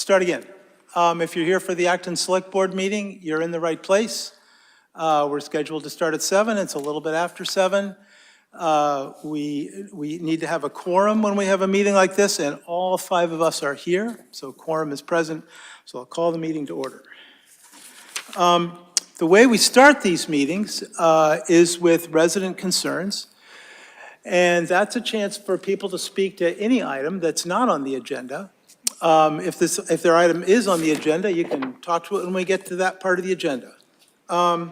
Start again. If you're here for the Acton Select Board meeting, you're in the right place. We're scheduled to start at 7. It's a little bit after 7. We need to have a quorum when we have a meeting like this, and all 5 of us are here, so quorum is present. So I'll call the meeting to order. The way we start these meetings is with resident concerns, and that's a chance for people to speak to any item that's not on the agenda. If their item is on the agenda, you can talk to it when we get to that part of the agenda. Mr.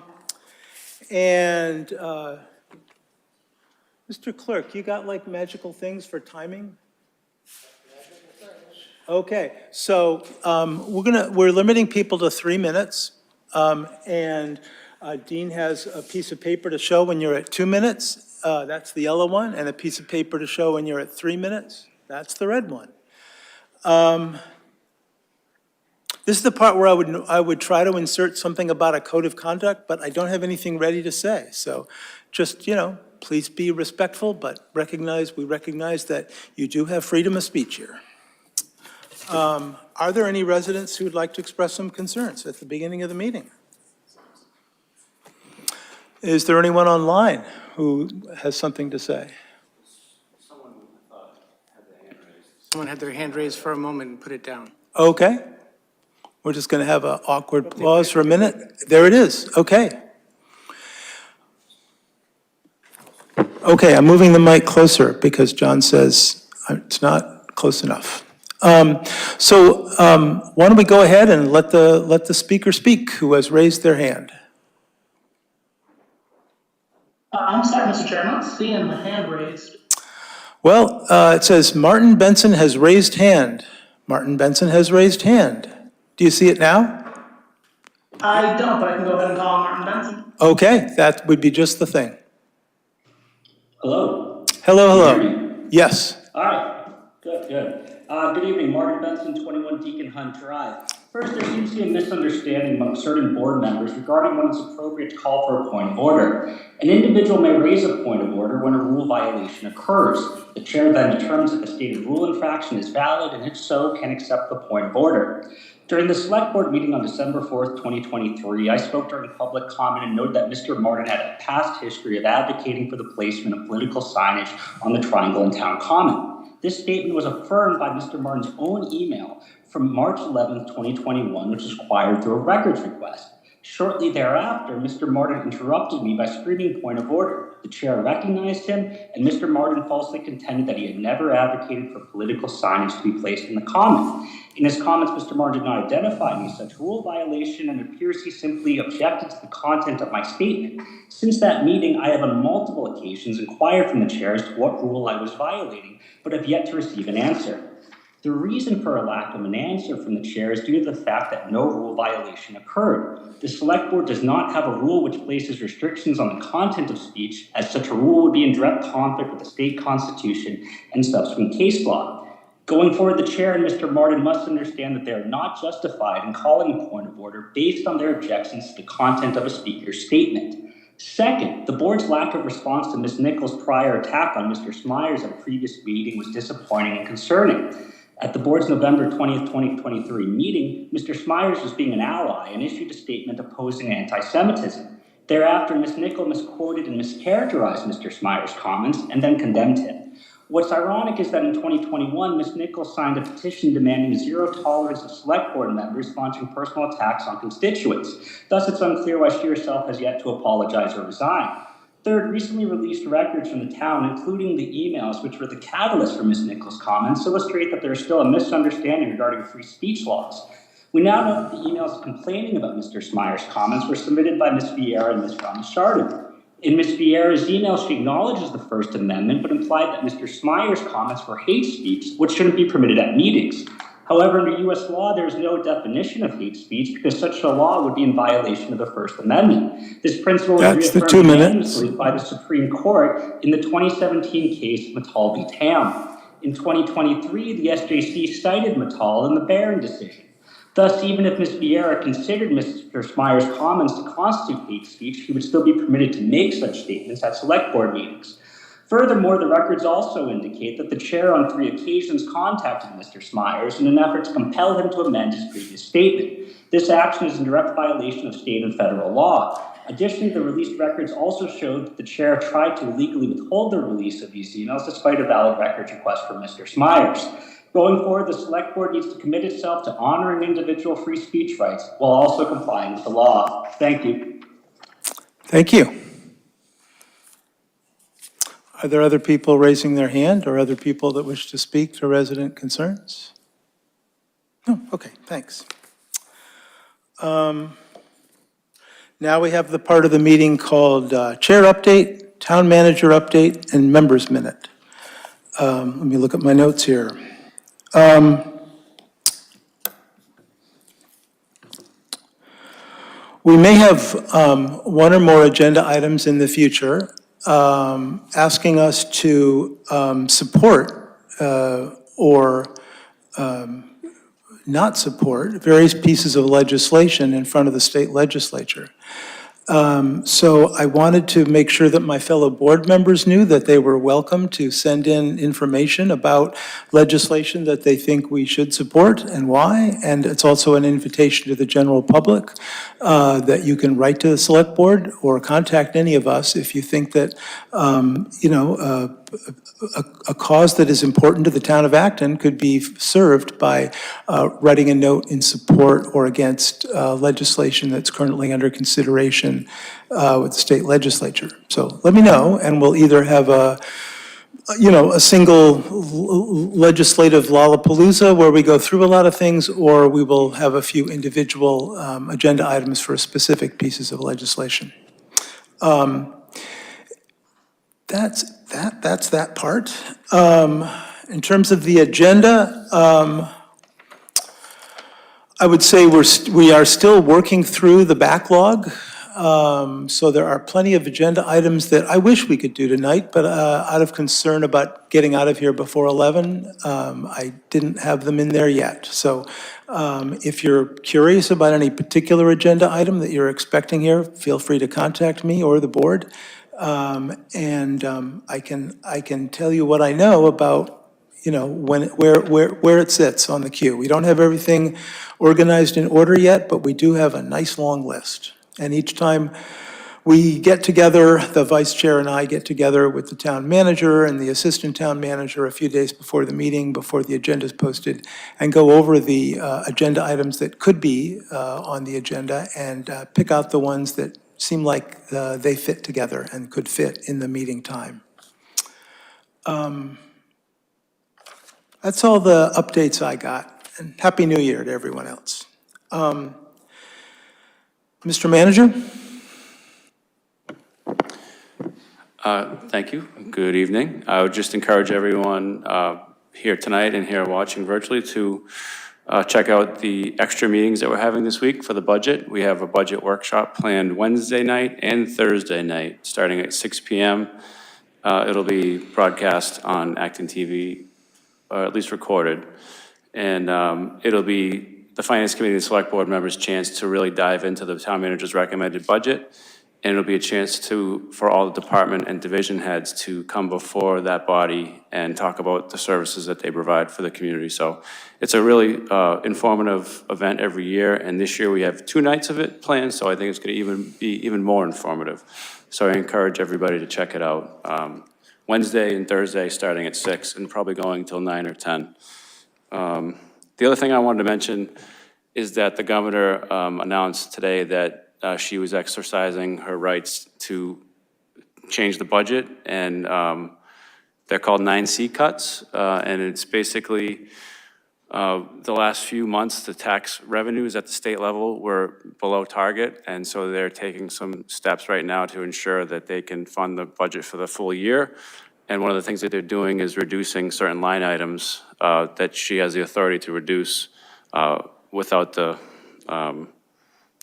Clerk, you got like magical things for timing? Okay, so we're limiting people to 3 minutes, and Dean has a piece of paper to show when you're at 2 minutes. That's the yellow one, and a piece of paper to show when you're at 3 minutes. That's the red one. This is the part where I would try to insert something about a code of conduct, but I don't have anything ready to say. So just, please be respectful, but we recognize that you do have freedom of speech here. Are there any residents who would like to express some concerns at the beginning of the meeting? Is there anyone online who has something to say? Someone had their hand raised for a moment and put it down. Okay. We're just going to have an awkward pause for a minute. There it is. Okay. Okay, I'm moving the mic closer because John says it's not close enough. Why don't we go ahead and let the speaker speak who has raised their hand. I'm sorry, Mr. Chair, I'm not seeing the hand raised. Well, it says Martin Benson has raised hand. Martin Benson has raised hand. Do you see it now? I don't, but I can go ahead and call Martin Benson. Okay, that would be just the thing. Hello. Hello. Can you hear me? Yes. All right. Good. Good evening, Martin Benson, 21 Deacon Hunt Drive. First, there seems to be a misunderstanding among certain board members regarding when it's appropriate to call for a point of order. An individual may raise a point of order when a rule violation occurs. The chair then determines if the stated rule infraction is valid, and if so, can accept the point of order. During the Select Board meeting on December 4th, 2023, I spoke during public comment and noted that Mr. Martin had a past history of advocating for the placement of political signage on the Triangle and Town Common. This statement was affirmed by Mr. Martin's own email from March 11th, 2021, which was acquired through a records request. Shortly thereafter, Mr. Martin interrupted me by screaming point of order. The chair recognized him, and Mr. Martin falsely contended that he had never advocated for political signage to be placed in the common. In his comments, Mr. Martin did not identify any such rule violation, and it appears he simply objected to the content of my statement. Since that meeting, I have on multiple occasions inquired from the chair as to what rule I was violating, but have yet to receive an answer. The reason for a lack of an answer from the chair is due to the fact that no rule violation occurred. The Select Board does not have a rule which places restrictions on the content of speech, as such a rule would be in direct conflict with the state constitution and subsequent case law. Going forward, the chair and Mr. Martin must understand that they are not justified in calling a point of order based on their objections to the content of a speaker's statement. Second, the board's lack of response to Ms. Nichols' prior attack on Mr. Smyers at a previous meeting was disappointing and concerning. At the board's November 20th, 2023 meeting, Mr. Smyers was being an ally and issued a statement opposing anti-Semitism. Thereafter, Ms. Nichols misquoted and mischaracterized Mr. Smyers' comments and then condemned him. What's ironic is that in 2021, Ms. Nichols signed a petition demanding zero tolerance of Select Board members launching personal attacks on constituents. Thus, it's unclear why she herself has yet to apologize or resign. Third, recently released records from the town, including the emails which were the catalyst for Ms. Nichols' comments, illustrate that there is still a misunderstanding regarding free speech laws. We now know that the emails complaining about Mr. Smyers' comments were submitted by Ms. Vieira and Ms. Ramos-Chardon. In Ms. Vieira's email, she acknowledges the First Amendment, but implied that Mr. Smyers' comments were hate speech, which shouldn't be permitted at meetings. However, under U.S. law, there is no definition of hate speech because such a law would be in violation of the First Amendment. This principle was reaffirmed unanimously by the Supreme Court in the 2017 case Mattal v. Tam. In 2023, the SJC cited Mattal in the Barron decision. Thus, even if Ms. Vieira considered Mr. Smyers' comments to constitute hate speech, he would still be permitted to make such statements at Select Board meetings. Furthermore, the records also indicate that the chair on 3 occasions contacted Mr. Smyers in an effort to compel him to amend his previous statement. This action is in direct violation of state and federal law. Additionally, the released records also showed that the chair tried to illegally withhold the release of these emails despite a valid records request from Mr. Smyers. Going forward, the Select Board needs to commit itself to honoring individual free speech rights while also complying with the law. Thank you. Thank you. Are there other people raising their hand or other people that wish to speak to resident concerns? No, okay, thanks. Now we have the part of the meeting called Chair Update, Town Manager Update, and Members Minute. Let me look at my notes here. We may have one or more agenda items in the future asking us to support or not support various pieces of legislation in front of the state legislature. So I wanted to make sure that my fellow board members knew that they were welcome to send in information about legislation that they think we should support and why. And it's also an invitation to the general public that you can write to the select board or contact any of us if you think that, a cause that is important to the town of Acton could be served by writing a note in support or against legislation that's currently under consideration with the state legislature. So let me know, and we'll either have a single legislative Lollapalooza where we go through a lot of things, or we will have a few individual agenda items for specific pieces of legislation. That's that part. In terms of the agenda, I would say we are still working through the backlog. So there are plenty of agenda items that I wish we could do tonight, but out of concern about getting out of here before 11, I didn't have them in there yet. So if you're curious about any particular agenda item that you're expecting here, feel free to contact me or the board. I can tell you what I know about, where it sits on the queue. We don't have everything organized in order yet, but we do have a nice long list. And each time we get together, the vice chair and I get together with the town manager and the assistant town manager a few days before the meeting, before the agenda is posted, and go over the agenda items that could be on the agenda and pick out the ones that seem like they fit together and could fit in the meeting time. That's all the updates I got, and Happy New Year to everyone else. Mr. Manager? Thank you. Good evening. I would just encourage everyone here tonight and here watching virtually to check out the extra meetings that we're having this week for the budget. We have a budget workshop planned Wednesday night and Thursday night, starting at 6 p.m. It'll be broadcast on ActonTV, or at least recorded. And it'll be the Finance Committee and Select Board members' chance to really dive into the town manager's recommended budget. And it'll be a chance for all the department and division heads to come before that body and talk about the services that they provide for the community. So it's a really informative event every year. And this year we have 2 nights of it planned. So I think it's going to be even more informative. So I encourage everybody to check it out. Wednesday and Thursday starting at 6 and probably going till 9 or 10. The other thing I wanted to mention is that the governor announced today that she was exercising her rights to change the budget, and they're called 9C cuts, and it's basically the last few months the tax revenues at the state level were below target, and so they're taking some steps right now to ensure that they can fund the budget for the full year. And one of the things that they're doing is reducing certain line items that she has the authority to reduce without the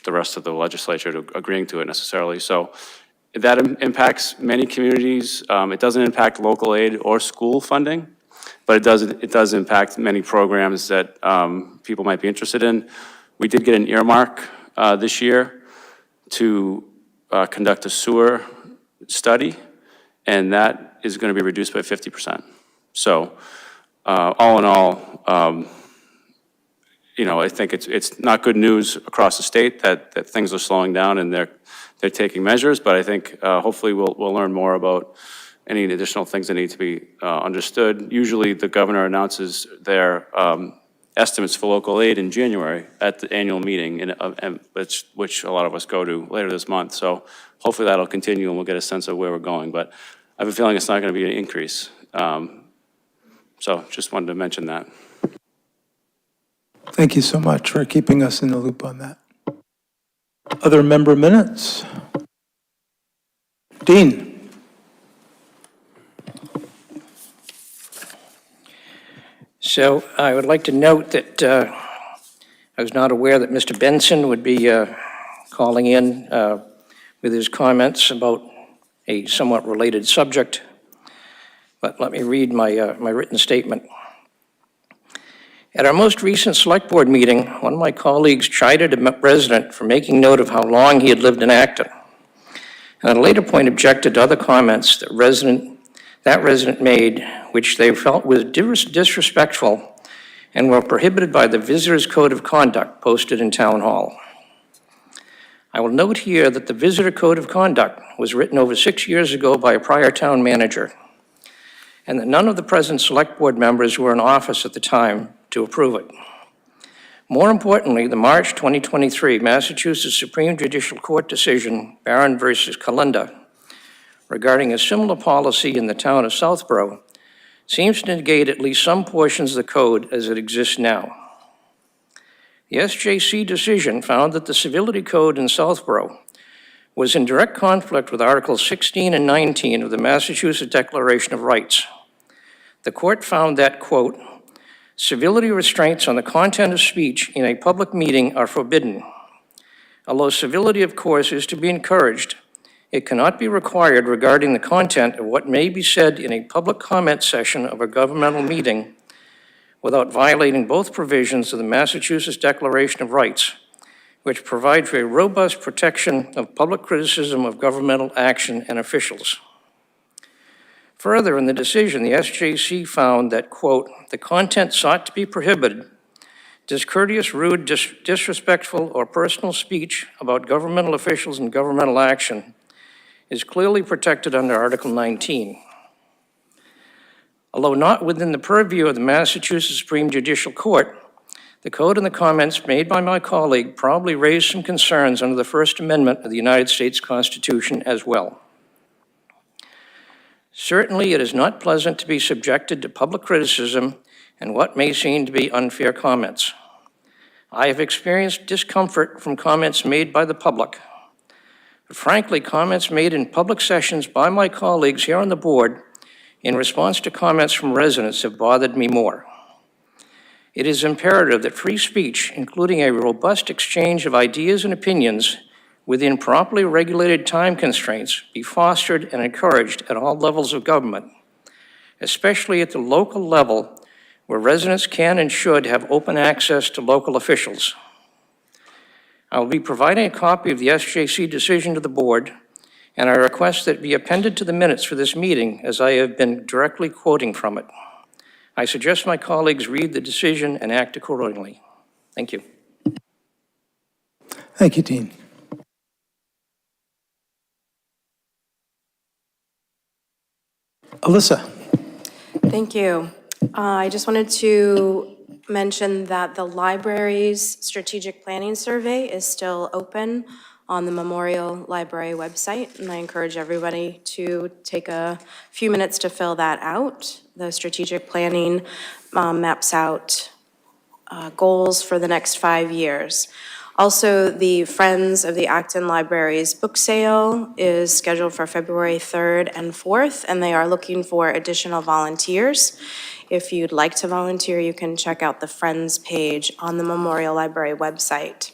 rest of the legislature agreeing to it necessarily. So that impacts many communities. It doesn't impact local aid or school funding, but it does impact many programs that people might be interested in. We did get an earmark this year to conduct a sewer study, and that is going to be reduced by 50%. So all in all, I think it's not good news across the state that things are slowing down and they're taking measures, but I think hopefully we'll learn more about any additional things that need to be understood. Usually the governor announces their estimates for local aid in January at the annual meeting, which a lot of us go to later this month. So hopefully that'll continue and we'll get a sense of where we're going. But I have a feeling it's not going to be an increase. So just wanted to mention that. Thank you so much for keeping us in the loop on that. Other member minutes? Dean? So I would like to note that I was not aware that Mr. Benson would be calling in with his comments about a somewhat related subject. But let me read my written statement. At our most recent select board meeting, one of my colleagues chided a resident for making note of how long he had lived in Acton, and at a later point objected to other comments that resident made, which they felt was disrespectful and were prohibited by the Visitors Code of Conduct posted in Town Hall. I will note here that the Visitor Code of Conduct was written over 6 years ago by a prior town manager, and that none of the present select board members were in office at the time to approve it. More importantly, the March 2023 Massachusetts Supreme Judicial Court decision, Barron versus Kalinda, regarding a similar policy in the town of Southborough, seems to negate at least some portions of the code as it exists now. The SJC decision found that the civility code in Southborough was in direct conflict with Articles 16 and 19 of the Massachusetts Declaration of Rights. The court found that, quote, civility restraints on the content of speech in a public meeting are forbidden. Although civility, of course, is to be encouraged, it cannot be required regarding the content of what may be said in a public comment session of a governmental meeting without violating both provisions of the Massachusetts Declaration of Rights, which provide for a robust protection of public criticism of governmental action and officials. Further, in the decision, the SJC found that, quote, the content sought to be prohibited, discourteous, rude, disrespectful, or personal speech about governmental officials and governmental action is clearly protected under Article 19. Although not within the purview of the Massachusetts Supreme Judicial Court, the code and the comments made by my colleague probably raised some concerns under the First Amendment of the United States Constitution as well. Certainly, it is not pleasant to be subjected to public criticism and what may seem to be unfair comments. I have experienced discomfort from comments made by the public. But frankly, comments made in public sessions by my colleagues here on the board in response to comments from residents have bothered me more. It is imperative that free speech, including a robust exchange of ideas and opinions within properly regulated time constraints, be fostered and encouraged at all levels of government, especially at the local level where residents can and should have open access to local officials. I will be providing a copy of the SJC decision to the board, and I request that it be appended to the minutes for this meeting as I have been directly quoting from it. I suggest my colleagues read the decision and act accordingly. Thank you. Thank you, Dean. Alyssa. Thank you. I just wanted to mention that the library's strategic planning survey is still open on the Memorial Library website, and I encourage everybody to take a few minutes to fill that out. The strategic planning maps out goals for the next 5 years. Also, the Friends of the Acton Library's book sale is scheduled for February 3rd and 4th, and they are looking for additional volunteers. If you'd like to volunteer, you can check out the Friends page on the Memorial Library website.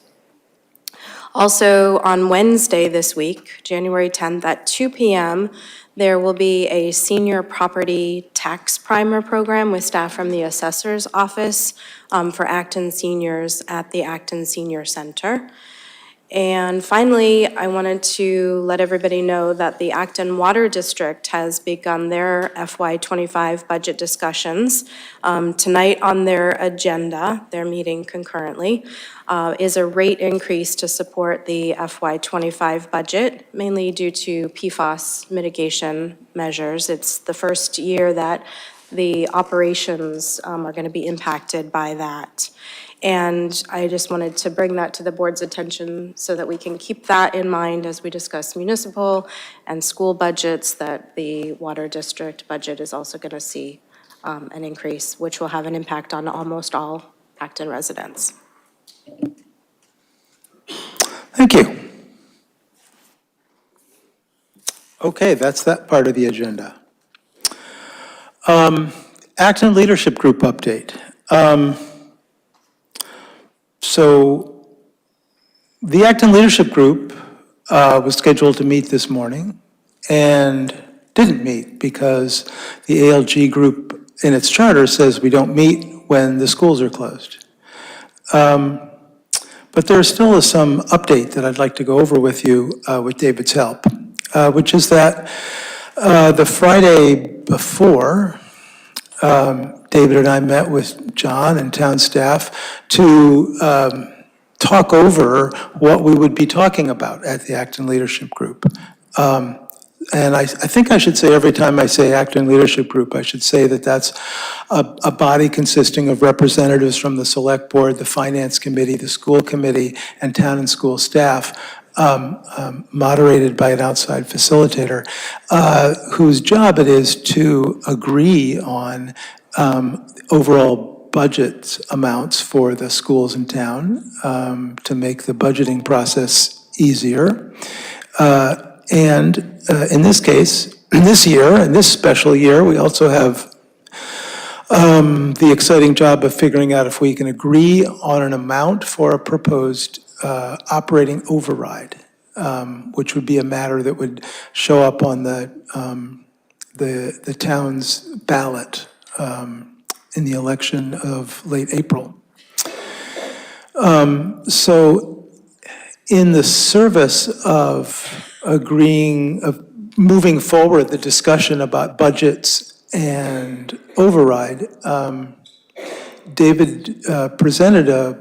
Also, on Wednesday this week, January 10th at 2 p.m., there will be a senior property tax primer program with staff from the assessor's office for Acton seniors at the Acton Senior Center. And finally, I wanted to let everybody know that the Acton Water District has begun their FY25 budget discussions. Tonight on their agenda, they're meeting concurrently, is a rate increase to support the FY25 budget, mainly due to PFAS mitigation measures. It's the first year that the operations are going to be impacted by that. And I just wanted to bring that to the board's attention so that we can keep that in mind as we discuss municipal and school budgets, that the water district budget is also going to see an increase, which will have an impact on almost all Acton residents. Thank you. Okay, that's that part of the agenda. Acton Leadership Group update. So the Acton Leadership Group was scheduled to meet this morning and didn't meet because the ALG group in its charter says we don't meet when the schools are closed. But there still is some update that I'd like to go over with you with David's help, which is that the Friday before, David and I met with John and town staff to talk over what we would be talking about at the Acton Leadership Group. And I think I should say every time I say Acton Leadership Group, I should say that that's a body consisting of representatives from the Select Board, the Finance Committee, the School Committee, and town and school staff, moderated by an outside facilitator, whose job it is to agree on overall budget amounts for the schools in town to make the budgeting process easier. And in this case, this year, in this special year, we also have the exciting job of figuring out if we can agree on an amount for a proposed operating override, which would be a matter that would show up on the town's ballot in the election of late April. So in the service of moving forward the discussion about budgets and override, David presented a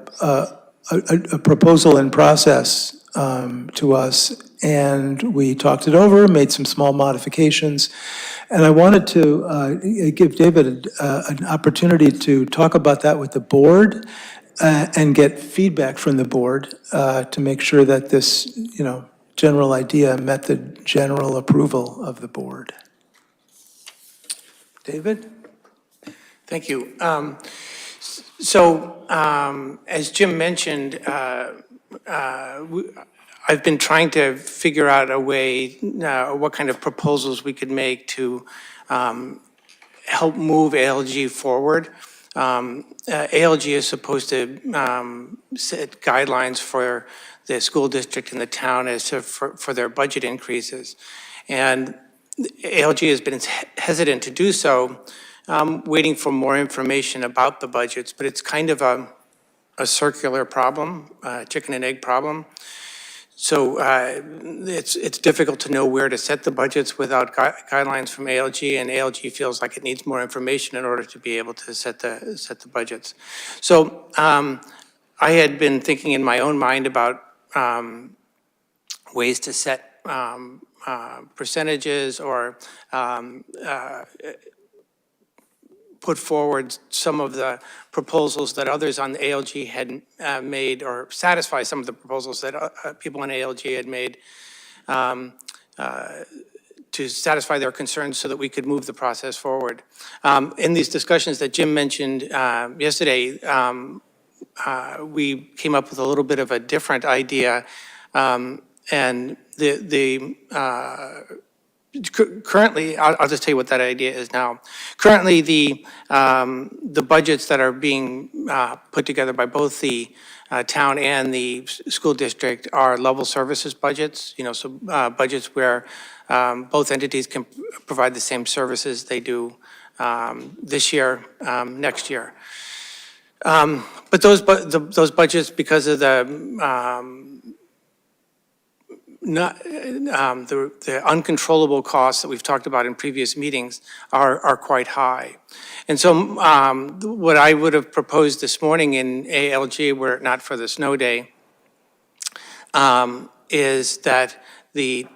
proposal in process to us, and we talked it over, made some small modifications, and I wanted to give David an opportunity to talk about that with the board and get feedback from the board to make sure that this, general idea met the general approval of the board. David? Thank you. So, as Jim mentioned, I've been trying to figure out a way, what kind of proposals we could make to help move ALG forward. ALG is supposed to set guidelines for the school district and the town as to for their budget increases. And ALG has been hesitant to do so, waiting for more information about the budgets, but it's kind of a circular problem, chicken and egg problem. So it's difficult to know where to set the budgets without guidelines from ALG, and ALG feels like it needs more information in order to be able to set the budgets. So I had been thinking in my own mind about ways to set percentages or put forward some of the proposals that others on the ALG had made, or satisfy some of the proposals that people on ALG had made to satisfy their concerns so that we could move the process forward. In these discussions that Jim mentioned yesterday, we came up with a little bit of a different idea, and currently, I'll just tell you what that idea is now. Currently, the budgets that are being put together by both the town and the school district are level services budgets, so budgets where both entities can provide the same services they do this year, next year. But those budgets, because of the the uncontrollable costs that we've talked about in previous meetings are quite high. And so what I would have proposed this morning in ALG, were it not for the snow day, is that the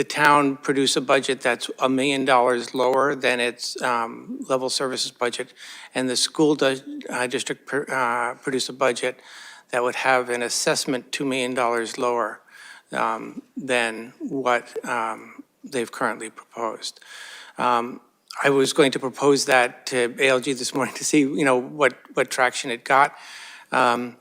town produce a budget that's $1 million lower than its level services budget, and the school district produce a budget that would have an assessment $2 million lower than what they've currently proposed. I was going to propose that to ALG this morning to see, what traction it got. But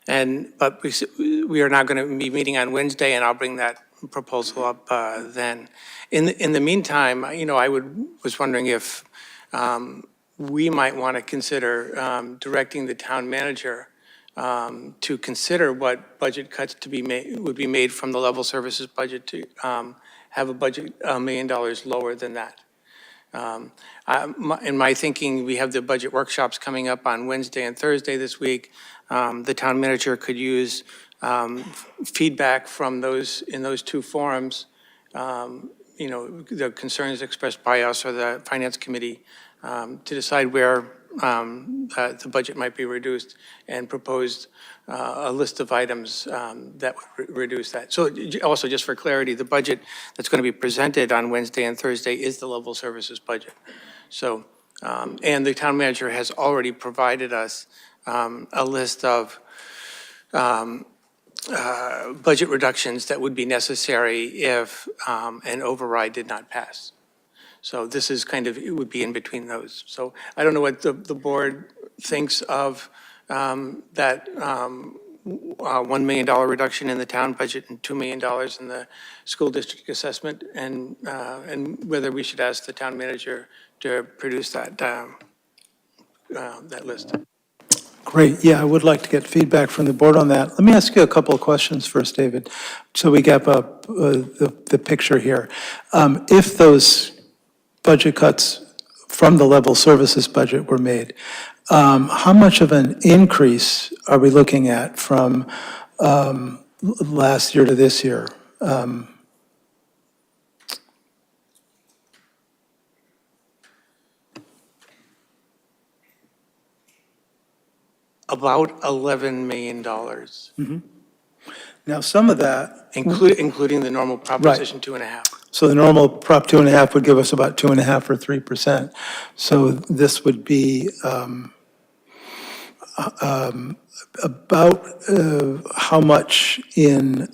we are not going to be meeting on Wednesday, and I'll bring that proposal up then. In the meantime, I was wondering if we might want to consider directing the town manager to consider what budget cuts would be made from the level services budget to have a budget $1 million lower than that. In my thinking, we have the budget workshops coming up on Wednesday and Thursday this week. The town manager could use feedback from in those two forums, the concerns expressed by us or the finance committee, to decide where the budget might be reduced, and proposed a list of items that would reduce that. So also, just for clarity, the budget that's going to be presented on Wednesday and Thursday is the level services budget. So, and the town manager has already provided us a list of budget reductions that would be necessary if an override did not pass. So this is it would be in between those. So I don't know what the board thinks of that $1 million reduction in the town budget and $2 million in the school district assessment, and whether we should ask the town manager to produce that list. Great. Yeah, I would like to get feedback from the board on that. Let me ask you a couple of questions first, David, so we get the picture here. If those budget cuts from the level services budget were made, how much of an increase are we looking at from last year to this year? About $11 million. Now, some of that, Including the normal Proposition 2.5. so the normal Prop 2.5 would give us about 2.5 or 3%. So this would be about how much in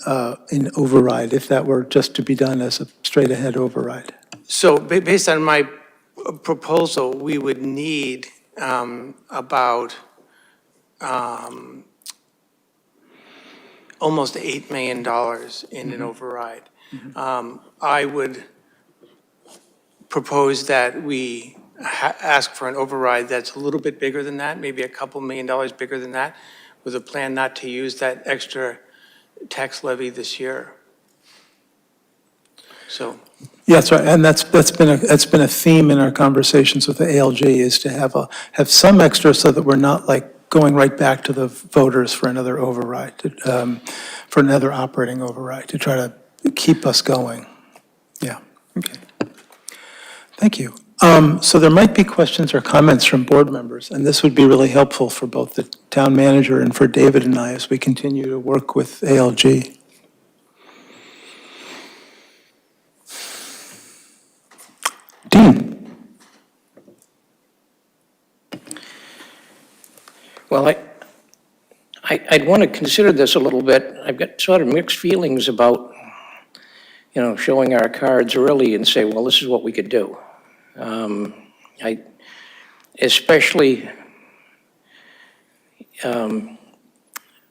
override, if that were just to be done as a straight ahead override? So based on my proposal, we would need about almost $8 million in an override. I would propose that we ask for an override that's a little bit bigger than that, maybe a couple $1 million bigger than that, with a plan not to use that extra tax levy this year. So. Yeah, that's right, and that's been a theme in our conversations with the ALG, is to have some extra so that we're not going right back to the voters for another override, for another operating override, to try to keep us going. Yeah, okay. Thank you. So there might be questions or comments from board members, and this would be really helpful for both the town manager and for David and I as we continue to work with ALG. Dean? Well, I'd want to consider this a little bit. I've got sort of mixed feelings about, showing our cards early and say, well, this is what we could do. Especially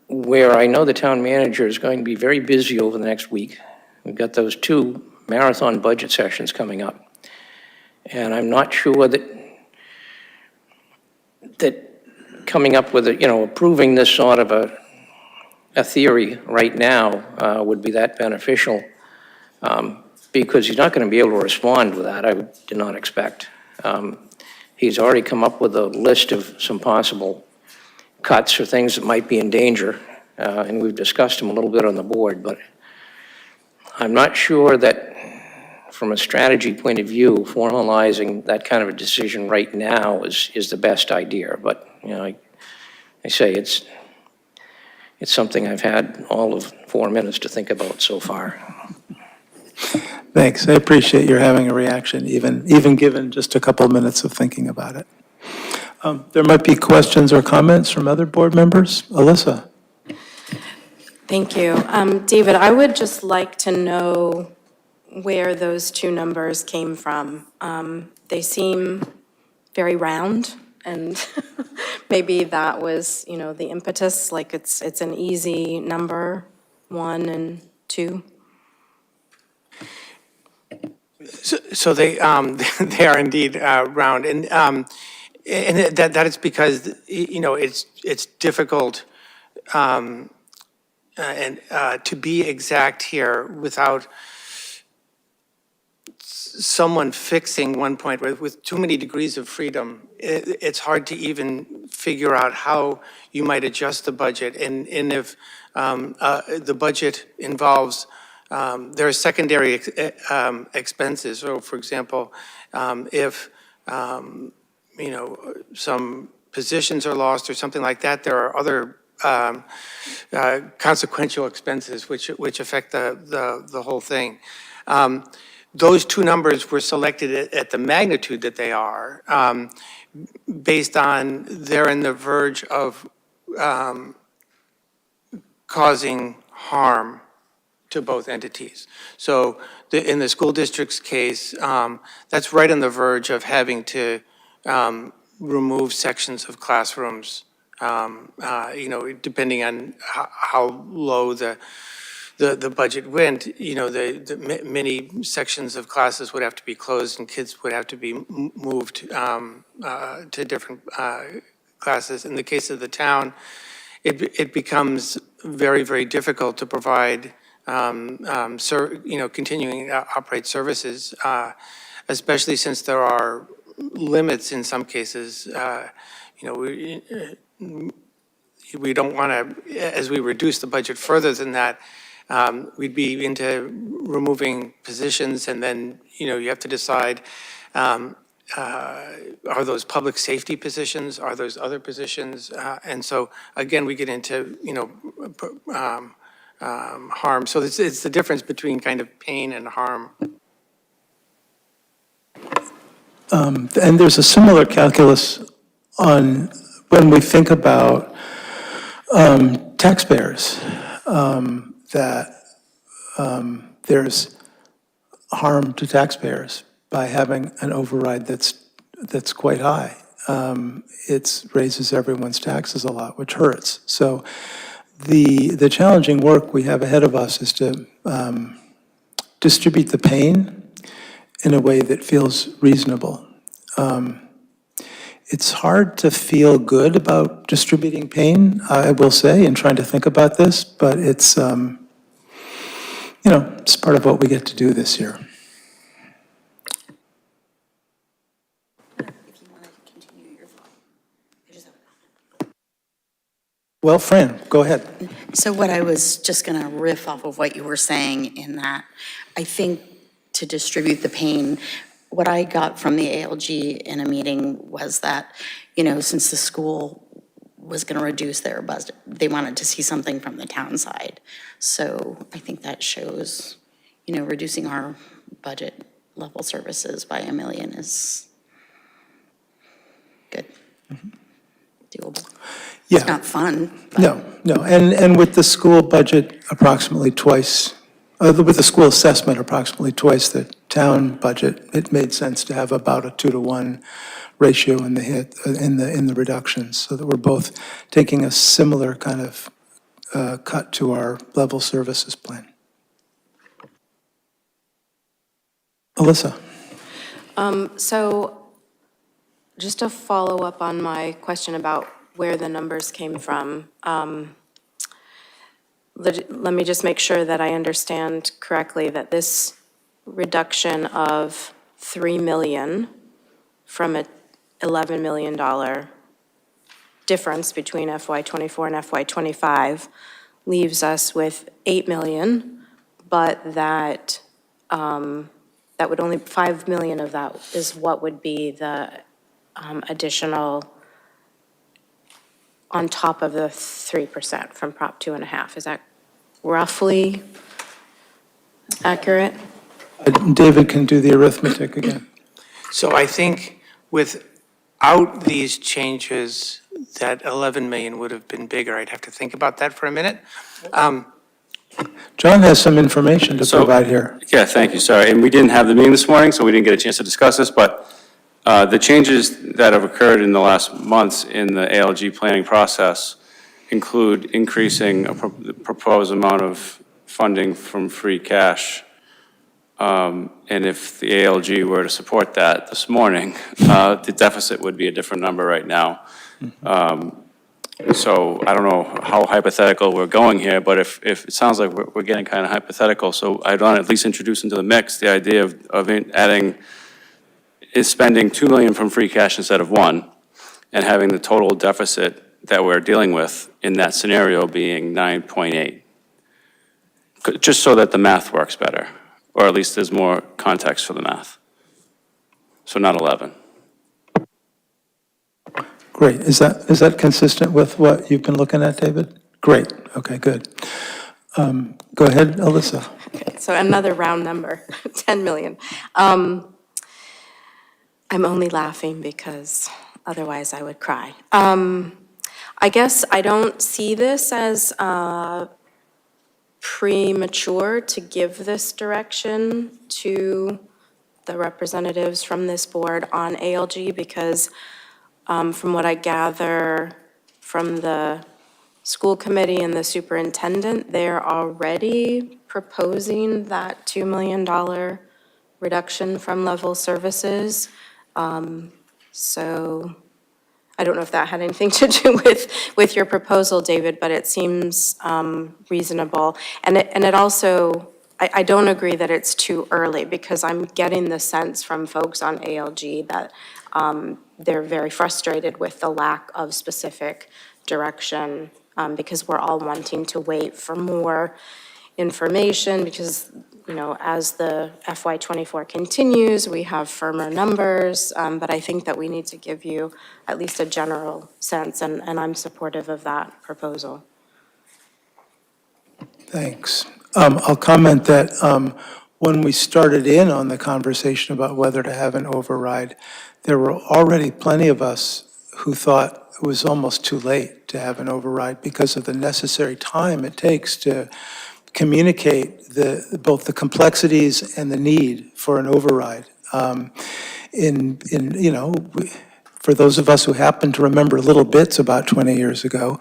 where I know the town manager is going to be very busy over the next week. We've got those 2 marathon budget sessions coming up. And I'm not sure that coming up with approving this sort of a theory right now would be that beneficial, because he's not going to be able to respond with that, I do not expect. He's already come up with a list of some possible cuts or things that might be in danger, and we've discussed them a little bit on the board, but I'm not sure that, from a strategy point of view, formalizing that kind of a decision right now is the best idea. But, you know, I say it's something I've had all of 4 minutes to think about so far. Thanks. I appreciate your having a reaction, even given just a couple of minutes of thinking about it. There might be questions or comments from other board members. Alyssa? Thank you. David, I would just like to know where those two numbers came from. They seem very round, and maybe that was, you know, the impetus, like it's an easy number, 1 and 2. So they, they are indeed round, and that is because, you know, it's difficult and to be exact here without someone fixing one point with too many degrees of freedom. It's hard to even figure out how you might adjust the budget, and if the budget involves there are secondary expenses. So, for example, if you know, some positions are lost or something like that, there are other consequential expenses which affect the whole thing. Those two numbers were selected at the magnitude that they are, based on they're in the verge of causing harm to both entities. So in the school district's case, that's right on the verge of having to remove sections of classrooms, you know, depending on how low the budget went. You know, many sections of classes would have to be closed and kids would have to be moved to different classes. In the case of the town, it becomes very, very difficult to provide you know, continuing to operate services, especially since there are limits in some cases. You know, we don't want to, as we reduce the budget further than that, we'd be into removing positions, and then, you know, you have to decide, are those public safety positions, are those other positions? And so, again, we get into, you know, harm. So it's the difference between kind of pain and harm. And there's a similar calculus on when we think about taxpayers, that there's harm to taxpayers by having an override that's quite high. It raises everyone's taxes a lot, which hurts. So the challenging work we have ahead of us is to distribute the pain in a way that feels reasonable. It's hard to feel good about distributing pain, I will say, and trying to think about this, but it's, you know, it's part of what we get to do this year. If you want to continue your thought, I just have a comment. Well, Fran, go ahead. So what I was just going to riff off of what you were saying in that, I think to distribute the pain, what I got from the ALG in a meeting was that, you know, since the school was going to reduce their budget, they wanted to see something from the town side. So I think that shows, you know, reducing our budget level services by $1 million is good, doable. Yeah. It's not fun. But No, and with the school budget approximately twice, with the school assessment approximately twice the town budget, it made sense to have about a 2-to-1 ratio in the hit, in the reductions, so that we're both taking a similar kind of cut to our level services plan. Alyssa? So just to follow up on my question about where the numbers came from, let me just make sure that I understand correctly that this reduction of $3 million from a $11 million difference between FY '24 and FY '25 leaves us with $8 million but that that would only, 5 million of that is what would be the additional on top of the 3% from Prop 2.5. Is that roughly accurate? David can do the arithmetic again. So I think without these changes, that 11 million would have been bigger. I'd have to think about that for a minute. John has some information to So- provide here. Yeah, thank you, sorry. And we didn't have the meeting this morning, so we didn't get a chance to discuss this, but the changes that have occurred in the last months in the ALG planning process include increasing the proposed amount of funding from free cash. And if the ALG were to support that this morning, the deficit would be a different number right now. So I don't know how hypothetical we're going here, but if it sounds like we're getting kind of hypothetical, so I'd want to at least introduce into the mix the idea of spending 2 million from free cash instead of 1, and having the total deficit that we're dealing with in that scenario being 9.8. Just so that the math works better, or at least there's more context for the math. So not 11. Great. Is that consistent with what you've been looking at, David? Great. Okay, good. Go ahead, Alyssa. Okay, so another round number, 10 million. I'm only laughing because otherwise I would cry. I guess I don't see this as premature to give this direction to the representatives from this board on ALG because from what I gather from the school committee and the superintendent, they're already proposing that $2 million reduction from level services. So I don't know if that had anything to do with your proposal, David, but it seems reasonable. And it also, I don't agree that it's too early because I'm getting the sense from folks on ALG that they're very frustrated with the lack of specific direction because we're all wanting to wait for more information because, you know, as the FY24 continues, we have firmer numbers, but I think that we need to give you at least a general sense, and I'm supportive of that proposal. Thanks. I'll comment that when we started in on the conversation about whether to have an override, there were already plenty of us who thought it was almost too late to have an override because of the necessary time it takes to communicate both the complexities and the need for an override. For those of us who happen to remember little bits about 20 years ago,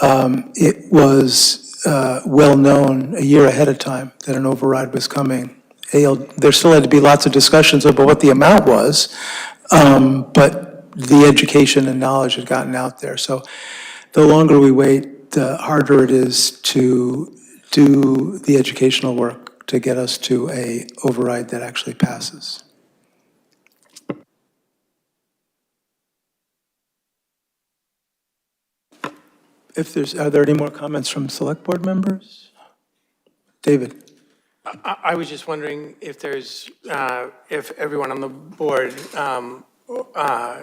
it was well known a year ahead of time that an override was coming. There still had to be lots of discussions about what the amount was, but the education and knowledge had gotten out there. So the longer we wait, the harder it is to do the educational work to get us to a override that actually passes. Are there any more comments from select board members? David? I was just wondering if if everyone on the board,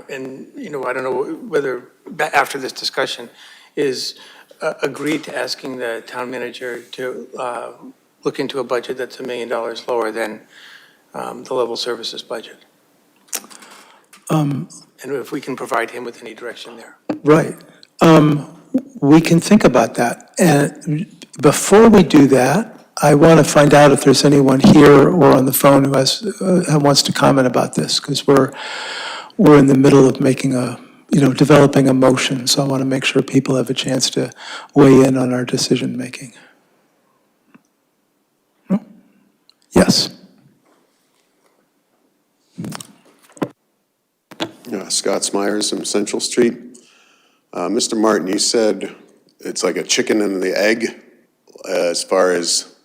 and, you know, I don't know whether after this discussion is agreed to asking the town manager to look into a budget that's $1 million lower than the level services budget. And if we can provide him with any direction there. Right. We can think about that. And before we do that, I want to find out if there's anyone here or on the phone who wants to comment about this, because we're in the middle of making developing a motion. So I want to make sure people have a chance to weigh in on our decision-making. No? Yes. Scott Smyers from Central Street. Mr. Martin, you said it's like a chicken and the egg as far as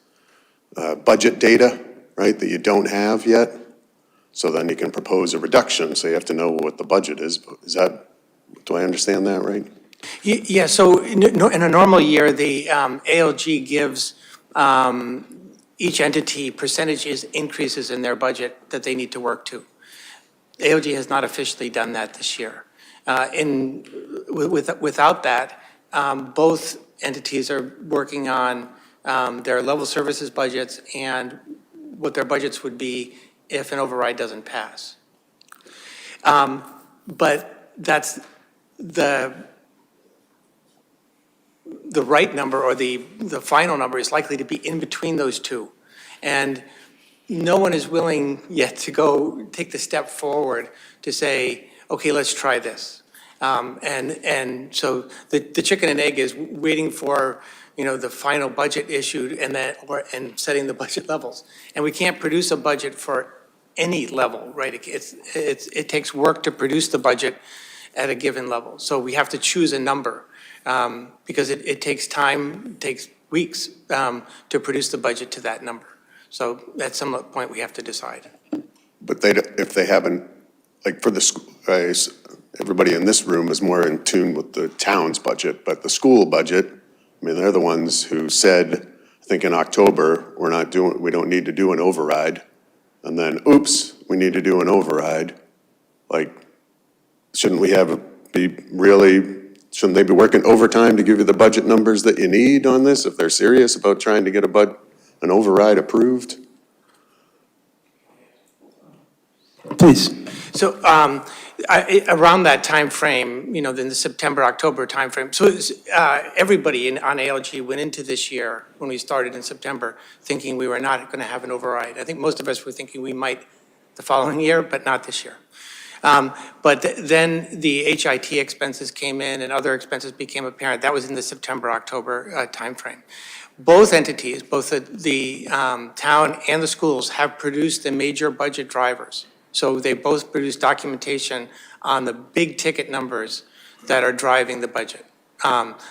budget data, right, that you don't have yet? So then you can propose a reduction, so you have to know what the budget is. Do I understand that right? Yeah, so in a normal year, the ALG gives each entity percentages increases in their budget that they need to work to. ALG has not officially done that this year. Without that, both entities are working on their level services budgets and what their budgets would be if an override doesn't pass. But that's the right number, or the final number is likely to be in between those two. And no one is willing yet to go take the step forward to say, okay, let's try this. And so the chicken and egg is waiting for, the final budget issued and setting the budget levels. And we can't produce a budget for any level, right? It takes work to produce the budget at a given level. So we have to choose a number because it takes time, it takes weeks to produce the budget to that number. So at some point, we have to decide. But if they haven't, like for the school, everybody in this room is more in tune with the town's budget, but the school budget, I mean, they're the ones who said, I think in October, we don't need to do an override. And then, oops, we need to do an override. Like, shouldn't they be working overtime to give you the budget numbers that you need on this if they're serious about trying to get an override approved? Please. So around that time frame, in the September, October time frame, so everybody on ALG went into this year, when we started in September, thinking we were not going to have an override. I think most of us were thinking we might the following year, but not this year. But then the HIT expenses came in and other expenses became apparent. That was in the September, October timeframe. Both entities, both the town and the schools, have produced the major budget drivers. So they both produce documentation on the big ticket numbers that are driving the budget.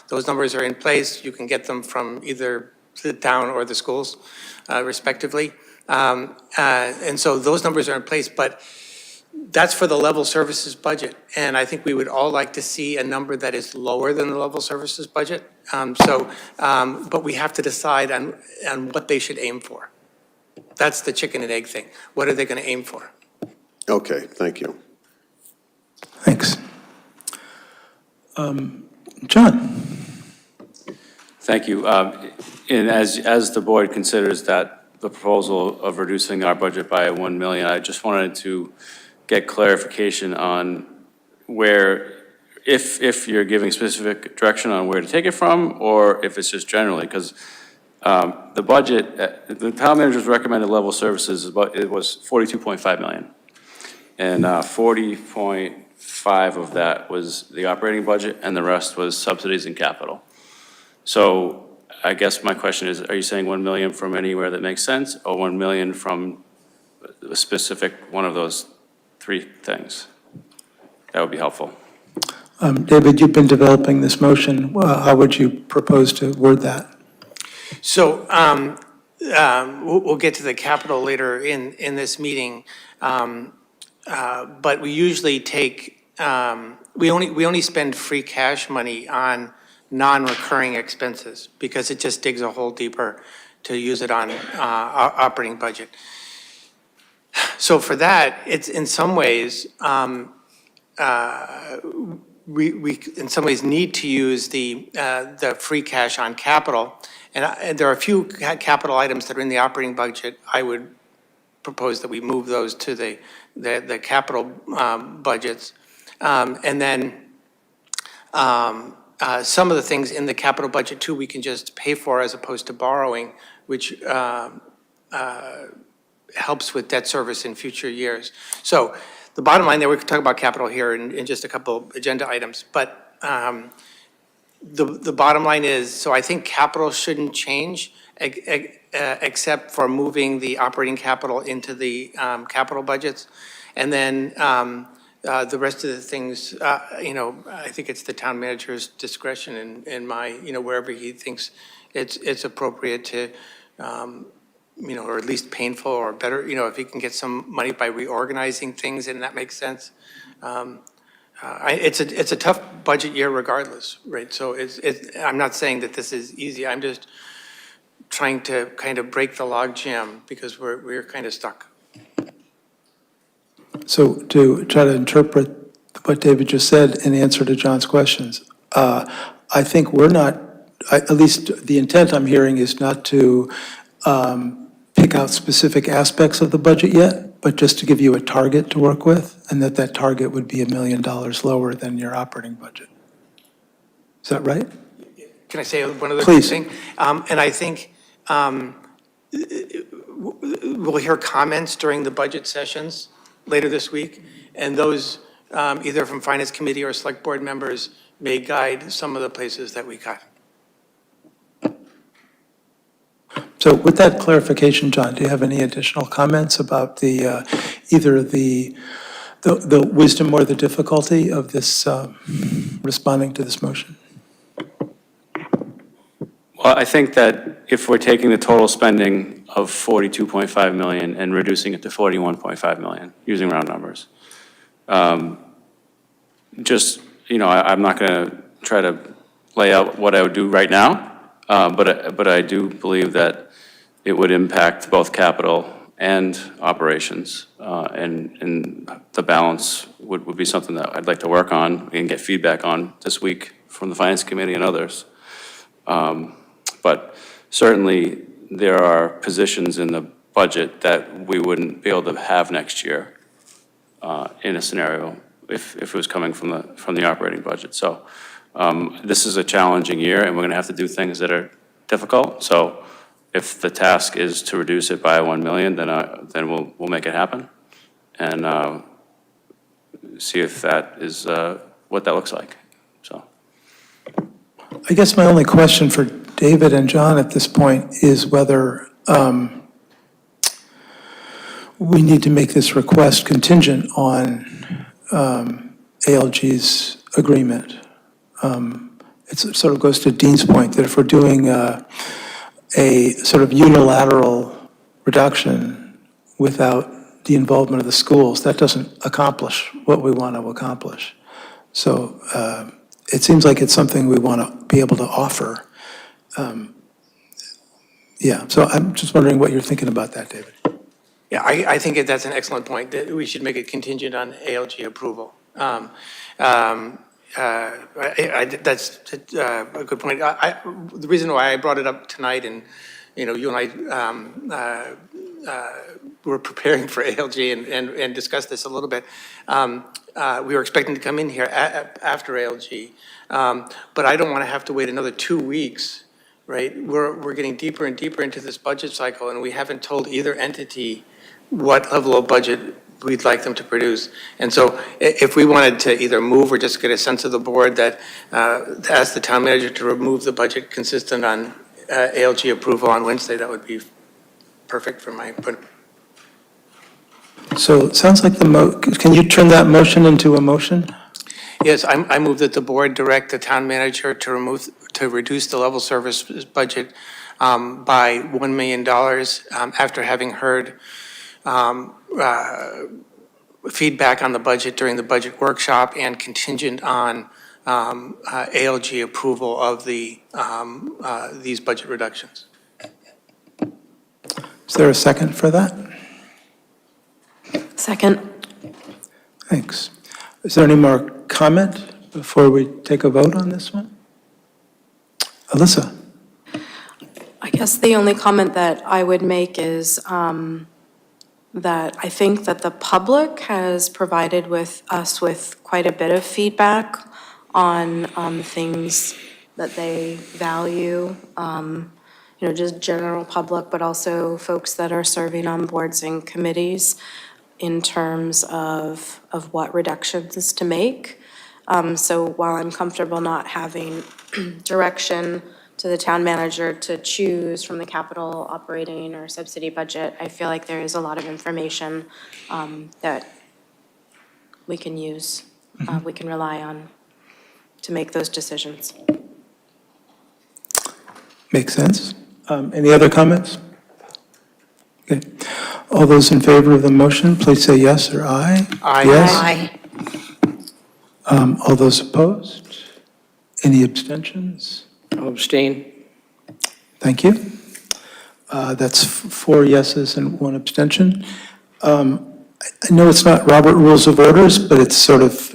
Those numbers are in place. You can get them from either the town or the schools, respectively. And so those numbers are in place, but that's for the level services budget. And I think we would all like to see a number that is lower than the level services budget. But we have to decide on what they should aim for. That's the chicken and egg thing. What are they going to aim for? Okay, thank you. Thanks. John? Thank you. And as the board considers that the proposal of reducing our budget by $1 million, I just wanted to get clarification on where, if you're giving specific direction on where to take it from, or if it's just generally, because the budget, the town manager's recommended level services, it was $42.5 million. And 40.5 of that was the operating budget, and the rest was subsidies and capital. So I guess my question is, are you saying 1 million from anywhere that makes sense, or 1 million from a specific one of those three things? That would be helpful. David, you've been developing this motion. How would you propose to word that? So we'll get to the capital later in this meeting. But we usually take, we only spend free cash money on non-recurring expenses because it just digs a hole deeper to use it on operating budget. So for that, it's in some ways, we in some ways need to use the free cash on capital. And there are a few capital items that are in the operating budget. I would propose that we move those to the capital budgets. And then some of the things in the capital budget too, we can just pay for as opposed to borrowing, which helps with debt service in future years. So the bottom line there, we could talk about capital here in just a couple agenda items, but the bottom line is, so I think capital shouldn't change except for moving the operating capital into the capital budgets. And then the rest of the things, I think it's the town manager's discretion in my, wherever he thinks it's appropriate to, or at least painful or better, if he can get some money by reorganizing things and that makes sense. It's a tough budget year regardless, right? So I'm not saying that this is easy. I'm just trying to kind of break the logjam because we're kind of stuck. So to try to interpret what David just said in answer to John's questions, I think we're not, at least the intent I'm hearing is not to pick out specific aspects of the budget yet, but just to give you a target to work with, and that target would be $1 million lower than your operating budget. Is that right? Can I say one other Please. thing? And I think we'll hear comments during the budget sessions later this week, and those, either from Finance Committee or Select Board members, may guide some of the places that we cut. So with that clarification, John, do you have any additional comments about the, either the wisdom or the difficulty of this, responding to this motion? Well, I think that if we're taking the total spending of 42.5 million and reducing it to 41.5 million, using round numbers, just, you know, I'm not going to try to lay out what I would do right now, but I do believe that it would impact both capital and operations, and the balance would be something that I'd like to work on and get feedback on this week from the Finance Committee and others. But certainly, there are positions in the budget that we wouldn't be able to have next year in a scenario if it was coming from the operating budget. So this is a challenging year, and we're going to have to do things that are difficult. So if the task is to reduce it by 1 million, then we'll make it happen, and see if that is what that looks like. So I guess my only question for David and John at this point is whether we need to make this request contingent on ALG's agreement. It sort of goes to Dean's point that if we're doing a sort of unilateral reduction without the involvement of the schools, that doesn't accomplish what we want to accomplish. So it seems like it's something we want to be able to offer. Yeah, so I'm just wondering what you're thinking about that, David. Yeah, I think that's an excellent point, that we should make it contingent on ALG approval. That's a good point. The reason why I brought it up tonight, and you and I were preparing for ALG and discussed this a little bit. We were expecting to come in here after ALG, but I don't want to have to wait another 2 weeks. Right, we're getting deeper and deeper into this budget cycle, and we haven't told either entity what level of budget we'd like them to produce. And so if we wanted to either move or just get a sense of the board that, to ask the town manager to remove the budget consistent on ALG approval on Wednesday, that would be perfect for my input. So it sounds like can you turn that motion into a motion? Yes, I move that the board direct the town manager to reduce the level service budget by $1 million after having heard feedback on the budget during the budget workshop and contingent on ALG approval of these budget reductions. Is there a second for that? Second. Thanks. Is there any more comment before we take a vote on this one? Alyssa? I guess the only comment that I would make is that I think that the public has provided us with quite a bit of feedback on things that they value, just general public, but also folks that are serving on boards and committees in terms of what reductions to make. So while I'm comfortable not having direction to the town manager to choose from the capital operating or subsidy budget, I feel like there is a lot of information that we can use, we can rely on to make those decisions. Makes sense. Any other comments? Okay. All those in favor of the motion, please say yes or aye. Aye. Yes. Aye. All those opposed? Any abstentions? I'll abstain. Thank you. That's 4 yeses and 1 abstention. I know it's not Robert Rules of Orders, but it's sort of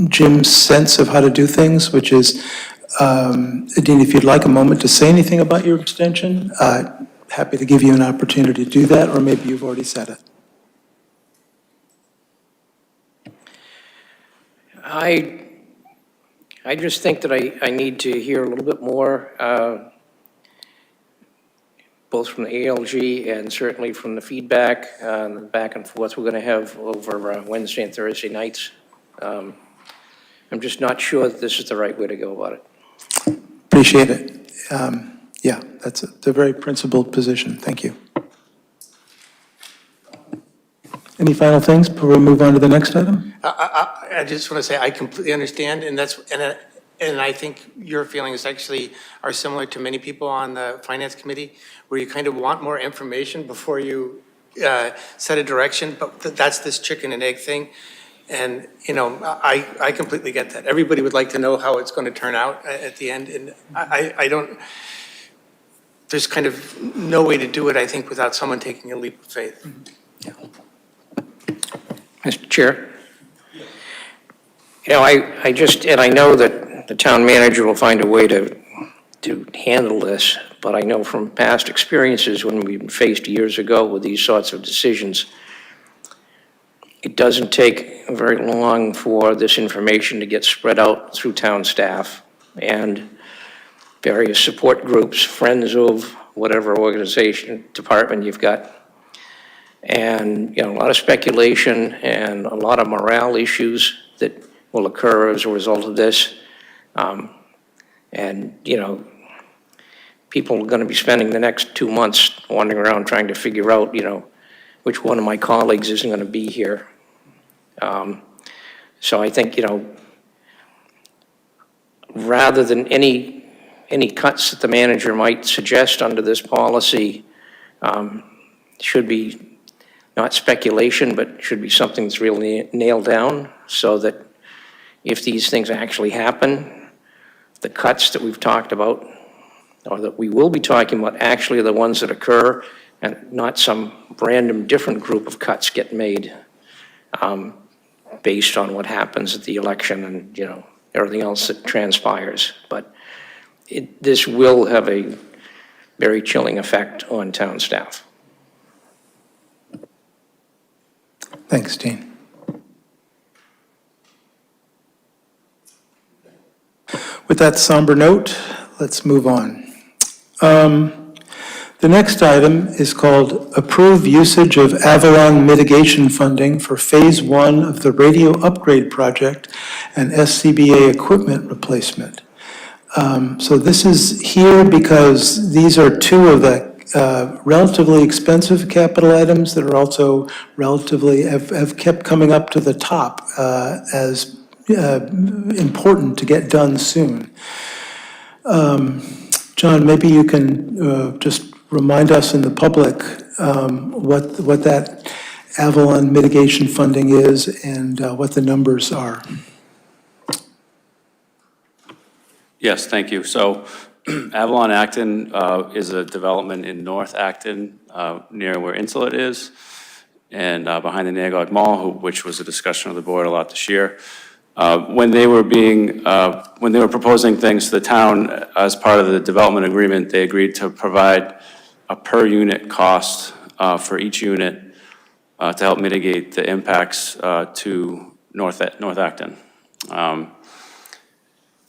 Jim's sense of how to do things, which is, Dean, if you'd like a moment to say anything about your abstention, happy to give you an opportunity to do that, or maybe you've already said it. I just think that I need to hear a little bit more, both from the ALG and certainly from the feedback, back and forth we're going to have over Wednesday and Thursday nights. I'm just not sure that this is the right way to go about it. Appreciate it. Yeah, that's a very principled position. Thank you. Any final things before we move on to the next item? I just want to say I completely understand, and I think your feelings actually are similar to many people on the Finance Committee, where you kind of want more information before you set a direction, but that's this chicken and egg thing. And, you know, I completely get that. Everybody would like to know how it's going to turn out at the end, and I don't, there's kind of no way to do it, I think, without someone taking a leap of faith. Yeah. Mr. Chair? You know, I just, and I know that the town manager will find a way to handle this, but I know from past experiences when we've been faced years ago with these sorts of decisions, it doesn't take very long for this information to get spread out through town staff and various support groups, friends of whatever organization, department you've got. And, you know, a lot of speculation and a lot of morale issues that will occur as a result of this. And, you know, people are going to be spending the next 2 months wandering around trying to figure out, you know, which one of my colleagues isn't going to be here. So I think, you know, rather than any cuts that the manager might suggest under this policy, should be not speculation, but should be something that's really nailed down so that if these things actually happen, the cuts that we've talked about, or that we will be talking about, actually are the ones that occur and not some random different group of cuts get made based on what happens at the election and, you know, everything else that transpires. But this will have a very chilling effect on town staff. Thanks, Dean. With that somber note, let's move on. The next item is called Approve Usage of Avalon Mitigation Funding for Phase 1 of the Radio Upgrade Project and SCBA Equipment Replacement. So this is here because these are 2 of the relatively expensive capital items that are also relatively, have kept coming up to the top as important to get done soon. John, maybe you can just remind us and the public what that Avalon mitigation funding is and what the numbers are. Yes, thank you. So Avalon Acton is a development in North Acton, near where Insulet is, and behind the Nagog Mall, which was a discussion of the board a lot this year. When they were proposing things to the town as part of the development agreement, they agreed to provide a per unit cost for each unit to help mitigate the impacts to North Acton.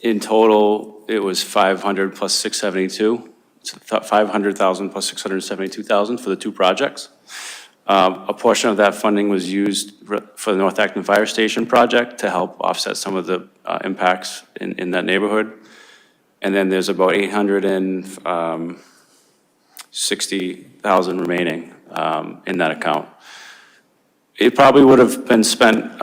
In total, it was 500 plus 672, so 500,000 plus 672,000 for the 2 projects. A portion of that funding was used for the North Acton Fire Station project to help offset some of the impacts in that neighborhood. And then there's about 860,000 remaining in that account. It probably would have been spent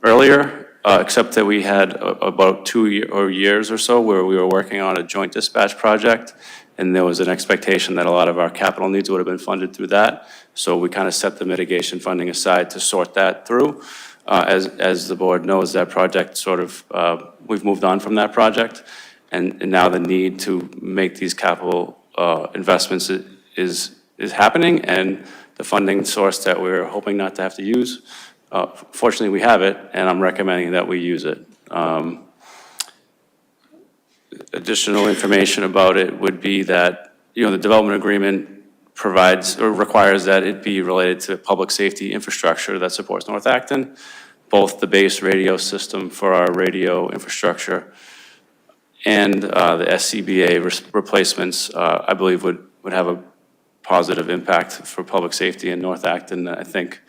earlier, except that we had about 2 years or so where we were working on a joint dispatch project, and there was an expectation that a lot of our capital needs would have been funded through that. So we kind of set the mitigation funding aside to sort that through. As the board knows, that project sort of, we've moved on from that project, and now the need to make these capital investments is is happening, and the funding source that we're hoping not to have to use, fortunately, we have it, and I'm recommending that we use it. Additional information about it would be that, the development agreement provides or requires that it be related to public safety infrastructure that supports North Acton, both the base radio system for our radio infrastructure and the SCBA replacements, I believe would have a positive impact for public safety in North Acton that I think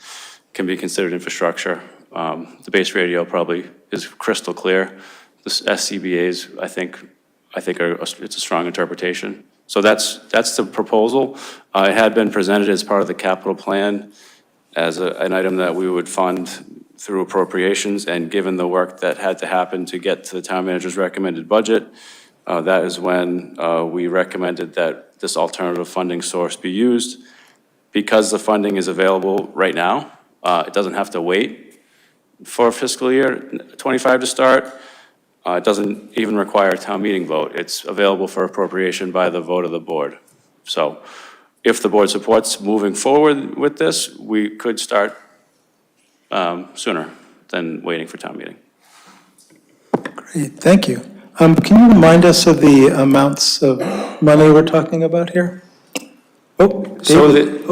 can be considered infrastructure. The base radio probably is crystal clear. The SCBA's, I think it's a strong interpretation. So that's the proposal. It had been presented as part of the capital plan as an item that we would fund through appropriations, and given the work that had to happen to get to the town manager's recommended budget, that is when we recommended that this alternative funding source be used. Because the funding is available right now, it doesn't have to wait for fiscal year 25 to start. It doesn't even require a town meeting vote. It's available for appropriation by the vote of the board. So if the board supports moving forward with this, we could start sooner than waiting for town meeting. Great, thank you. Can you remind us of the amounts of money we're talking about here? Oh, So David.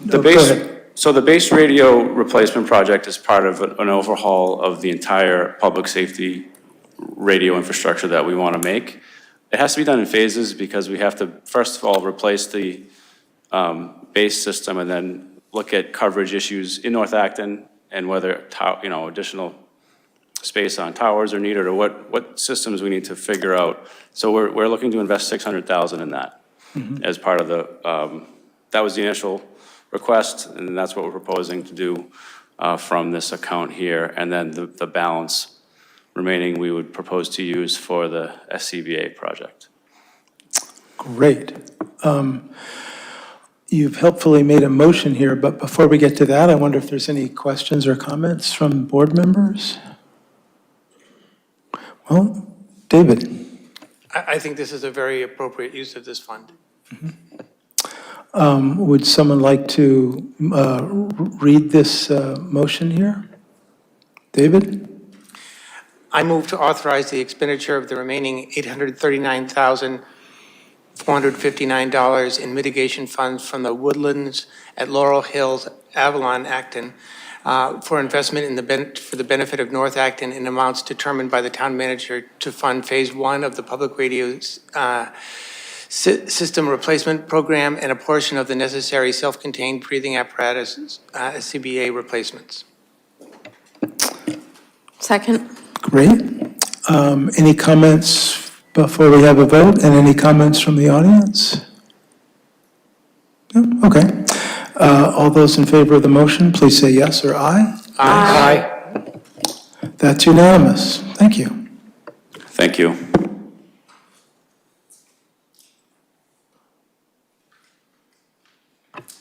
the Go ahead. So the base radio replacement project is part of an overhaul of the entire public safety radio infrastructure that we want to make. It has to be done in phases because we have to, first of all, replace the base system and then look at coverage issues in North Acton and whether, additional space on towers are needed or what systems we need to figure out. So we're looking to invest $600,000 in that as part of the, that was the initial request, and that's what we're proposing to do from this account here. And then the balance remaining we would propose to use for the SCBA project. Great. You've helpfully made a motion here, but before we get to that, I wonder if there's any questions or comments from board members? Well, David. I think this is a very appropriate use of this fund. Would someone like to read this motion here? David? I move to authorize the expenditure of the remaining $839,459 in mitigation funds from the Woodlands at Laurel Hills, Avalon, Acton, for investment for the benefit of North Acton in amounts determined by the town manager to fund Phase 1 of the public radio system replacement program and a portion of the necessary self-contained breathing apparatus CBA replacements. Second. Great. Any comments before we have a vote, and any comments from the audience? No? Okay. All those in favor of the motion, please say yes or aye. Aye. That's unanimous. Thank you. Thank you.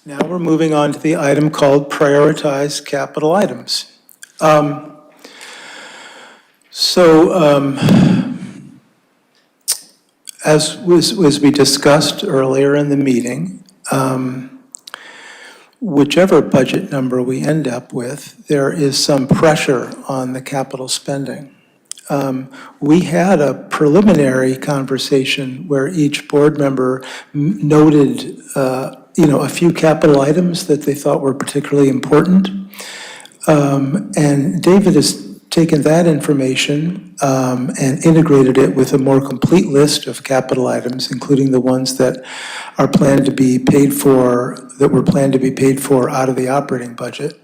Now we're moving on to the item called Prioritize Capital Items. As we discussed earlier in the meeting, whichever budget number we end up with, there is some pressure on the capital spending. We had a preliminary conversation where each board member noted a few capital items that they thought were particularly important. And David has taken that information and integrated it with a more complete list of capital items, including the ones that are planned to be paid for, that were planned to be paid for out of the operating budget,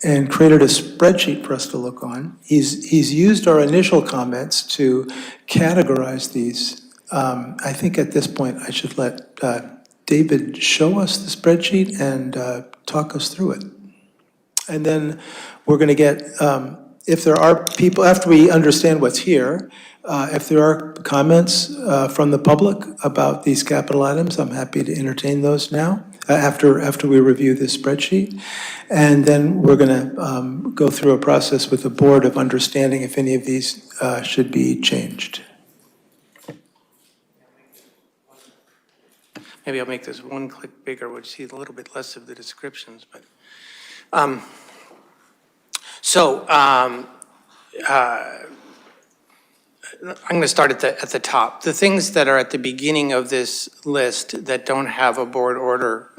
and created a spreadsheet for us to look on. He's used our initial comments to categorize these. I think at this point I should let David show us the spreadsheet and talk us through it. And then we're going to get, if there are people, after we understand what's here, if there are comments from the public about these capital items, I'm happy to entertain those now, after we review this spreadsheet. And then we're going to go through a process with the board of understanding if any of these should be changed. Maybe I'll make this one click bigger, which sees a little bit less of the descriptions, but. I'm going to start at the top. The things that are at the beginning of this list that don't have a board order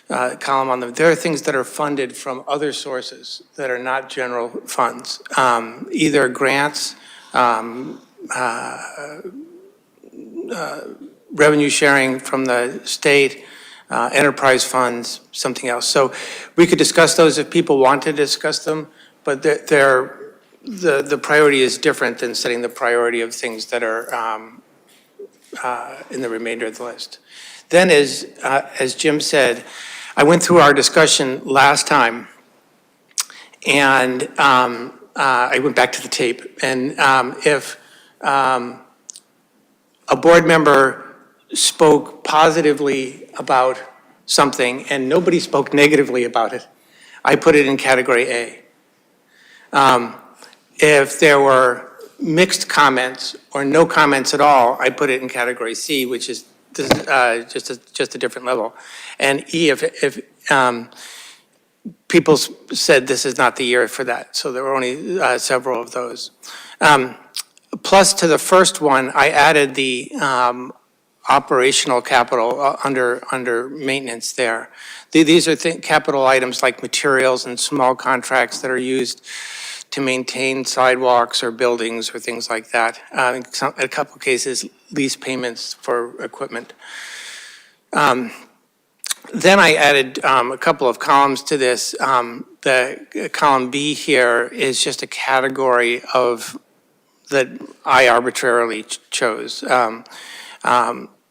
column on them, there are things that are funded from other sources that are not general funds, either grants, revenue sharing from the state, enterprise funds, something else. So we could discuss those if people want to discuss them, but the priority is different than setting the priority of things that are in the remainder of the list. Then, as Jim said, I went through our discussion last time, and I went back to the tape. And if a board member spoke positively about something and nobody spoke negatively about it, I put it in category A. If there were mixed comments or no comments at all, I put it in category C, which is just a different level. And E, if people said this is not the year for that, so there were only several of those. Plus, to the first one, I added the operational capital under maintenance there. These are capital items like materials and small contracts that are used to maintain sidewalks or buildings or things like that. In a couple of cases, lease payments for equipment. Then I added a couple of columns to this. The column B here is just a category of that I arbitrarily chose.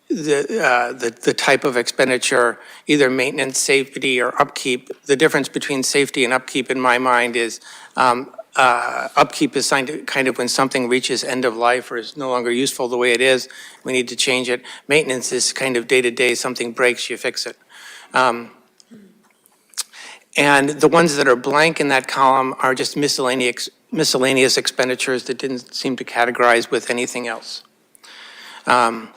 The type of expenditure, either maintenance, safety, or upkeep. The difference between safety and upkeep in my mind is upkeep is kind of when something reaches end of life or is no longer useful the way it is, we need to change it. Maintenance is kind of day-to-day, something breaks, you fix it. And the ones that are blank in that column are just miscellaneous expenditures that didn't seem to categorize with anything else. And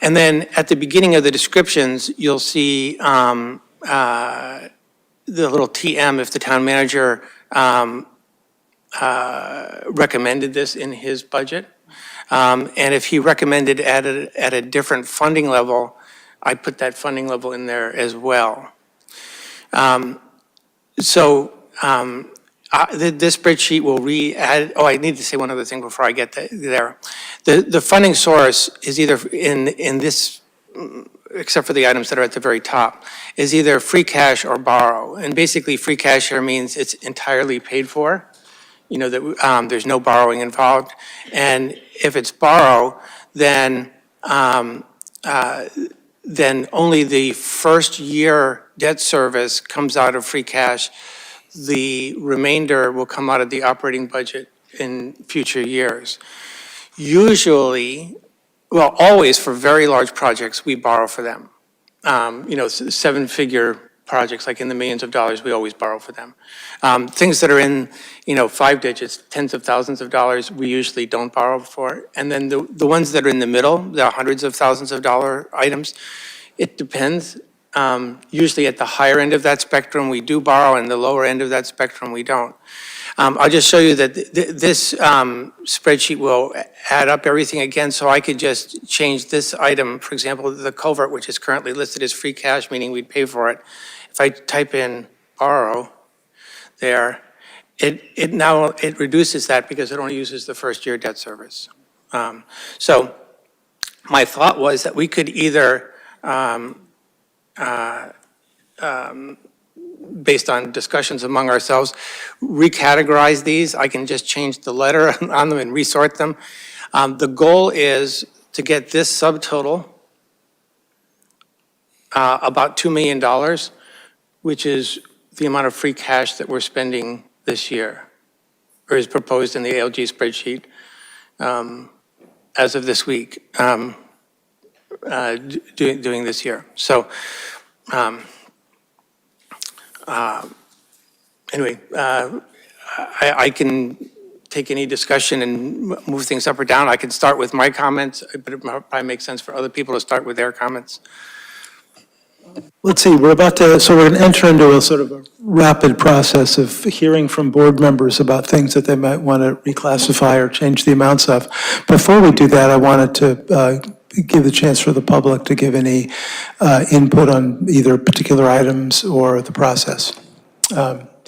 then at the beginning of the descriptions, you'll see the little TM if the town manager recommended this in his budget. And if he recommended at a different funding level, I put that funding level in there as well. This spreadsheet will re-add, I need to say one other thing before I get there. The funding source is either in this, except for the items that are at the very top, is either free cash or borrow. And basically free cash here means it's entirely paid for, that there's no borrowing involved. And if it's borrow, then only the first year debt service comes out of free cash. The remainder will come out of the operating budget in future years. Usually, well, always for very large projects, we borrow for them. Seven-figure projects, like in the millions of dollars, we always borrow for them. Things that are in, 5 digits, tens of thousands of dollars, we usually don't borrow for. And then the ones that are in the middle, the hundreds of thousands of dollar items, it depends. Usually at the higher end of that spectrum, we do borrow, and the lower end of that spectrum, we don't. I'll just show you that this spreadsheet will add up everything again, so I could just change this item, for example, the culvert, which is currently listed as free cash, meaning we'd pay for it. If I type in borrow there, it reduces that because it only uses the first year debt service. So my thought was that we could either based on discussions among ourselves, recategorize these. I can just change the letter on them and resort them. The goal is to get this subtotal about $2 million, which is the amount of free cash that we're spending this year, or is proposed in the ALG spreadsheet as of this week, doing this year. So anyway, I can take any discussion and move things up or down. I can start with my comments, but it probably makes sense for other people to start with their comments. Let's see, we're going to enter into a sort of a rapid process of hearing from board members about things that they might want to reclassify or change the amounts of. Before we do that, I wanted to give the chance for the public to give any input on either particular items or the process.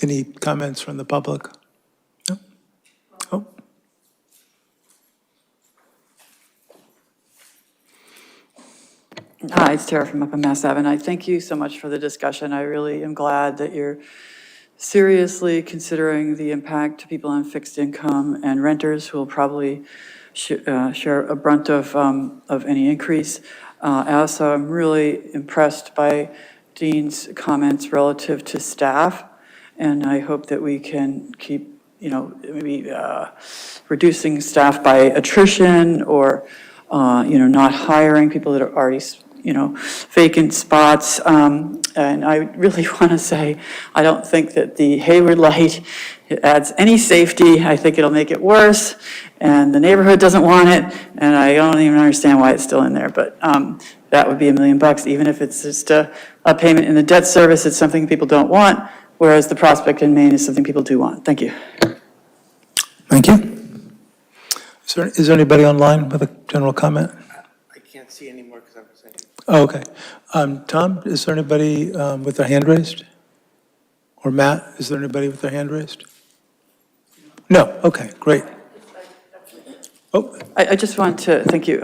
Any comments from the public? No? Oh. Hi, it's Tara from Up on Mass Ave, and I thank you so much for the discussion. I really am glad that you're seriously considering the impact to people on fixed income and renters who will probably share a brunt of any increase. I also am really impressed by Dean's comments relative to staff, and I hope that we can keep, maybe reducing staff by attrition or, not hiring people that are already, vacant spots. And I really want to say, I don't think that the Hayward light adds any safety. I think it'll make it worse, and the neighborhood doesn't want it, and I don't even understand why it's still in there, but that would be $1 million, even if it's just a payment in the debt service. It's something people don't want, whereas the prospect in Maine is something people do want. Thank you. Thank you. Is there anybody online with a general comment? I can't see anymore because I was saying. Oh, okay. Tom, is there anybody with their hand raised? Or Matt, is there anybody with their hand raised? No, okay, great. Oh, I just want to, thank you,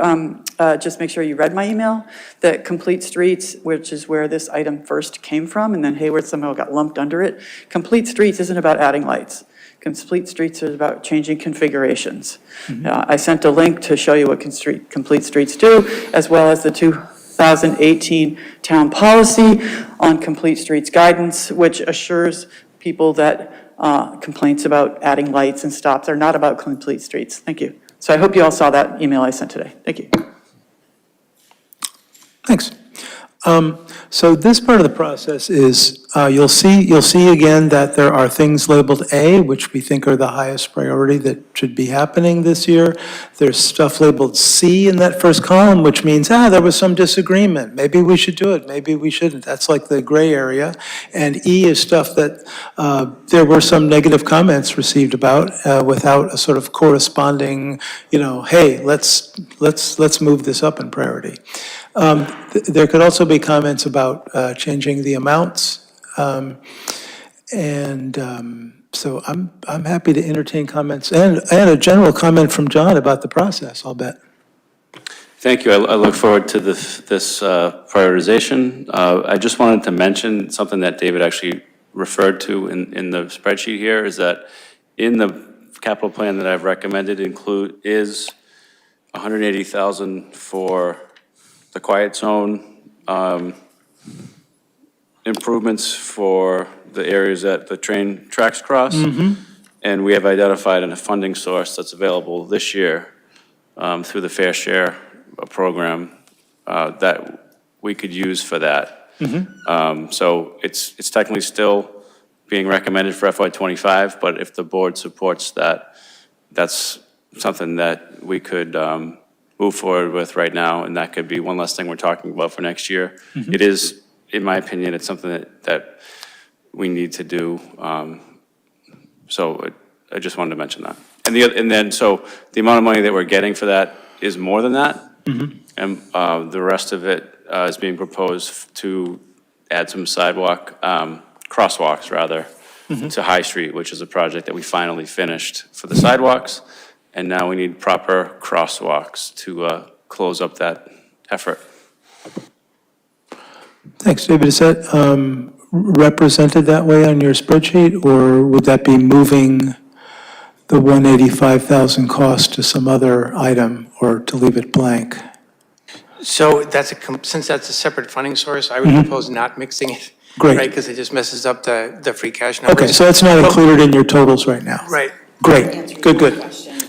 just make sure you read my email, that Complete Streets, which is where this item first came from, and then Hayward somehow got lumped under it. Complete Streets isn't about adding lights. Complete Streets is about changing configurations. I sent a link to show you what Complete Streets do, as well as the 2018 town policy on Complete Streets guidance, which assures people that complaints about adding lights and stops are not about Complete Streets. Thank you. So I hope you all saw that email I sent today. Thank you. thanks. So this part of the process is, you'll see again that there are things labeled A, which we think are the highest priority that should be happening this year. There's stuff labeled C in that first column, which means, there was some disagreement. Maybe we should do it, maybe we shouldn't. That's like the gray area. And E is stuff that there were some negative comments received about without a sort of corresponding, hey, let's move this up in priority. There could also be comments about changing the amounts, so I'm happy to entertain comments and a general comment from John about the process, I'll bet. Thank you. I look forward to this prioritization. I just wanted to mention something that David actually referred to in the spreadsheet here, is that in the capital plan that I've recommended is $180,000 for the quiet zone, improvements for the areas that the train tracks cross. And we have identified a funding source that's available this year through the Fair Share program that we could use for that. So it's technically still being recommended for FY25, but if the board supports that, that's something that we could move forward with right now, and that could be one less thing we're talking about for next year. It is, in my opinion, it's something that we need to do. So I just wanted to mention that. And so the amount of money that we're getting for that is more than that. And the rest of it is being proposed to add some crosswalks rather, to High Street, which is a project that we finally finished for the sidewalks. And now we need proper crosswalks to close up that effort. Thanks, David. Is that represented that way on your spreadsheet, or would that be moving the $185,000 cost to some other item, or to leave it blank? So since that's a separate funding source, I would propose not mixing it. Great. Right, because it just messes up the free cash numbers. Okay, so it's not included in your totals right now? Right. Great, good.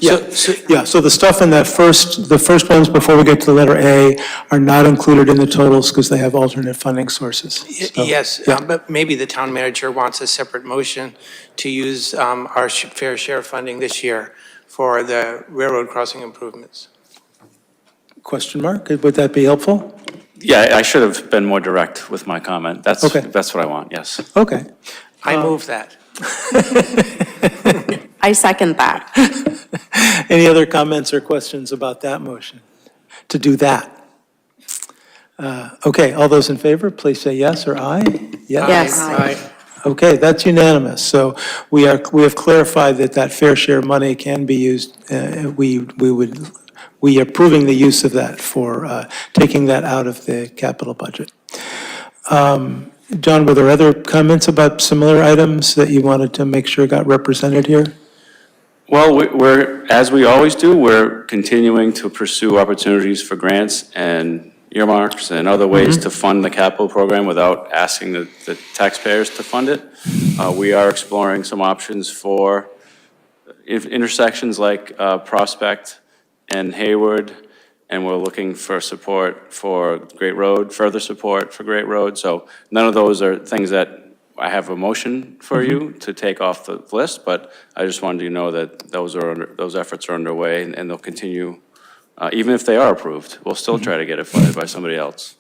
Yeah, so the stuff in the first ones before we get to the letter A are not included in the totals because they have alternate funding sources. So, Yes, yeah. but maybe the town manager wants a separate motion to use our fair share funding this year for the railroad crossing improvements. Question mark? Would that be helpful? Yeah, I should have been more direct with my comment. That's what I want, yes. Okay. I move that. I second that. Any other comments or questions about that motion? To do that? Okay, all those in favor, please say yes or aye. Yes. Aye. Okay, that's unanimous. So we have clarified that fair share money can be used. We are approving the use of that for taking that out of the capital budget. John, were there other comments about similar items that you wanted to make sure got represented here? Well, we're, as we always do, we're continuing to pursue opportunities for grants and earmarks and other ways to fund the capital program without asking the taxpayers to fund it. We are exploring some options for intersections like Prospect and Hayward, and we're looking for support for Great Road, further support for Great Road. So none of those are things that I have a motion for you to take off the list, but I just wanted you to know that those efforts are underway, and they'll continue. Even if they are approved, we'll still try to get it funded by somebody else.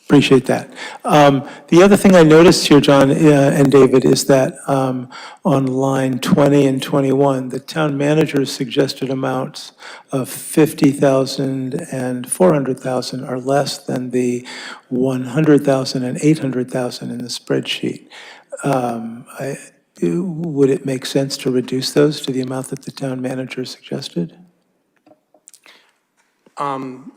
Appreciate that. The other thing I noticed here, John and David, is that on line 20 and 21, the town manager's suggested amounts of $50,000 and $400,000 are less than the $100,000 and $800,000 in the spreadsheet. Would it make sense to reduce those to the amount that the town manager suggested?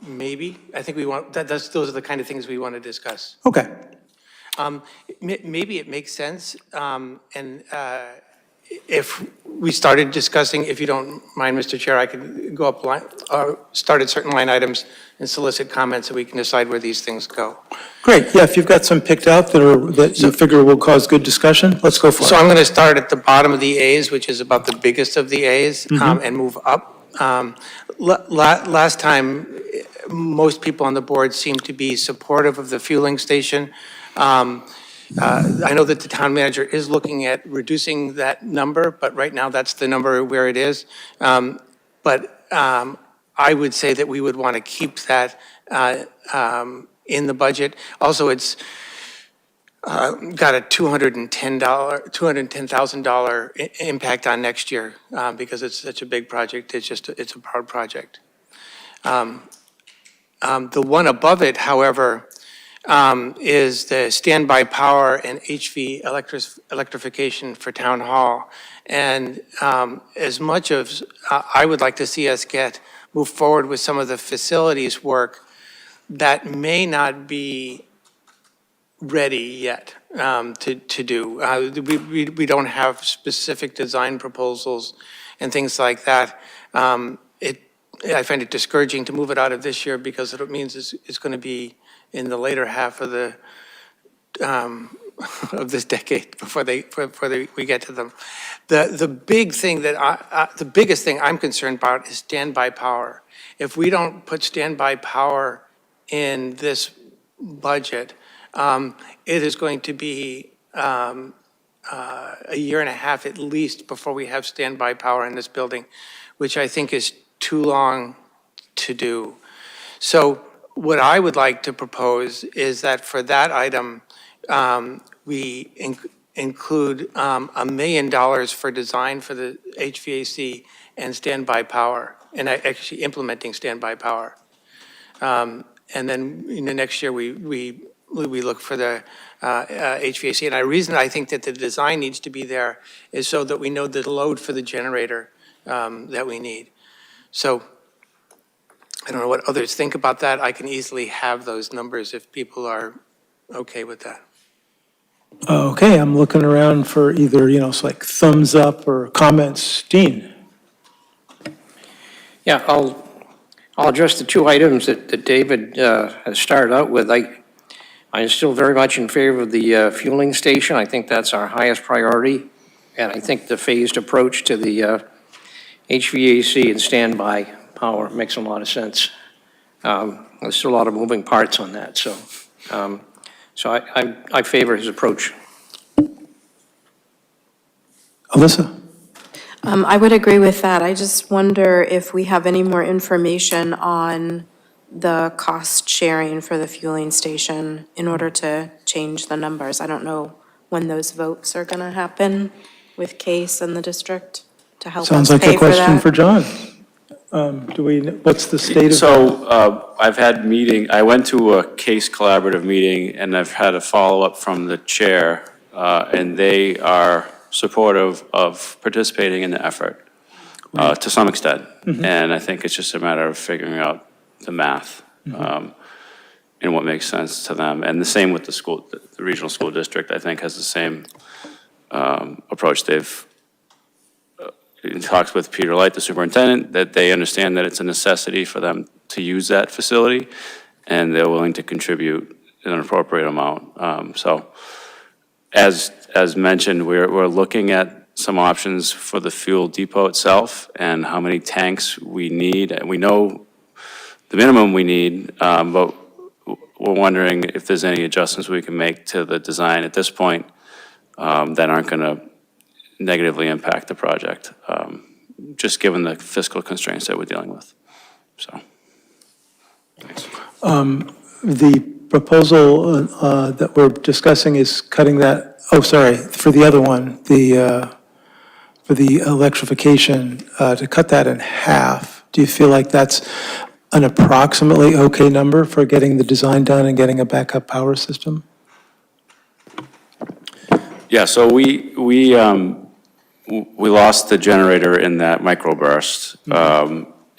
Maybe. I think we want, those are the kind of things we want to discuss. Okay. Maybe it makes sense, and if we started discussing, if you don't mind, Mr. Chair, I could go up line, or start at certain line items and solicit comments so we can decide where these things go. Great, yeah, if you've got some picked out that you figure will cause good discussion, let's go for it. So I'm going to start at the bottom of the A's, which is about the biggest of the A's, and move up. Last time, most people on the board seemed to be supportive of the fueling station. I know that the town manager is looking at reducing that number, but right now that's the number where it is. But I would say that we would want to keep that in the budget. Also, it's got a $210,000 impact on next year because it's such a big project. It's a hard project. The one above it, however, is the standby power and HV electrification for town hall. And as much as I would like to see us move forward with some of the facilities work, that may not be ready yet to do. We don't have specific design proposals and things like that. I find it discouraging to move it out of this year because it means it's going to be in the later half of this decade before we get to them. The big thing the biggest thing I'm concerned about is standby power. If we don't put standby power in this budget, it is going to be a year and a half at least before we have standby power in this building, which I think is too long to do. So what I would like to propose is that for that item, we include $1 million for design for the HVAC and standby power, and actually implementing standby power. And then in the next year, we look for the HVAC. And the reason I think that the design needs to be there is so that we know the load for the generator that we need. So I don't know what others think about that. I can easily have those numbers if people are okay with that. Okay, I'm looking around for either, it's like thumbs up or comments. Dean? Yeah, I'll address the two items that David has started out with. I'm still very much in favor of the fueling station. I think that's our highest priority. And I think the phased approach to the HVAC and standby power makes a lot of sense. There's still a lot of moving parts on that, so I favor his approach. Alyssa? I would agree with that. I just wonder if we have any more information on the cost sharing for the fueling station in order to change the numbers. I don't know when those votes are going to happen with Case and the district to help us Sounds like pay a for question that. for John. What's the state of that? So I've had I went to a case collaborative meeting, and I've had a follow-up from the chair, and they are supportive of participating in the effort to some extent. And I think it's just a matter of figuring out the math and what makes sense to them. And the same with the school, the regional school district, I think, has the same approach. They've in talks with Peter Light, the superintendent, that they understand that it's a necessity for them to use that facility, and they're willing to contribute an appropriate amount. So as mentioned, we're looking at some options for the fuel depot itself and how many tanks we need. And we know the minimum we need, but we're wondering if there's any adjustments we can make to the design at this point that aren't going to negatively impact the project, just given the fiscal constraints that we're dealing with. So, thanks. The proposal that we're discussing is cutting that, for the other one, for the electrification, to cut that in half. Do you feel like that's an approximately okay number for getting the design done and getting a backup power system? Yeah, so we lost the generator in that microburst,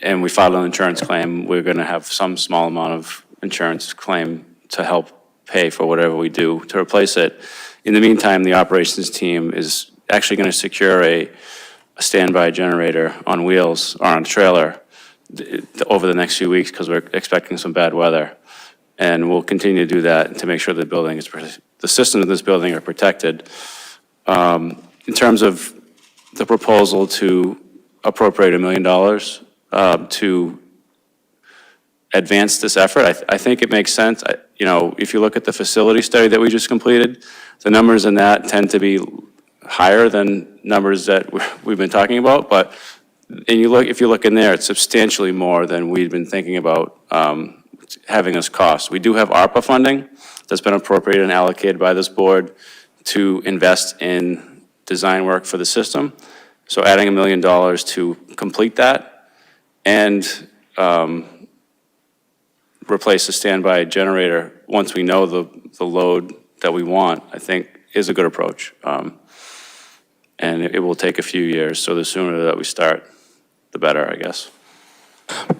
and we filed an insurance claim. We're going to have some small amount of insurance claim to help pay for whatever we do to replace it. In the meantime, the operations team is actually going to secure a standby generator on wheels or on a trailer over the next few weeks because we're expecting some bad weather. And we'll continue to do that to make sure the building is, the systems of this building are protected. In terms of the proposal to appropriate $1 million to advance this effort, I think it makes sense. If you look at the facility study that we just completed, the numbers in that tend to be higher than numbers that we've been talking about. But if you look in there, it's substantially more than we've been thinking about having as cost. We do have ARPA funding that's been appropriated and allocated by this board to invest in design work for the system. So adding $1 million to complete that and replace the standby generator once we know the load that we want, I think is a good approach. And it will take a few years, so the sooner that we start, the better, I guess.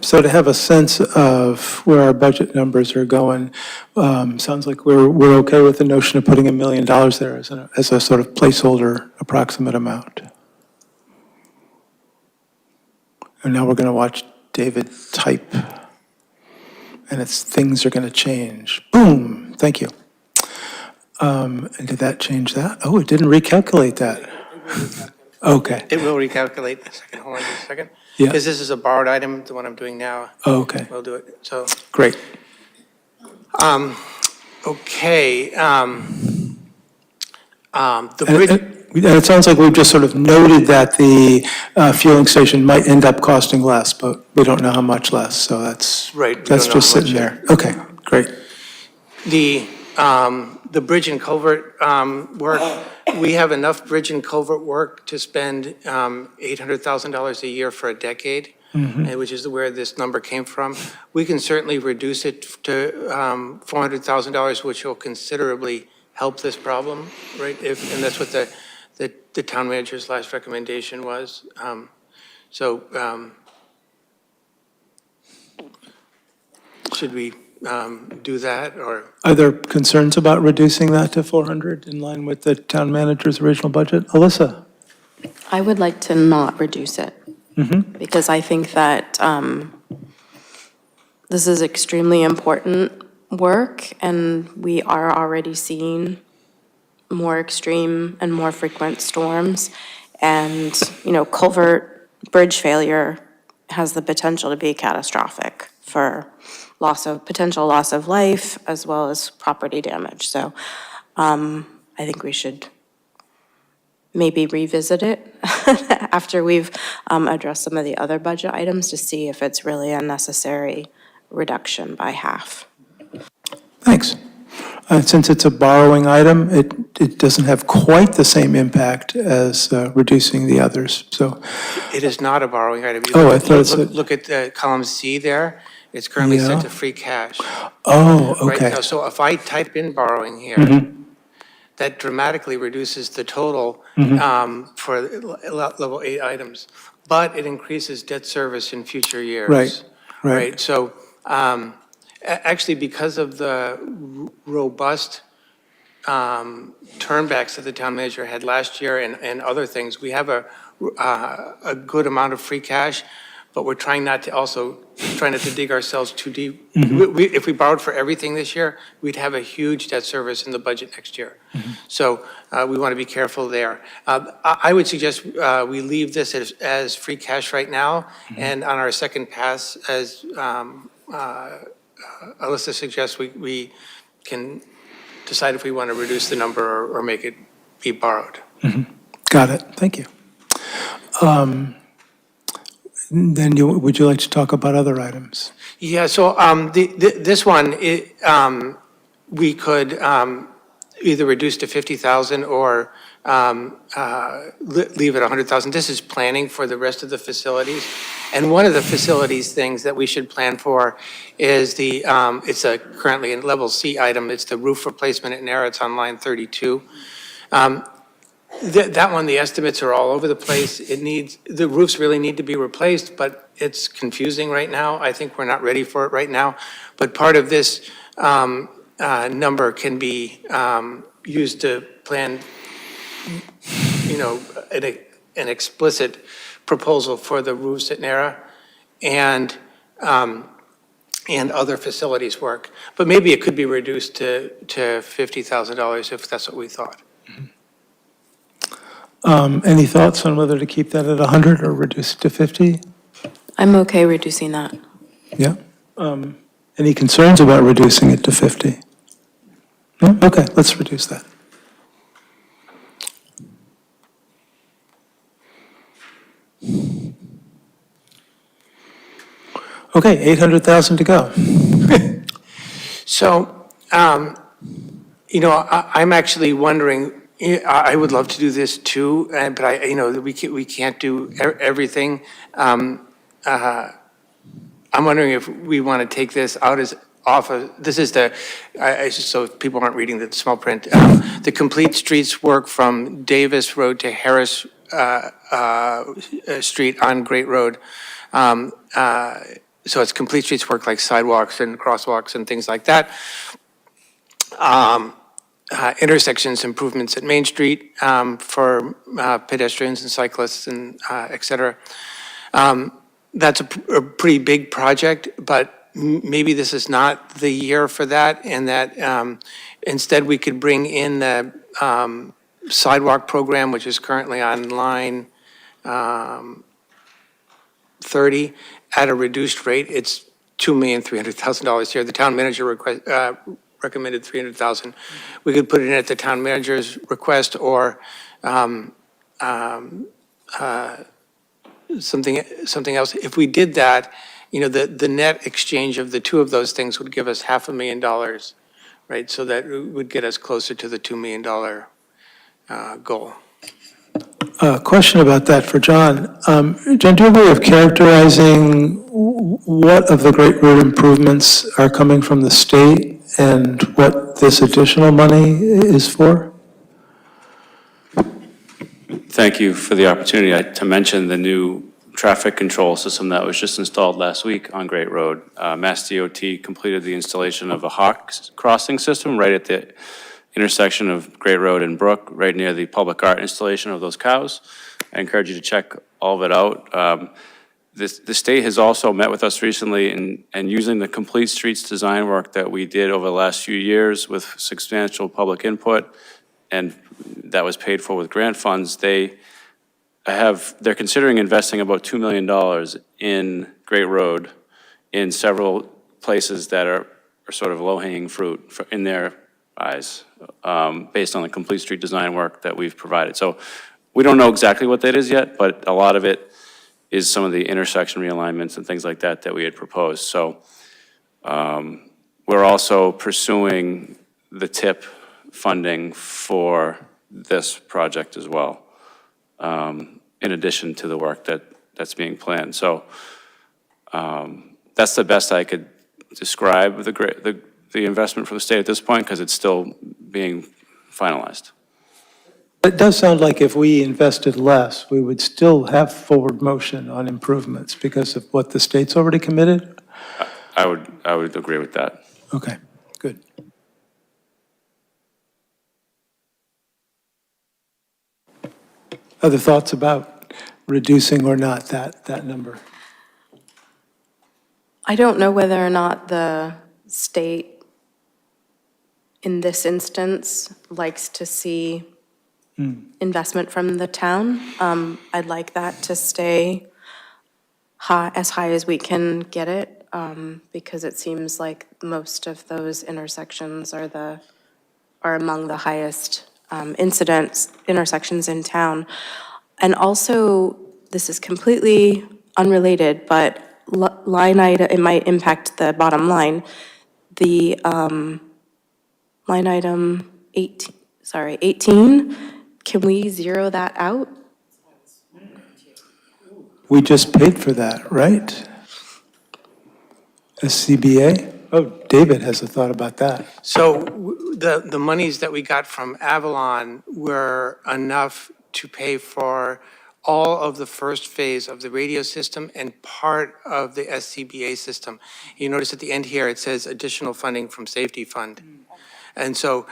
So to have a sense of where our budget numbers are going, sounds like we're okay with the notion of putting $1 million there as a sort of placeholder approximate amount. And now we're going to watch David type, and things are going to change. Boom, thank you. And did that change that? Oh, it didn't recalculate that. Okay. It will recalculate. A second, hold on just a second. Yeah. Because this is a borrowed item, the one I'm doing now. Oh, okay. We'll do it, so. Great. Okay. The And bridge, it sounds like we've just sort of noted that the fueling station might end up costing less, but we don't know how much less, so that's, Right, we that's don't know just how much sitting there. Okay, great. the bridge and culvert work, we have enough bridge and culvert work to spend $800,000 a year for a decade, which is where this number came from. We can certainly reduce it to $400,000, which will considerably help this problem, right? And that's what the town manager's last recommendation was. Should we do that, or? Are there concerns about reducing that to 400 in line with the town manager's original budget? Alyssa? I would like to not reduce it. Because I think that this is extremely important work, and we are already seeing more extreme and more frequent storms. And, culvert bridge failure has the potential to be catastrophic for potential loss of life as well as property damage. So I think we should maybe revisit it after we've addressed some of the other budget items to see if it's really a necessary reduction by half. Thanks. Since it's a borrowing item, it doesn't have quite the same impact as reducing the others, so. It is not a borrowing item. You Oh, I look- thought it said- Look at column C there. It's currently set Yeah. to free cash. Oh, Right okay. now, so if I type in borrowing here, that dramatically reduces the total for level 8 items, but it increases debt service in future years. Right. So actually, because of the robust turnbacks that the town manager had last year and other things, we have a good amount of free cash, but we're trying not to dig ourselves too deep. If we borrowed for everything this year, we'd have a huge debt service in the budget next year. So we want to be careful there. I would suggest we leave this as free cash right now, and on our second pass, as Alyssa suggests, we can decide if we want to reduce the number or make it be borrowed. Got it, thank you. Then would you like to talk about other items? Yeah, so this one, we could either reduce to 50,000 or leave it 100,000. This is planning for the rest of the facilities. And one of the facilities things that we should plan for is it's currently in level C item, it's the roof replacement at Nara, it's on line 32. That one, the estimates are all over the place. The roofs really need to be replaced, but it's confusing right now. I think we're not ready for it right now. But part of this number can be used to plan, an explicit proposal for the roofs at Nara and other facilities work. But maybe it could be reduced to $50,000 if that's what we thought. Any thoughts on whether to keep that at 100 or reduce it to 50? I'm okay reducing that. Yeah. Any concerns about reducing it to 50? No? Okay, let's reduce that. Okay, 800,000 to go. So, I'm actually wondering, I would love to do this too, but we can't do everything. I'm wondering if we want to take this out this is so people aren't reading the small print, the complete streets work from Davis Road to Harris Street on Great Road. So it's complete streets work like sidewalks and crosswalks and things like that. Intersections improvements at Main Street for pedestrians and cyclists and et cetera. That's a pretty big project, but maybe this is not the year for that, and that instead we could bring in the sidewalk program, which is currently on line 30 at a reduced rate. It's $2,300,000 here. The town manager recommended 300,000. We could put it in at the town manager's request or something else. If we did that, the net exchange of the two of those things would give us $500,000, right? So that would get us closer to the $2 million goal. Question about that for John. John, do you have a way of characterizing what of the Great Road improvements are coming from the state and what this additional money is for? Thank you for the opportunity to mention the new traffic control system that was just installed last week on Great Road. Mass DOT completed the installation of a hawk crossing system right at the intersection of Great Road and Brook, right near the public art installation of those cows. I encourage you to check all of it out. The state has also met with us recently and using the complete streets design work that we did over the last few years with substantial public input, and that was paid for with grant funds, they're considering investing about $2 million in Great Road in several places that are sort of low-hanging fruit in their eyes, based on the complete street design work that we've provided. So we don't know exactly what that is yet, but a lot of it is some of the intersection realignments and things like that that we had proposed. So we're also pursuing the TIP funding for this project as well, in addition to the work that's being planned. So that's the best I could describe the investment for the state at this point, because it's still being finalized. It does sound like if we invested less, we would still have forward motion on improvements because of what the state's already committed? I would agree with that. Okay, good. Other thoughts about reducing or not that number? I don't know whether or not the state, in this instance, likes to see investment from the town. I'd like that to stay as high as we can get it, because it seems like most of those intersections are among the highest intersections in town. And also, this is completely unrelated, but line item, it might impact the bottom line. The line item 18, can we zero that out? We just paid for that, right? SCBA? Oh, David has a thought about that. So the monies that we got from Avalon were enough to pay for all of the first phase of the radio system and part of the SCBA system. You notice at the end here, it says additional funding from safety fund. And so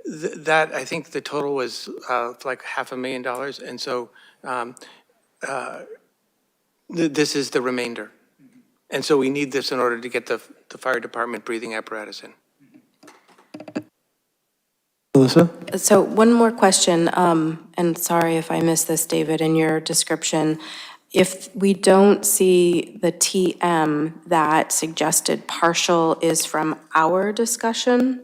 that, I think the total was like $500,000. And so this is the remainder. And so we need this in order to get the fire department breathing apparatus in. Alyssa? So one more question, and sorry if I missed this, David, in your description. If we don't see the TM, that suggested partial is from our discussion?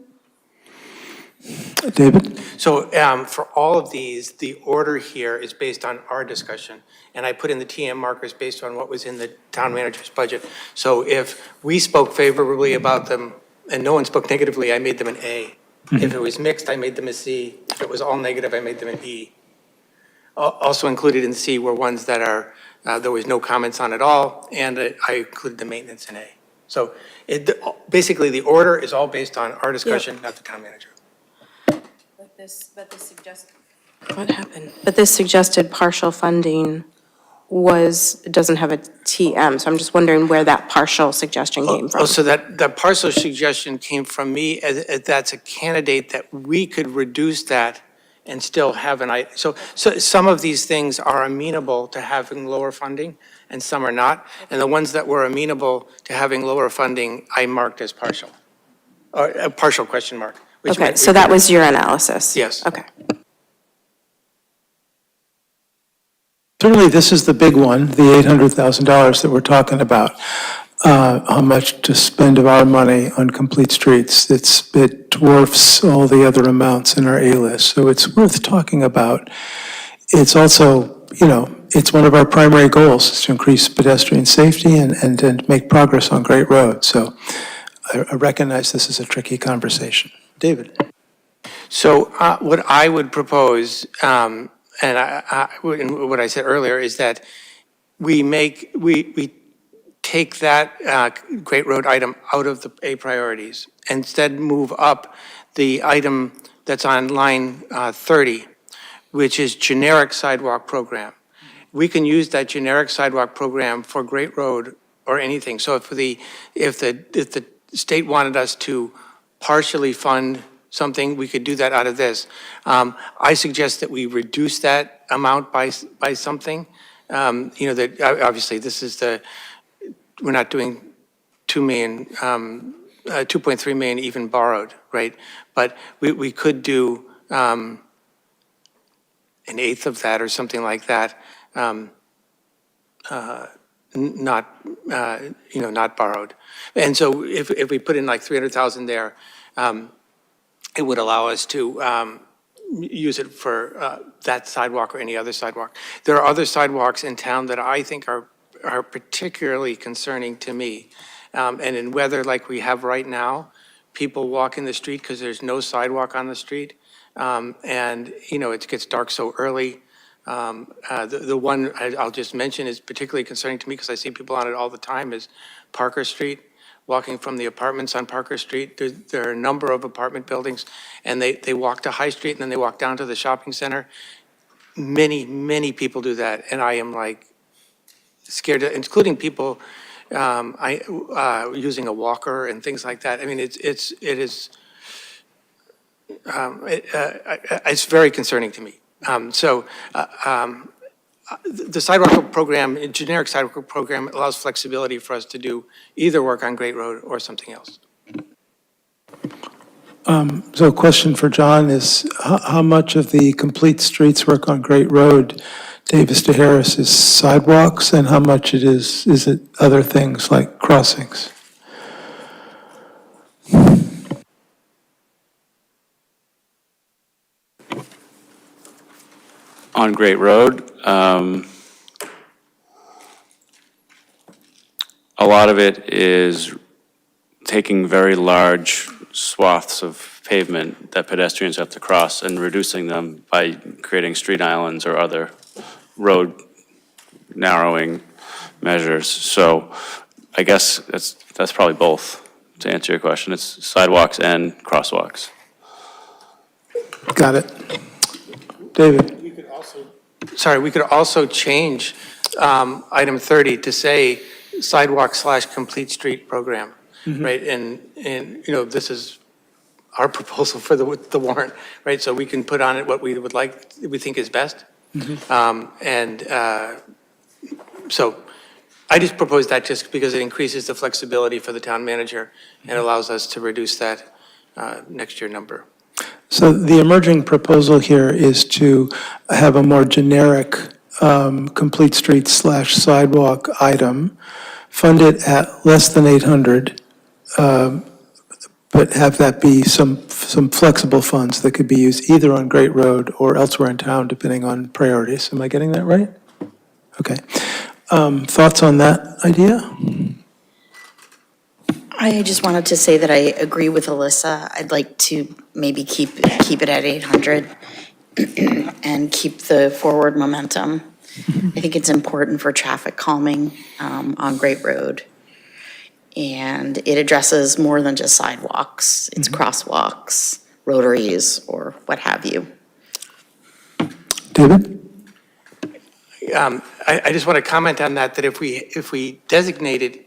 David? So for all of these, the order here is based on our discussion. And I put in the TM markers based on what was in the town manager's budget. So if we spoke favorably about them and no one spoke negatively, I made them an A. If it was mixed, I made them a C. If it was all negative, I made them an E. Also included in C were ones that are, there was no comments on at all, and I included the maintenance in A. So basically, the order is all based on our discussion, not the town manager. But this suggested, what happened? But this suggested partial funding doesn't have a TM, so I'm just wondering where that partial suggestion came from. Oh, so that partial suggestion came from me, as that's a candidate that we could reduce that and still have so some of these things are amenable to having lower funding, and some are not. And the ones that were amenable to having lower funding, I marked as partial, or a partial question mark. Which Okay, meant so that was your analysis? Yes. Okay. Certainly, this is the big one, the $800,000 that we're talking about. How much to spend of our money on complete streets. It dwarfs all the other amounts in our A-list, so it's worth talking about. It's also, it's one of our primary goals, is to increase pedestrian safety and make progress on great roads. So I recognize this is a tricky conversation. David? So what I would propose, and what I said earlier, is that we take that Great Road item out of the A priorities, instead move up the item that's on line 30, which is generic sidewalk program. We can use that generic sidewalk program for Great Road or anything. So if the state wanted us to partially fund something, we could do that out of this. I suggest that we reduce that amount by something. That obviously this is we're not doing 2.3 million even borrowed, right? But we could do an eighth of that or something like that, not borrowed. And so if we put in like 300,000 there, it would allow us to use it for that sidewalk or any other sidewalk. There are other sidewalks in town that I think are particularly concerning to me. And in weather like we have right now, people walk in the street because there's no sidewalk on the street. And, you know, it gets dark so early. The one I'll just mention is particularly concerning to me because I see people on it all the time is Parker Street, walking from the apartments on Parker Street. There are a number of apartment buildings, and they walk to High Street, and then they walk down to the shopping center. Many people do that, and I am like scared, including people using a walker and things like that. I mean, it's very concerning to me. The sidewalk program, a generic sidewalk program, allows flexibility for us to do either work on Great Road or something else. So a question for John is, how much of the complete streets work on Great Road, Davis to Harris, is sidewalks, and how much is it other things like crossings? On Great Road, a lot of it is taking very large swaths of pavement that pedestrians have to cross and reducing them by creating street islands or other road narrowing measures. So I guess that's probably both, to answer your question. It's sidewalks and crosswalks. Got it. David? We could also change item 30 to say sidewalk/complete street program, right? And, you know, this is our proposal for the warrant, right? So we can put on it what we would like, we think is best. So I just propose that just because it increases the flexibility for the town manager and allows us to reduce that next year number. So the emerging proposal here is to have a more generic complete street/sidewalk item, fund it at less than 800, but have that be some flexible funds that could be used either on Great Road or elsewhere in town, depending on priorities. Am I getting that right? Okay. Thoughts on that idea? I just wanted to say that I agree with Alyssa. I'd like to maybe keep it at 800 and keep the forward momentum. I think it's important for traffic calming on Great Road. And it addresses more than just sidewalks. It's crosswalks, rotaries, or what have you. David? I just want to comment on that if we designate it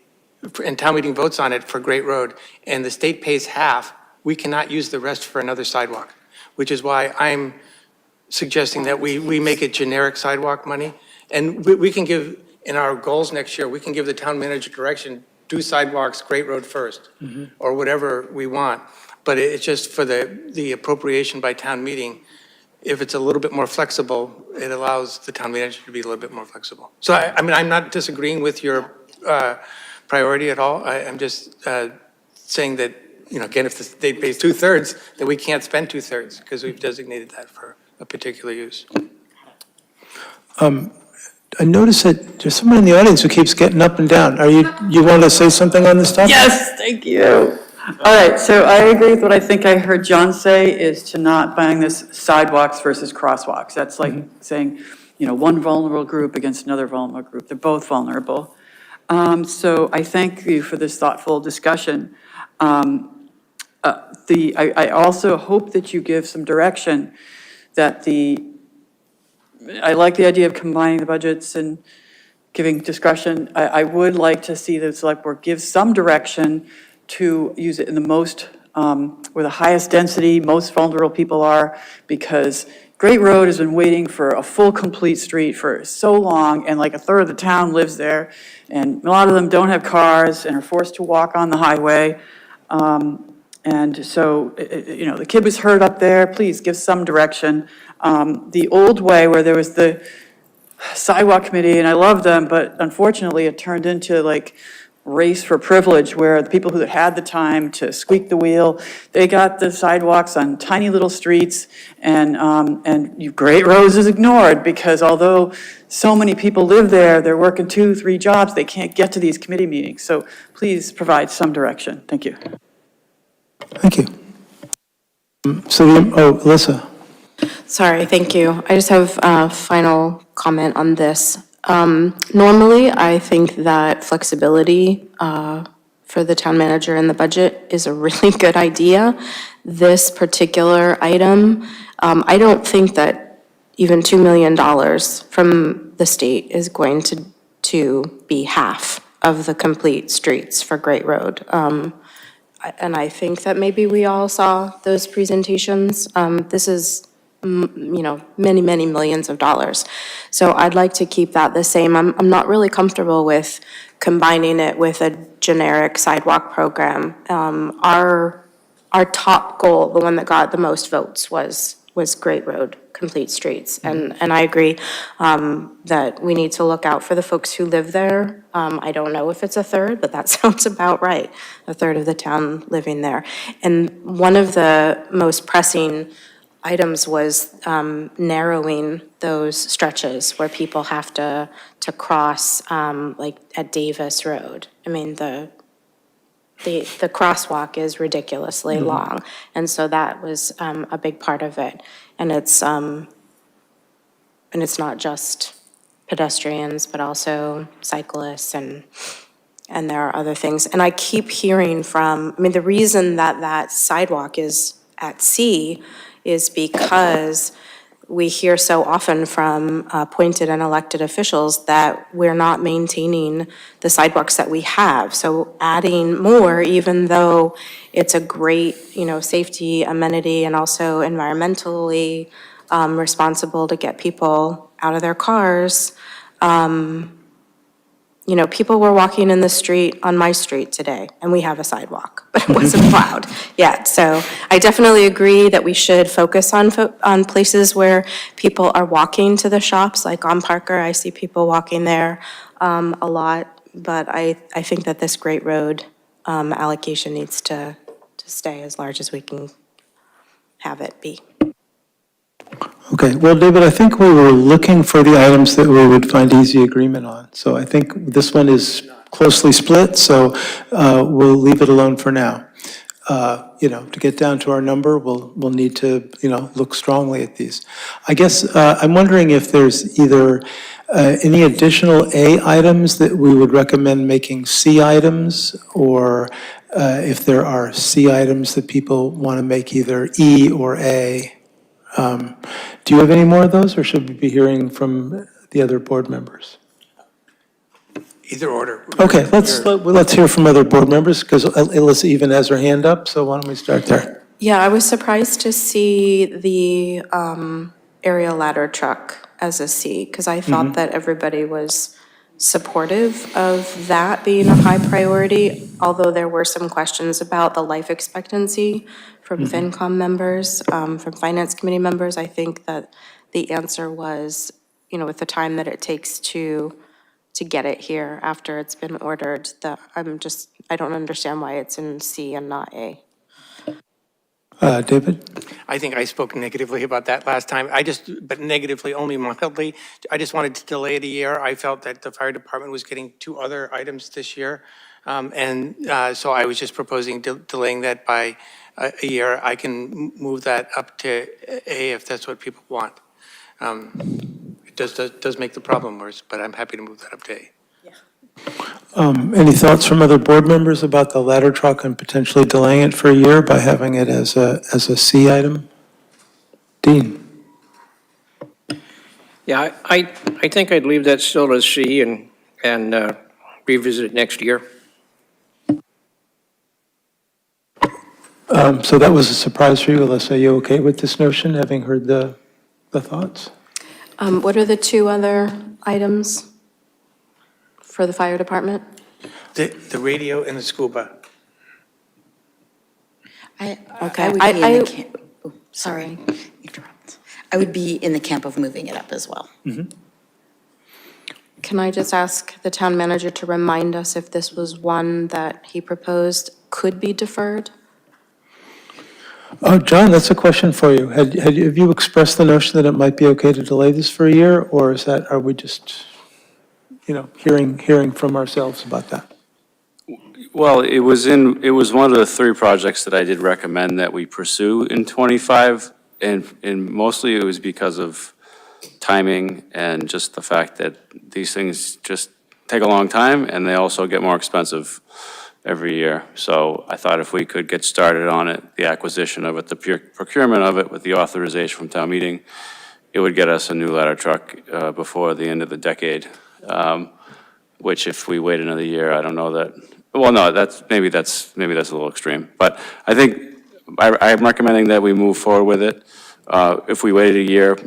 and town meeting votes on it for Great Road and the state pays half, we cannot use the rest for another sidewalk, which is why I'm suggesting that we make it generic sidewalk money. And we can give, in our goals next year, we can give the town manager direction, do sidewalks, Great Road first, or whatever we want. But it's just for the appropriation by town meeting. If it's a little bit more flexible, it allows the town manager to be a little bit more flexible. So I mean, I'm not disagreeing with your priority at all. I'm just saying that, you know, again, if the state pays 2/3, then we can't spend 2/3 because we've designated that for a particular use. I notice that there's someone in the audience who keeps getting up and down. You want to say something on this topic? Yes, thank you. All right, so I agree with what I think I heard John say, is to not bang this sidewalks versus crosswalks. That's like saying, you know, one vulnerable group against another vulnerable group. They're both vulnerable. So I thank you for this thoughtful discussion. I also hope that you give some direction that I like the idea of combining the budgets and giving discretion. I would like to see the select board give some direction to use it in the most, where the highest density, most vulnerable people are, because Great Road has been waiting for a full, complete street for so long, and like a third of the town lives there, and a lot of them don't have cars and are forced to walk on the highway. And so, you know, the kid was hurt up there, please give some direction. The old way where there was the sidewalk committee, and I love them, but unfortunately it turned into like race for privilege where the people who had the time to squeak the wheel, they got the sidewalks on tiny little streets, and Great Roads is ignored because although so many people live there, they're working 2, 3 jobs, they can't get to these committee meetings. So please provide some direction. Thank you. Thank you. So, Alyssa. Sorry, thank you. I just have a final comment on this. Normally, I think that flexibility for the town manager in the budget is a really good idea. This particular item, I don't think that even $2 million from the state is going to be half of the complete streets for Great Road. And I think that maybe we all saw those presentations. This is many, many millions of dollars. So I'd like to keep that the same. I'm not really comfortable with combining it with a generic sidewalk program. Our top goal, the one that got the most votes, was Great Road, complete streets. And I agree that we need to look out for the folks who live there. I don't know if it's a third, but that sounds about right, a third of the town living there. And one of the most pressing items was narrowing those stretches where people have to cross, like at Davis Road. I mean, the crosswalk is ridiculously long, and so that was a big part of it. And it's not just pedestrians, but also cyclists, and there are other things. And I keep hearing from, the reason that sidewalk is at C is because we hear so often from appointed and elected officials that we're not maintaining the sidewalks that we have. So adding more, even though it's a great, safety amenity and also environmentally responsible to get people out of their cars, people were walking in the street on my street today, and we have a sidewalk, but it wasn't plowed yet. So I definitely agree that we should focus on places where people are walking to the shops, like on Parker. I see people walking there a lot, but I think that this Great Road allocation needs to stay as large as we can have it be. Okay, well, David, I think we were looking for the items that we would find easy agreement on. So I think this one is closely split, so we'll leave it alone for now. To get down to our number, we'll need to, look strongly at these. I guess I'm wondering if there's either any additional A items that we would recommend making C items, or if there are C items that people want to make either E or A. Do you have any more of those, or should we be hearing from the other board members? Either order. Okay, let's hear from other board members, because Alyssa even has her hand up, so why don't we start there? Yeah, I was surprised to see the aerial ladder truck as a C, because I thought that everybody was supportive of that being a high priority, although there were some questions about the life expectancy from FinCom members, from Finance Committee members. I think that the answer was, with the time that it takes to get it here after it's been ordered, that I don't understand why it's in C and not A. David? I think I spoke negatively about that last time. But negatively only mildly. I just wanted to delay it a year. I felt that the fire department was getting 2 other items this year. So I was just proposing delaying that by a year. I can move that up to A if that's what people want. It does make the problem worse, but I'm happy to move that up to A. Any thoughts from other board members about the ladder truck and potentially delaying it for a year by having it as a C item? Dean? Yeah, I think I'd leave that still as C and revisit it next year. So that was a surprise for you, Alyssa. Are you okay with this notion, having heard the thoughts? What are the 2 other items for the fire department? The radio and the scuba. Sorry, interrupt. I would be in the camp of moving it up as well. Can I just ask the town manager to remind us if this was one that he proposed could be deferred? Oh, John, that's a question for you. Have you expressed the notion that it might be okay to delay this for a year, or are we just, hearing from ourselves about that? Well, it was one of the 3 projects that I did recommend that we pursue in '25, and mostly it was because of timing and just the fact that these things just take a long time, and they also get more expensive every year. So I thought if we could get started on it, the acquisition of it, the procurement of it with the authorization from town meeting, it would get us a new ladder truck before the end of the decade, which if we wait another year, I don't know that, well, no, maybe that's a little extreme. But I think I'm recommending that we move forward with it. If we waited a year,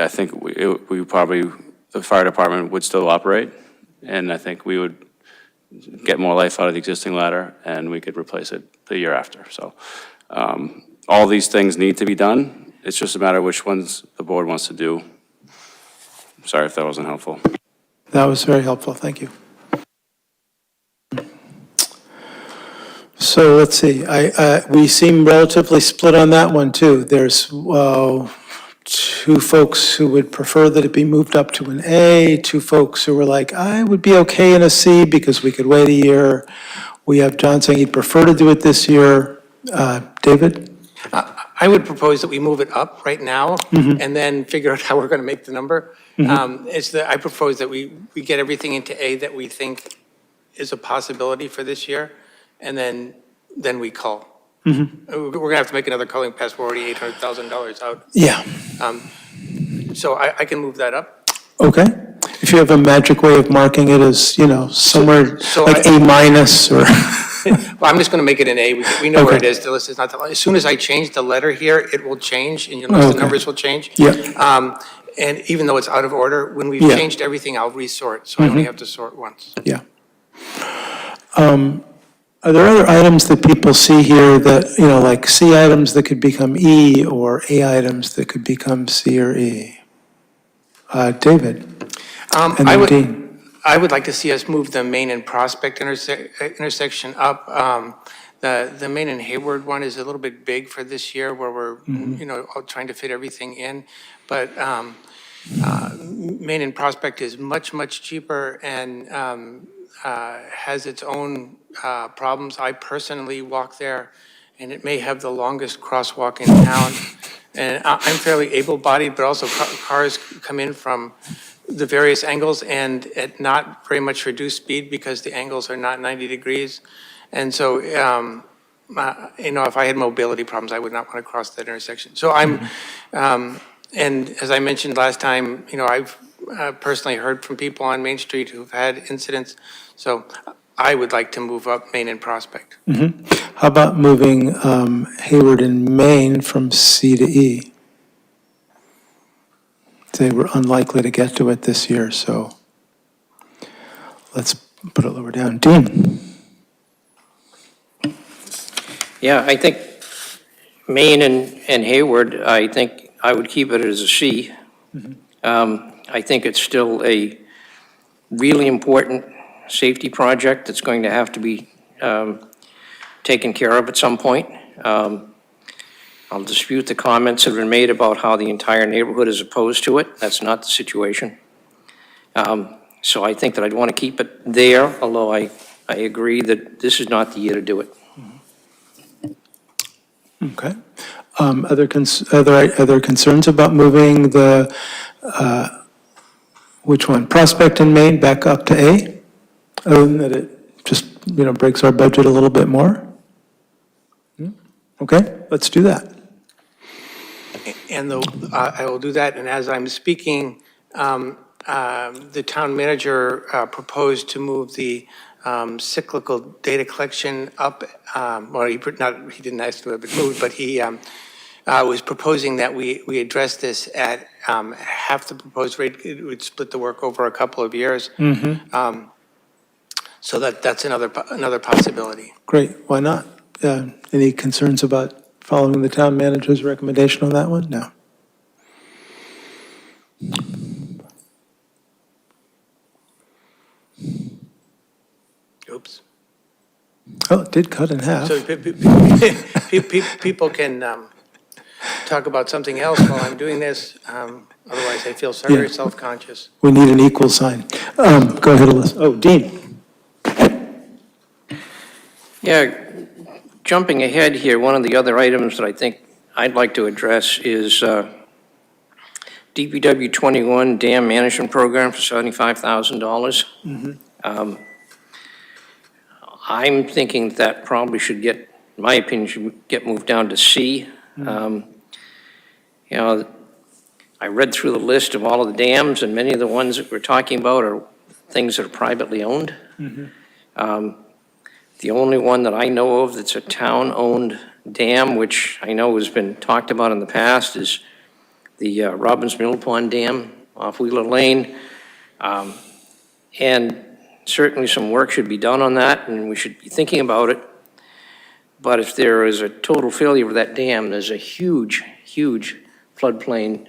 I think the fire department would still operate, and I think we would get more life out of the existing ladder, and we could replace it the year after. So all these things need to be done. It's just a matter of which ones the board wants to do. Sorry if that wasn't helpful. That was very helpful, thank you. So let's see, we seem relatively split on that one too. There's 2 folks who would prefer that it be moved up to an A, 2 folks who were like, I would be okay in a C because we could wait a year. We have John saying he'd prefer to do it this year. David? I would propose that we move it up right now and then figure out how we're going to make the number. I propose that we get everything into A that we think is a possibility for this year, and then we call. We're going to have to make another calling pass. We're already $800,000 out. Yeah. So I can move that up. Okay. If you have a magic way of marking it as, somewhere So like A minus or. Well, I'm just going to make it an A. We know where it Okay. is. The list is not that long. As soon as I change the letter here, it will change, and you'll notice the Okay. numbers will change. Yeah. And even though it's out of order, when we've Yeah. changed everything, I'll resort, so I only have to sort once. Yeah. Are there other items that people see here that, like C items that could become E or A items that could become C or E? David? And I then would, Dean. I would like to see us move the Main and Prospect intersection up. The Main and Hayward one is a little bit big for this year, where we're, all trying to fit everything in. But Main and Prospect is much, much cheaper and has its own problems. I personally walk there, and it may have the longest crosswalk in town. And I'm fairly able-bodied, but also cars come in from the various angles and at not very much reduced speed because the angles are not 90 degrees. And so, if I had mobility problems, I would not want to cross that intersection. So and as I mentioned last time, I've personally heard from people on Main Street who've had incidents. So I would like to move up Main and Prospect. How about moving Hayward and Maine from C to E? They were unlikely to get to it this year, so let's put it lower down. Dean? Yeah, I think Maine and Hayward, I think I would keep it as a C. I think it's still a really important safety project that's going to have to be taken care of at some point. I'll dispute the comments that have been made about how the entire neighborhood is opposed to it. That's not the situation. So I think that I'd want to keep it there, although I agree that this is not the year to do it. Okay. Other concerns about moving the, which one? Prospect and Maine back up to A? Other than that it just, breaks our budget a little bit more? Okay, let's do that. And I will do that, and as I'm speaking, the town manager proposed to move the cyclical data collection up, or he didn't ask to have it moved, but he was proposing that we address this at half the proposed rate. It would split the work over a couple of years. So that's another possibility. Great, why not? Any concerns about following the town manager's recommendation on that one? No. Oops. Oh, it did cut in half. So people can talk about something else while I'm doing this. Otherwise, I feel very self-conscious. We need an equal sign. Go ahead, Alyssa. Oh, Dean. Yeah, jumping ahead here, one of the other items that I think I'd like to address is DPW 21 Dam Management Program for $75,000. I'm thinking that probably should get, in my opinion, should get moved down to C. You know, I read through the list of all of the dams, and many of the ones that we're talking about are things that are privately owned. The only one that I know of that's a town-owned dam, which I know has been talked about in the past, is the Robbins Mill Pond Dam off Wheeler Lane. And certainly some work should be done on that, and we should be thinking about it. But if there is a total failure of that dam, there's a huge, huge floodplain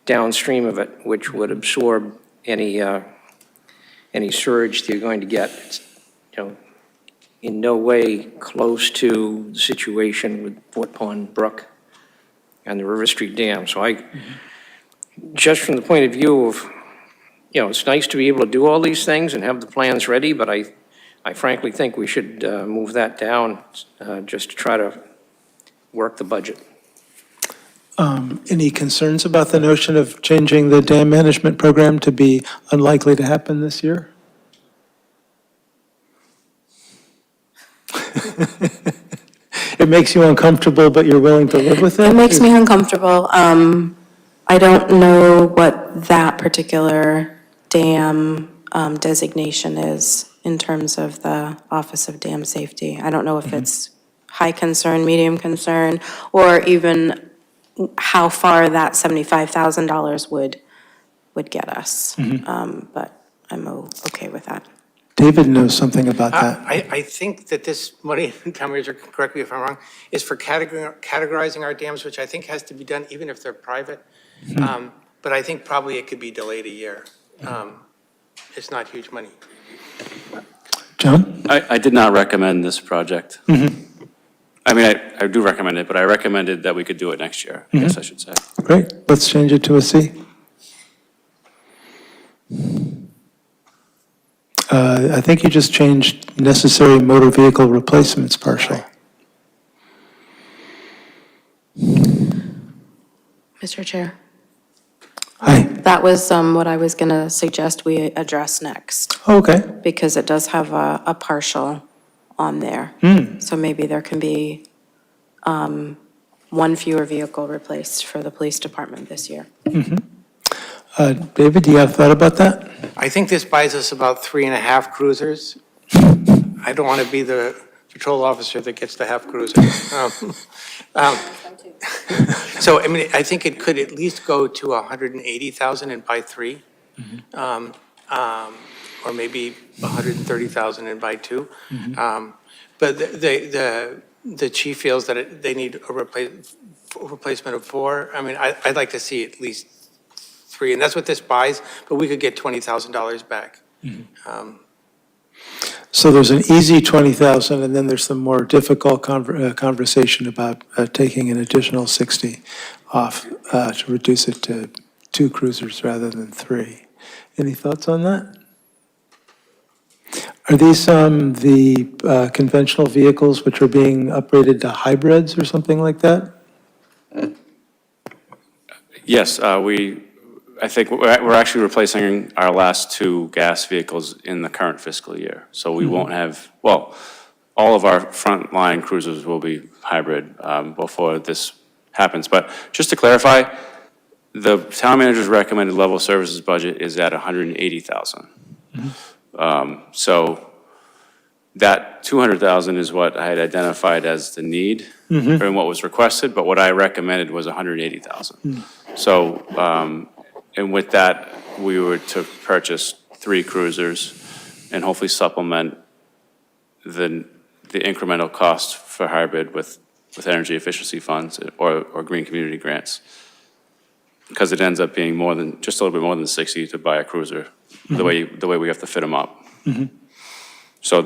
downstream of it, which would absorb any surge that you're going to get. It's, you know, in no way close to the situation with Fort Pond Brook and the River Street Dam. So just from the point of view of, you know, it's nice to be able to do all these things and have the plans ready, but I frankly think we should move that down just to try to work the budget. Any concerns about the notion of changing the dam management program to be unlikely to happen this year? It makes you uncomfortable, but you're willing to live with it? It makes me uncomfortable. I don't know what that particular dam designation is in terms of the Office of Dam Safety. I don't know if it's high concern, medium concern, or even how far that $75,000 would get us. But I'm okay with that. David knows something about that. I think that this money, Tom Razor, correct me if I'm wrong, is for categorizing our dams, which I think has to be done even if they're private. But I think probably it could be delayed a year. It's not huge money. John? I did not recommend this project. I mean, I do recommend it, but I recommended that we could do it next year, I guess I should say. Great, let's change it to a C. I think you just changed necessary motor vehicle replacements partial. Mr. Chair, Hi. that was what I was going to suggest we address next, Okay. because it does have a partial on there. So maybe there can be one fewer vehicle replaced for the police department this year. David, do you have thought about that? I think this buys us about 3.5 cruisers. I don't want to be the patrol officer that gets the half cruiser. So, I mean, I think it could at least go to 180,000 and buy 3. Or maybe 130,000 and buy 2. But the chief feels that they need a replacement of 4. I mean, I'd like to see at least 3, and that's what this buys, but we could get $20,000 back. So there's an easy 20,000, and then there's some more difficult conversation about taking an additional 60 off to reduce it to 2 cruisers rather than 3. Any thoughts on that? Are these the conventional vehicles which are being upgraded to hybrids or something like that? Yes, I think we're actually replacing our last 2 gas vehicles in the current fiscal year. So we won't have, well, all of our frontline cruisers will be hybrid before this happens. But just to clarify, the town manager's recommended level services budget is at $180,000. So that $200,000 is what I had identified as the need and what was requested, but what I recommended was $180,000. So, and with that, we were to purchase 3 cruisers and hopefully supplement the incremental cost for hybrid with energy efficiency funds or green community grants. Because it ends up being just a little bit more than 60 to buy a cruiser, the way we have to fit them up. So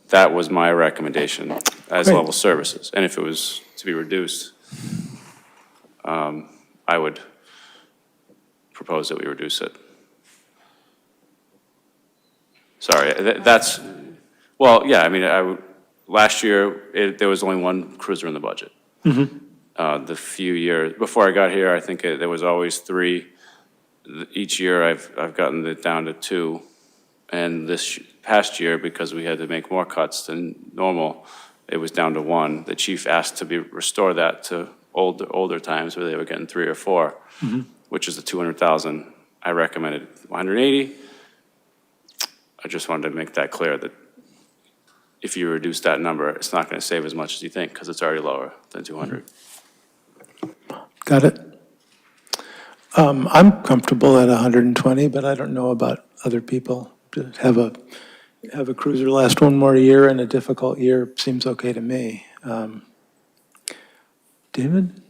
that was my recommendation as Great. level services. And if it was to be reduced, I would propose that we reduce it. Sorry, that's, well, yeah, I mean, last year, there was only one cruiser in the budget. The few years, before I got here, I think there was always 3. Each year, I've gotten it down to 2. And this past year, because we had to make more cuts than normal, it was down to 1. The chief asked to restore that to older times where they were getting 3 or 4, which is the 200,000. I recommended 180. I just wanted to make that clear that if you reduce that number, it's not going to save as much as you think because it's already lower than 200. Got it. I'm comfortable at 120, but I don't know about other people. To have a cruiser last one more year in a difficult year seems okay to me. David?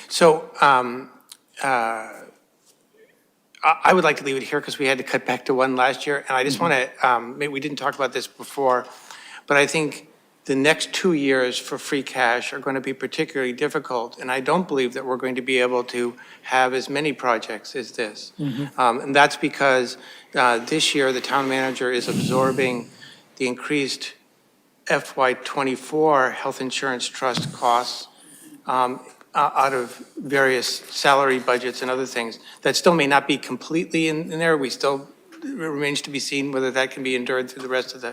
So I would like to leave it here because we had to cut back to 1 last year. And I just want to, maybe we didn't talk about this before, but I think the next 2 years for free cash are going to be particularly difficult. And I don't believe that we're going to be able to have as many projects as this. And that's because this year the town manager is absorbing the increased FY24 health insurance trust costs out of various salary budgets and other things. That still may not be completely in there. It remains to be seen whether that can be endured through the rest of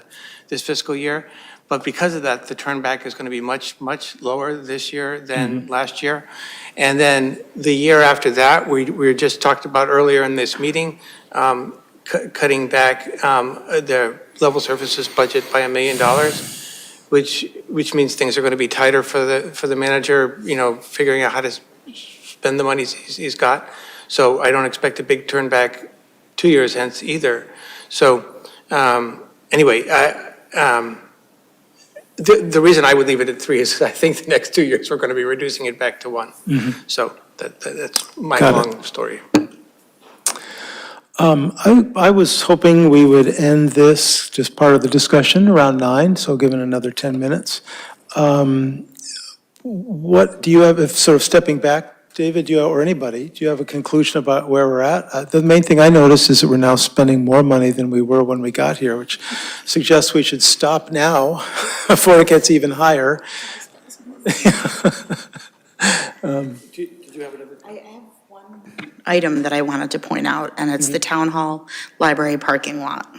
this fiscal year. But because of that, the turnback is going to be much, much lower this year than last year. And then the year after that, we just talked about earlier in this meeting, cutting back the level services budget by $1 million, which means things are going to be tighter for the manager, figuring out how to spend the money he's got. So I don't expect a big turnback 2 years hence either. So anyway, the reason I would leave it at 3 is I think the next 2 years we're going to be reducing it back to 1. So that's my long story. I was hoping we would end this, just part of the discussion, around 9, so given another 10 minutes. What do you have, if sort of stepping back, David, or anybody, do you have a conclusion about where we're at? The main thing I noticed is that we're now spending more money than we were when we got here, which suggests we should stop now before it gets even higher. Item that I wanted to point out, and it's the town hall library parking lot.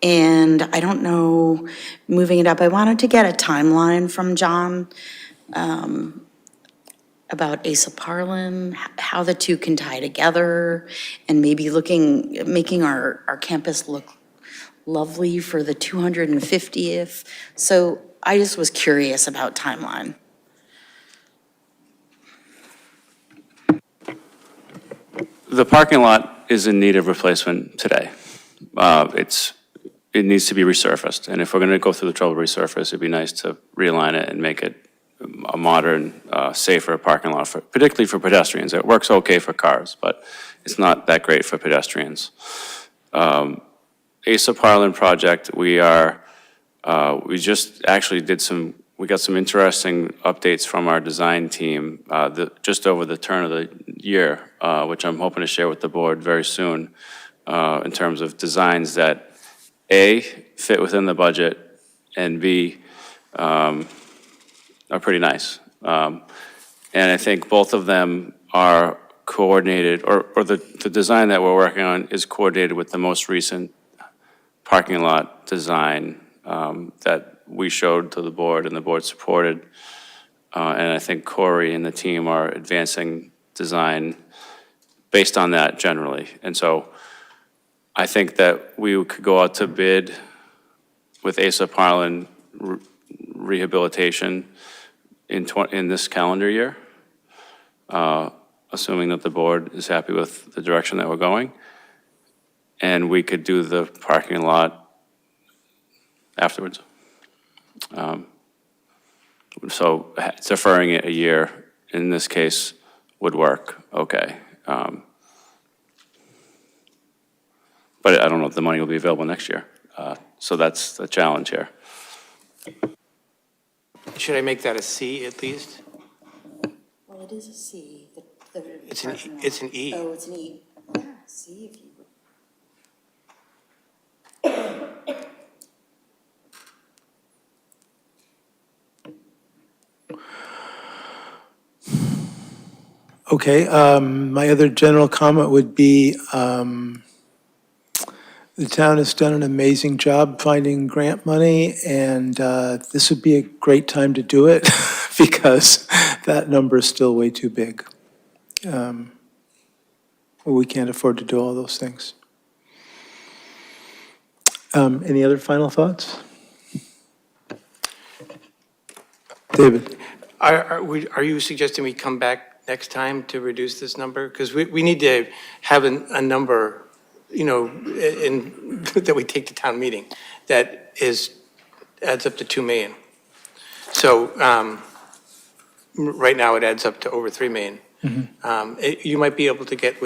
And I don't know, moving it up, I wanted to get a timeline from John about Asa Parlin, how the two can tie together, and maybe making our campus look lovely for the 250th. So I just was curious about timeline. The parking lot is in need of replacement today. It needs to be resurfaced, and if we're going to go through the trouble to resurface, it'd be nice to realign it and make it a modern, safer parking lot, particularly for pedestrians. It works okay for cars, but it's not that great for pedestrians. Asa Parlin project, we just actually we got some interesting updates from our design team just over the turn of the year, which I'm hoping to share with the board very soon, in terms of designs that A, fit within the budget, and B, are pretty nice. And I think both of them are coordinated, or the design that we're working on is coordinated with the most recent parking lot design that we showed to the board and the board supported. And I think Corey and the team are advancing design based on that generally. And so I think that we could go out to bid with Asa Parlin rehabilitation in this calendar year, assuming that the board is happy with the direction that we're going. And we could do the parking lot afterwards. So deferring it a year in this case would work okay. But I don't know if the money will be available next year. So that's the challenge here. Should I make that a C at least? Well, it is a C. It's an E. Oh, it's an E. Yeah, C if you would. Okay, my other general comment would be, the town has done an amazing job finding grant money, and this would be a great time to do it because that number is still way too big. We can't afford to do all those things. Any other final thoughts? David? Are you suggesting we come back next time to reduce this number? Because we need to have a number, that we take to town meeting that adds up to 2 million. So right now it adds up to over 3 million. You might be able to get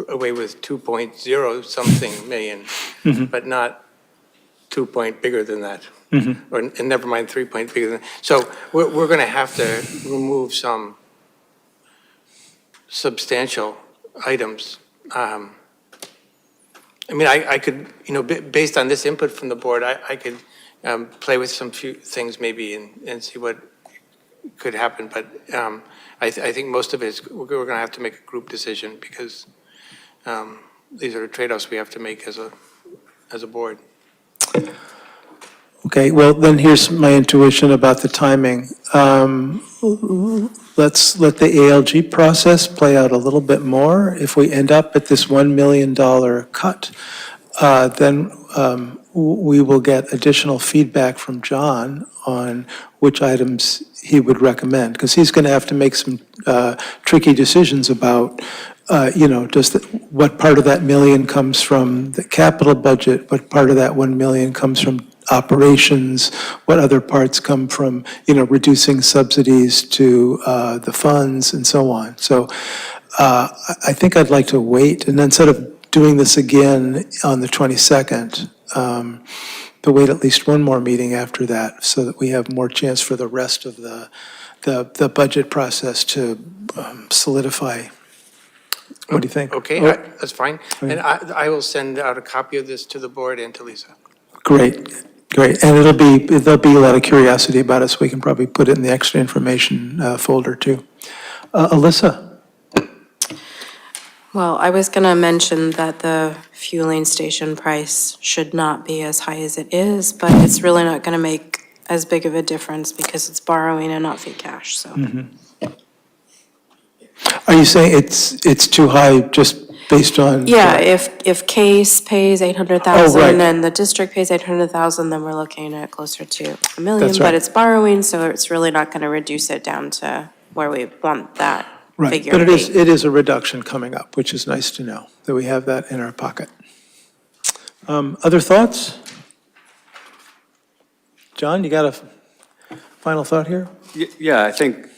away with 2.0 something million, but not 2 point bigger than that. And never mind 3 point bigger than that. So we're going to have to remove some substantial items. I mean, I could, based on this input from the board, I could play with some few things maybe and see what could happen. But I think most of it is, we're going to have to make a group decision because these are trade-offs we have to make as a board. Okay, well, then here's my intuition about the timing. Let's let the ALG process play out a little bit more. If we end up at this $1 million cut, then we will get additional feedback from John on which items he would recommend, because he's going to have to make some tricky decisions about, what part of that million comes from the capital budget, what part of that 1 million comes from operations, what other parts come from, reducing subsidies to the funds and so on. So I think I'd like to wait, and instead of doing this again on the 22nd, to wait at least one more meeting after that so that we have more chance for the rest of the budget process to solidify. What do you think? Okay, that's fine. And I will send out a copy of this to the board and to Lisa. Great. And there'll be a lot of curiosity about it, so we can probably put it in the extra information folder too. Alyssa? Well, I was going to mention that the fueling station price should not be as high as it is, but it's really not going to make as big of a difference because it's borrowing and not free cash, so. Are you saying it's too high just based on? Yeah, if Case pays 800,000 right. and the district pays 800,000, then we're looking at closer to $1 million, That's right. but it's borrowing, so it's really not going to reduce it down to where we want that Right, figure but to be. it is a reduction coming up, which is nice to know, that we have that in our pocket. Other thoughts? John, you got a final thought here? Yeah, I think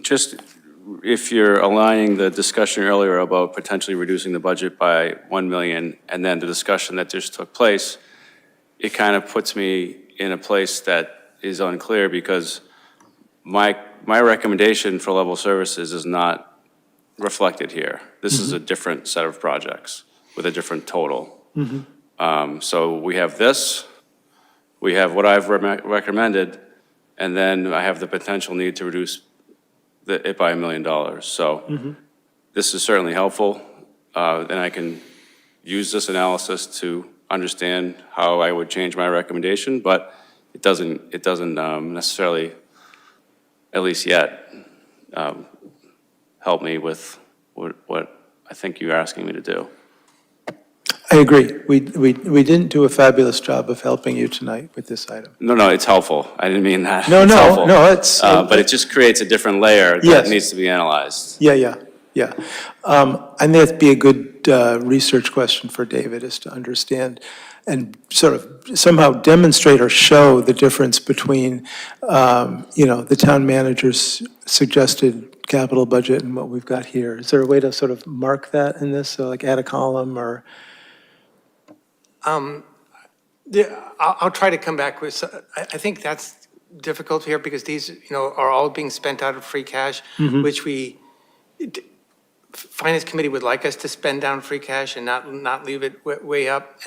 just if you're aligning the discussion earlier about potentially reducing the budget by 1 million and then the discussion that just took place, it kind of puts me in a place that is unclear because my recommendation for level services is not reflected here. This is a different set of projects with a different total. So we have this, we have what I've recommended, and then I have the potential need to reduce it by $1 million. So this is certainly helpful. And I can use this analysis to understand how I would change my recommendation, but it doesn't necessarily, at least yet, help me with what I think you're asking me to do. I agree. We didn't do a fabulous job of helping you tonight with this item. No, it's helpful. I didn't mean that. No, It's helpful. it's. But it just creates a different layer that Yes. needs to be analyzed. Yeah. I think that'd be a good research question for David, is to understand and sort of somehow demonstrate or show the difference between, the town manager's suggested capital budget and what we've got here. Is there a way to sort of mark that in this, so like add a column or? I'll try to come back with, I think that's difficult here because these, are all being spent out of free cash, which Finance Committee would like us to spend down free cash and not leave it way up.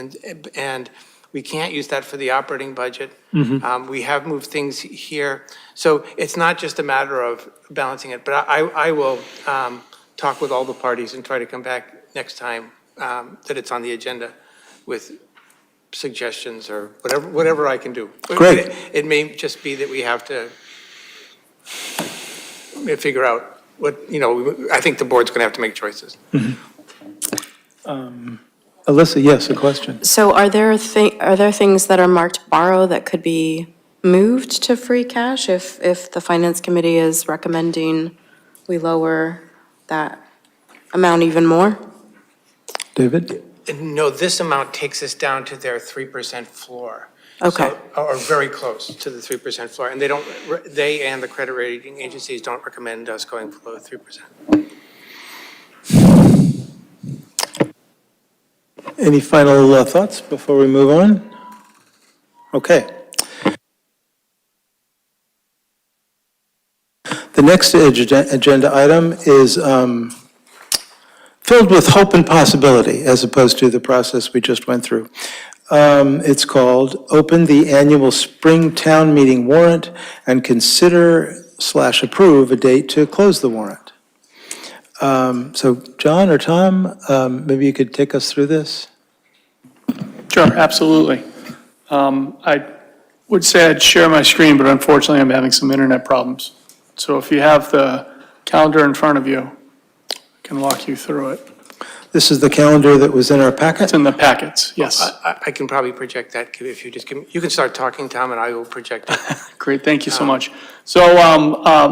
And we can't use that for the operating budget. We have moved things here. So it's not just a matter of balancing it, but I will talk with all the parties and try to come back next time that it's on the agenda with suggestions or whatever I can do. Great. It may just be that we have to figure out what, I think the board's going to have to make choices. Alyssa, yes, a question. So are there things that are marked borrow that could be moved to free cash if the Finance Committee is recommending we lower that amount even more? David? No, this amount takes us down to their 3% floor. Okay. So, or very close to the 3% floor. And they and the credit rating agencies don't recommend us going below 3%. Any final thoughts before we move on? Okay. The next agenda item is filled with hope and possibility, as opposed to the process we just went through. It's called Open the Annual Spring Town Meeting Warrant and Consider/Approve a Date to Close the Warrant. So John or Tom, maybe you could take us through this? Sure, absolutely. I would say I'd share my screen, but unfortunately I'm having some internet problems. So if you have the calendar in front of you, I can walk you through it. This is the calendar that was in our packet? It's in the packets, yes. I can probably project that if you just give me, you can start talking, Tom, and I will project it. Great, thank you so much. So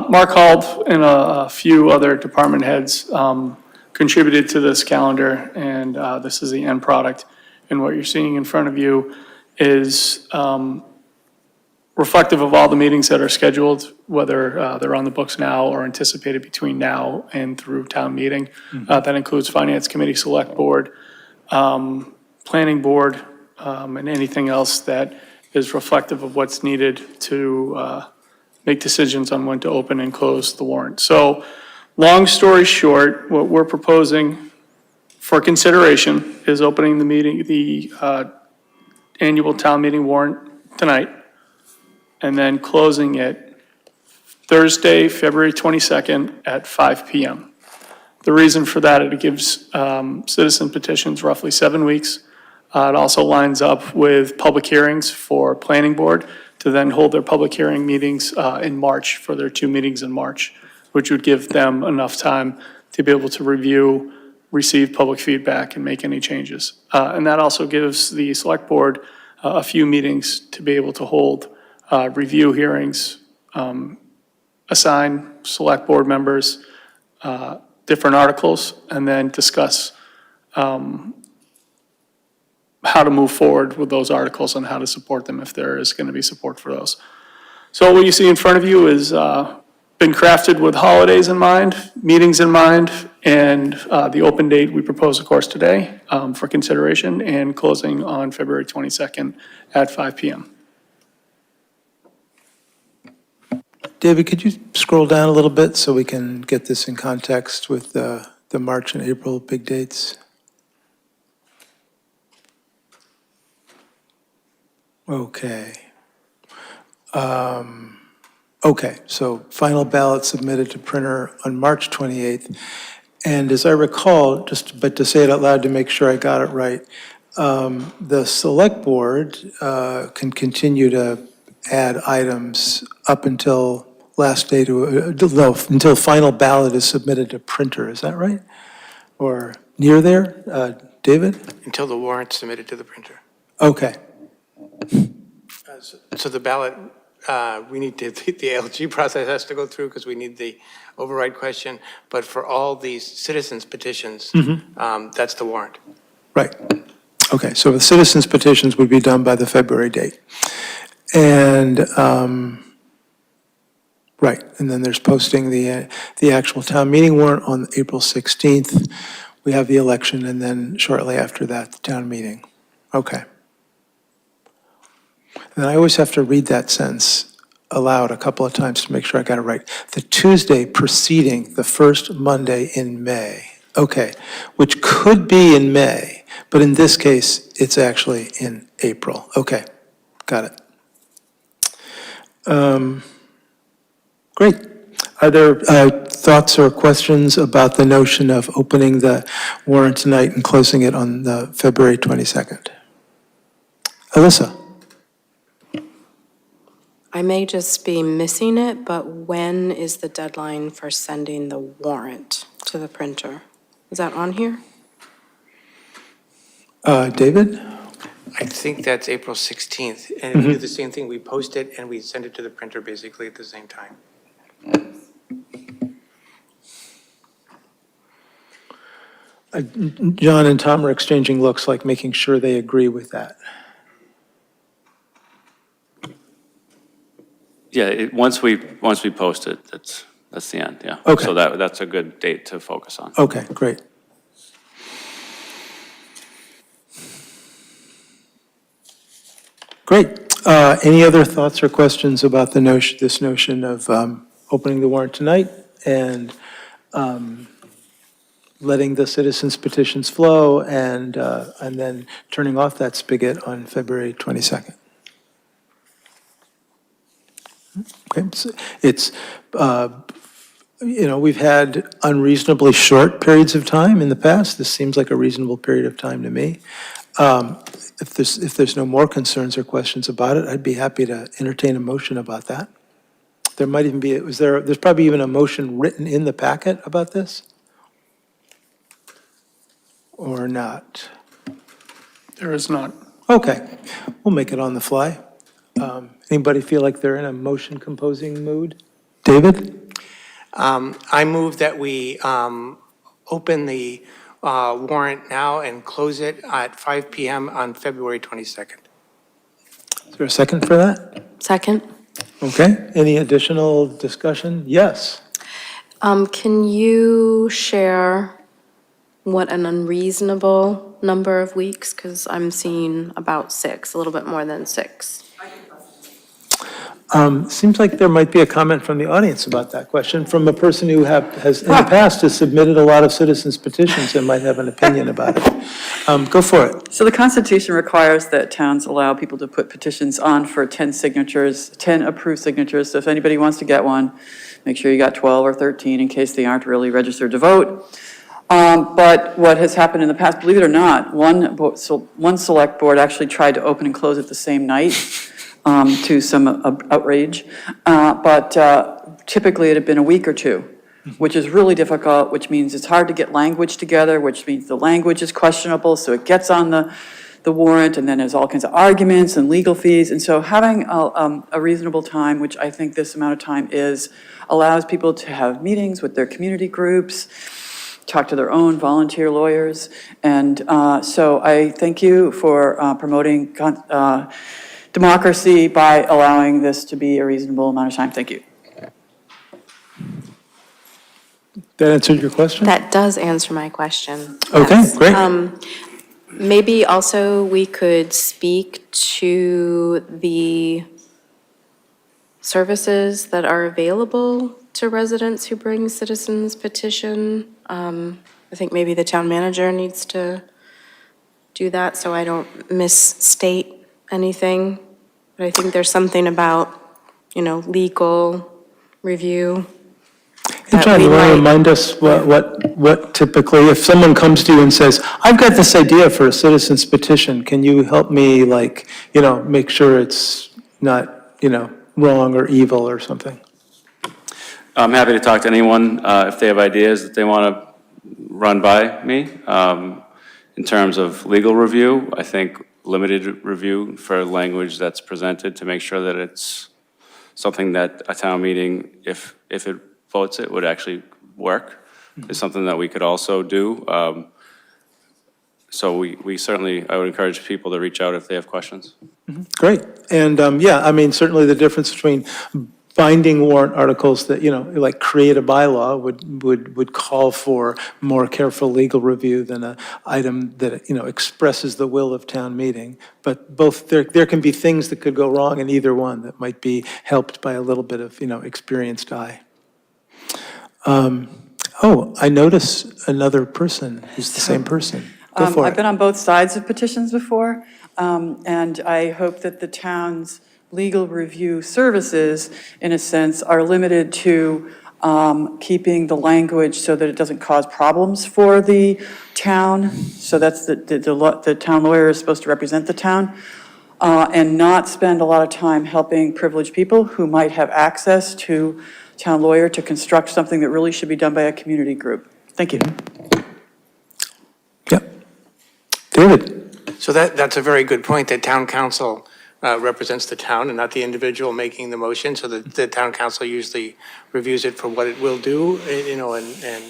Mark Hall and a few other department heads contributed to this calendar, and this is the end product. And what you're seeing in front of you is reflective of all the meetings that are scheduled, whether they're on the books now or anticipated between now and through town meeting. That includes Finance Committee, Select Board, Planning Board, and anything else that is reflective of what's needed to make decisions on when to open and close the warrant. So, long story short, what we're proposing for consideration is opening the annual town meeting warrant tonight, and then closing it Thursday, February 22nd at 5 p.m. The reason for that, it gives citizen petitions roughly 7 weeks. It also lines up with public hearings for Planning Board to then hold their public hearing meetings in March for their 2 meetings in March, which would give them enough time to be able to review, receive public feedback, and make any changes. And that also gives the Select Board a few meetings to be able to hold review hearings, assign Select Board members different articles, and then discuss how to move forward with those articles and how to support them if there is going to be support for those. So what you see in front of you is been crafted with holidays in mind, meetings in mind, and the open date we propose, of course, today for consideration and closing on February 22nd at 5 p.m. David, could you scroll down a little bit so we can get this in context with the March and April big dates? Okay. Okay, so final ballot submitted to printer on March 28th. And as I recall, but to say it out loud to make sure I got it right, the Select Board can continue to add items up until last day until final ballot is submitted to printer, is that right? Or near there, David? Until the warrant's submitted to the printer. Okay. So the ballot, we need to, the ALG process has to go through because we need the override question. But for all these citizens petitions, that's the warrant. Right. Okay, so the citizens petitions would be done by the February date. And, right, and then there's posting the actual town meeting warrant on April 16th. We have the election, and then shortly after that, the town meeting. Okay. And I always have to read that sentence aloud a couple of times to make sure I got it right. The Tuesday preceding the first Monday in May. Okay, which could be in May, but in this case, it's actually in April. Okay, got it. Great. Are there thoughts or questions about the notion of opening the warrant tonight and closing it on the February 22nd? Alyssa? I may just be missing it, but when is the deadline for sending the warrant to the printer? Is that on here? David? I think that's April 16th, and we do the same thing, we post it and we send it to the printer basically at the same time. John and Tom are exchanging looks, like making sure they agree with that. Yeah, once we post it, that's the end, yeah. Okay. So that's a good date to focus on. Okay, great. Great. Any other thoughts or questions about the this notion of opening the warrant tonight and letting the citizens' petitions flow and then turning off that spigot on February 22nd? Okay, so it's, we've had unreasonably short periods of time in the past. This seems like a reasonable period of time to me. If there's no more concerns or questions about it, I'd be happy to entertain a motion about that. There might even be, there's probably even a motion written in the packet about this? Or not? There is not. Okay, we'll make it on the fly. Anybody feel like they're in a motion composing mood? David? I move that we open the warrant now and close it at 5 p.m. on February 22nd. Is there a second for that? Second. Okay, any additional discussion? Yes. Can you share what an unreasonable number of weeks? Because I'm seeing about 6, a little bit more than 6. Seems like there might be a comment from the audience about that question, from a person who has, in the past, has submitted a lot of citizens petitions and might have an opinion about it. Go for it. So the Constitution requires that towns allow people to put petitions on for 10 signatures, 10 approved signatures. So if anybody wants to get one, make sure you got 12 or 13 in case they aren't really registered to vote. But what has happened in the past, believe it or not, one select board actually tried to open and close it the same night. To some outrage, but typically it had been a week or two, which is really difficult, which means it's hard to get language together, which means the language is questionable, so it gets on the warrant, and then there's all kinds of arguments and legal fees, and so having a reasonable time, which I think this amount of time is, allows people to have meetings with their community groups, talk to their own volunteer lawyers, and so I thank you for promoting democracy by allowing this to be a reasonable amount of time. Thank you. That answered your question? That does answer my question. Okay, Yes. great. Maybe also we could speak to the services that are available to residents who bring citizens petition. I think maybe the town manager needs to do that so I don't misstate anything, but I think there's something about, legal review. Hey, John, you want to remind us what typically, if someone comes to you and says, I've got this idea for a citizen's petition, can you help me, make sure it's not, wrong or evil or something? I'm happy to talk to anyone if they have ideas that they want to run by me. In terms of legal review, I think limited review for language that's presented to make sure that it's something that a town meeting, if it votes it, would actually work, is something that we could also do. So we certainly, I would encourage people to reach out if they have questions. Great. And certainly the difference between binding warrant articles that, like create a bylaw would call for more careful legal review than an item that, expresses the will of town meeting. But both, there can be things that could go wrong in either one that might be helped by a little bit of, experienced eye. I notice another person who's the same person. Go for I've it. been on both sides of petitions before, and I hope that the town's legal review services, in a sense, are limited to keeping the language so that it doesn't cause problems for the town. So that's the town lawyer is supposed to represent the town, and not spend a lot of time helping privileged people who might have access to town lawyer to construct something that really should be done by a community group. Thank you. Yep. David? So that's a very good point, that town council represents the town and not the individual making the motion, so that the town council usually reviews it for what it will do, and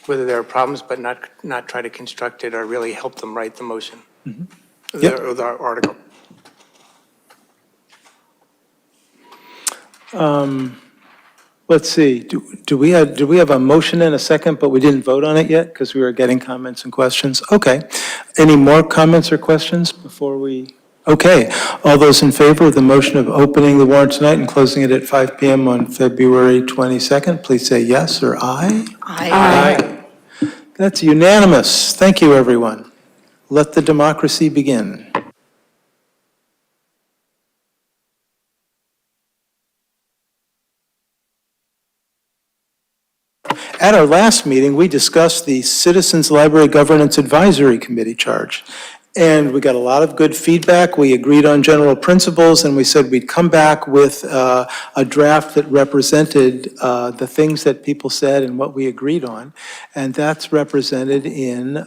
whether there are problems, but not try to construct it or really help them write the motion, or the article. Let's see, do we have a motion and a second, but we didn't vote on it yet because we were getting comments and questions? Okay. Any more comments or questions before we? Okay. All those in favor of the motion of opening the warrant tonight and closing it at 5 p.m. on February 22nd, please say yes or aye. Aye. That's unanimous. Thank you, everyone. Let the democracy begin. At our last meeting, we discussed the Citizens Library Governance Advisory Committee charge, and we got a lot of good feedback. We agreed on general principles, and we said we'd come back with a draft that represented the things that people said and what we agreed on, and that's represented in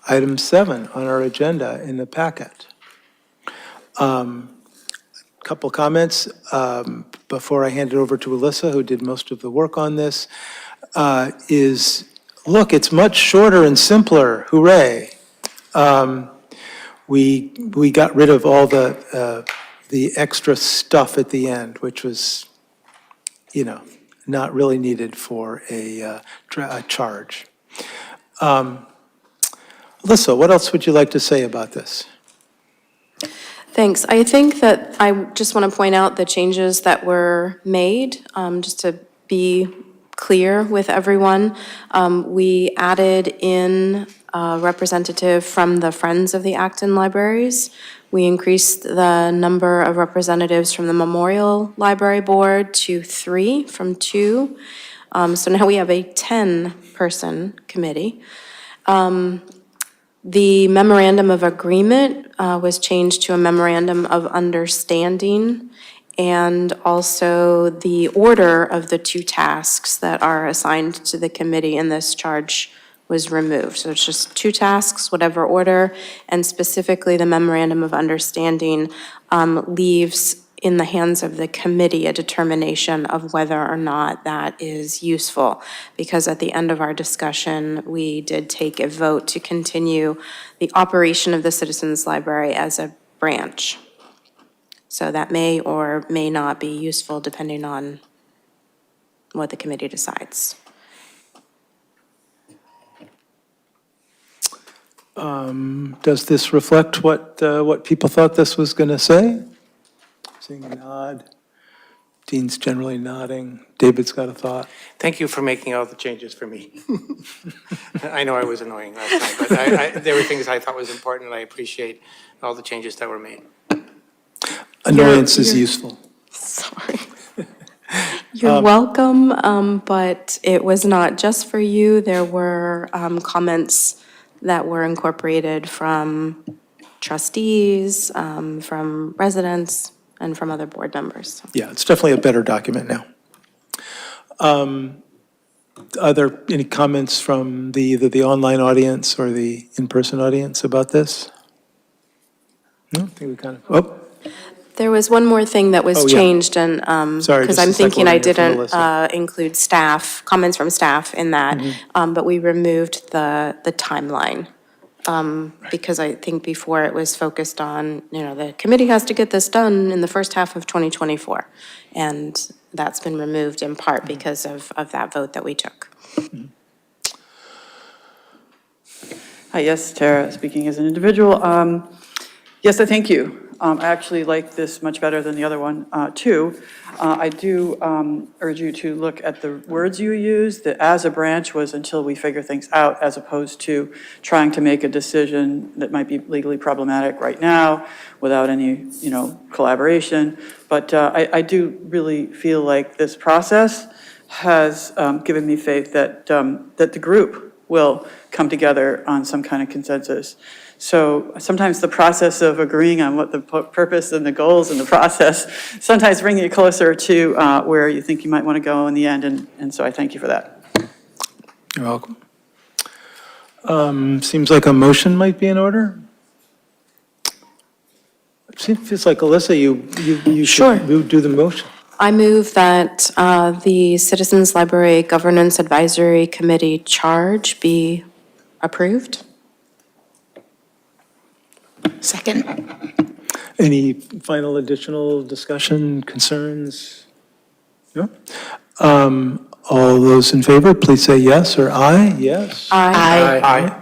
item 7 on our agenda in the packet. Couple comments before I hand it over to Alyssa, who did most of the work on this, look, it's much shorter and simpler, hooray. We got rid of all the extra stuff at the end, which was, not really needed for a charge. Alyssa, what else would you like to say about this? Thanks. I think that I just want to point out the changes that were made, just to be clear with everyone. We added in a representative from the Friends of the Acton Libraries. We increased the number of representatives from the Memorial Library Board to 3 from 2. So now we have a 10-person committee. The memorandum of agreement was changed to a memorandum of understanding, and also the order of the 2 tasks that are assigned to the committee in this charge was removed. So it's just 2 tasks, whatever order, and specifically the memorandum of understanding leaves in the hands of the committee a determination of whether or not that is useful. Because at the end of our discussion, we did take a vote to continue the operation of the Citizens Library as a branch. So that may or may not be useful depending on what the committee decides. Does this reflect what people thought this was going to say? Seeing a nod. Dean's generally nodding. David's got a thought. Thank you for making all the changes for me. I know I was annoying last time, but there were things I thought was important, and I appreciate all the changes that were made. Annoyance is useful. Sorry. You're welcome, but it was not just for you. There were comments that were incorporated from trustees, from residents, and from other board members. Yeah, it's definitely a better document now. Are there any comments from either the online audience or the in-person audience about this? No, I think we kind of, There was one more thing that was Oh, yeah. changed, and, Sorry, because just I'm a second, thinking I we'll hear from didn't Alyssa. include staff, comments from staff in that, but we removed the timeline because I think before it was focused on, the committee has to get this done in the first half of 2024. And that's been removed in part because of that vote that we took. Hi, yes, Tara, speaking as an individual. Yes, I thank you. I actually like this much better than the other one, too. I do urge you to look at the words you use. The as a branch was until we figure things out, as opposed to trying to make a decision that might be legally problematic right now without any, collaboration. But I do really feel like this process has given me faith that the group will come together on some kind of consensus. So sometimes the process of agreeing on what the purpose and the goals and the process sometimes bring you closer to where you think you might want to go in the end, and so I thank you for that. You're welcome. Seems like a motion might be in order. Feels like, Alyssa, you Sure. should do the motion. I move that the Citizens Library Governance Advisory Committee charge be approved. Second. Any final additional discussion, concerns? No? All those in favor, please say yes or aye. Yes? Aye.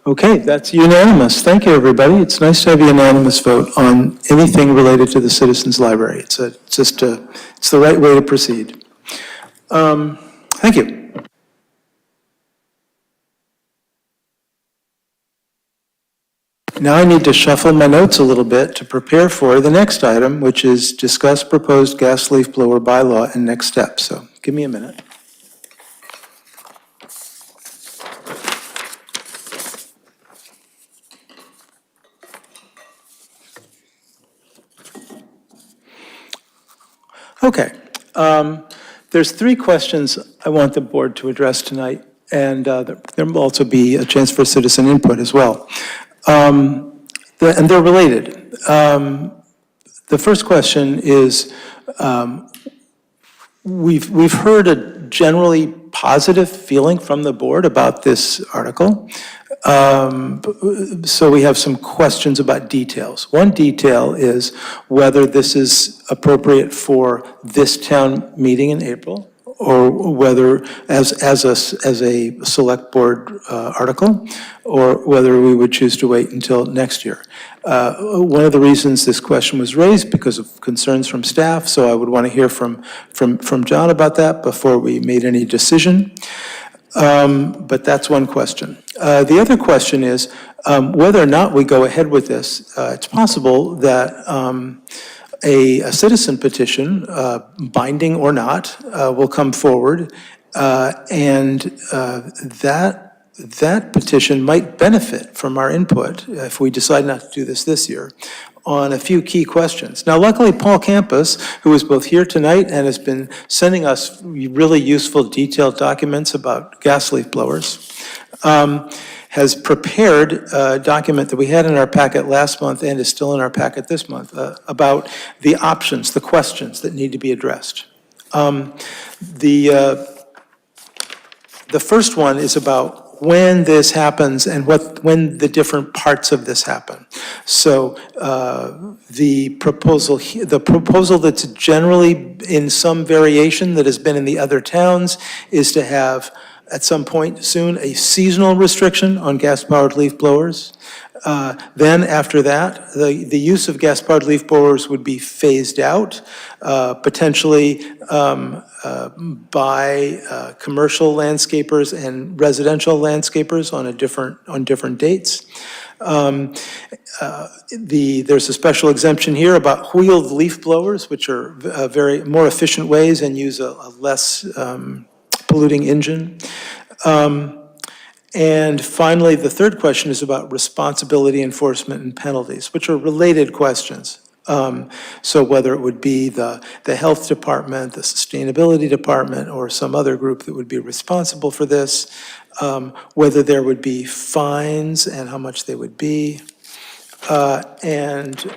Okay, that's unanimous. Thank you, everybody. It's nice to have a unanimous vote on anything related to the Citizens Library. It's the right way to proceed. Thank you. Now I need to shuffle my notes a little bit to prepare for the next item, which is discuss proposed gas leaf blower bylaw and next steps. So give me a minute. Okay. There's three questions I want the board to address tonight, and there will also be a chance for citizen input as well. And they're related. The first question is, we've heard a generally positive feeling from the board about this article. So we have some questions about details. One detail is whether this is appropriate for this town meeting in April, or whether as a select board article, or whether we would choose to wait until next year. One of the reasons this question was raised because of concerns from staff, so I would want to hear from John about that before we made any decision. But that's one question. The other question is whether or not we go ahead with this. It's possible that a citizen petition, binding or not, will come forward, and that petition might benefit from our input if we decide not to do this year on a few key questions. Now, luckily, Paul Campus, who is both here tonight and has been sending us really useful detailed documents about gas leaf blowers, has prepared a document that we had in our packet last month and is still in our packet this month about the options, the questions that need to be addressed. The first one is about when this happens and when the different parts of this happen. So the proposal that's generally in some variation that has been in the other towns is to have at some point soon a seasonal restriction on gas-powered leaf blowers. Then after that, the use of gas-powered leaf blowers would be phased out, potentially by commercial landscapers and residential landscapers on different dates. There's a special exemption here about wheeled leaf blowers, which are very more efficient ways and use a less polluting engine. And finally, the third question is about responsibility enforcement and penalties, which are related questions. So whether it would be the health department, the sustainability department, or some other group that would be responsible for this, whether there would be fines and how much they would be, and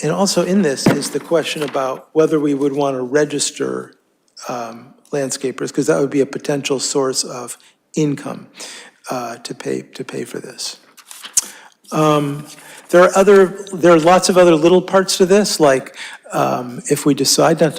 also in this is the question about whether we would want to register landscapers, because that would be a potential source of income to pay for this. There are lots of other little parts to this, like if we decide not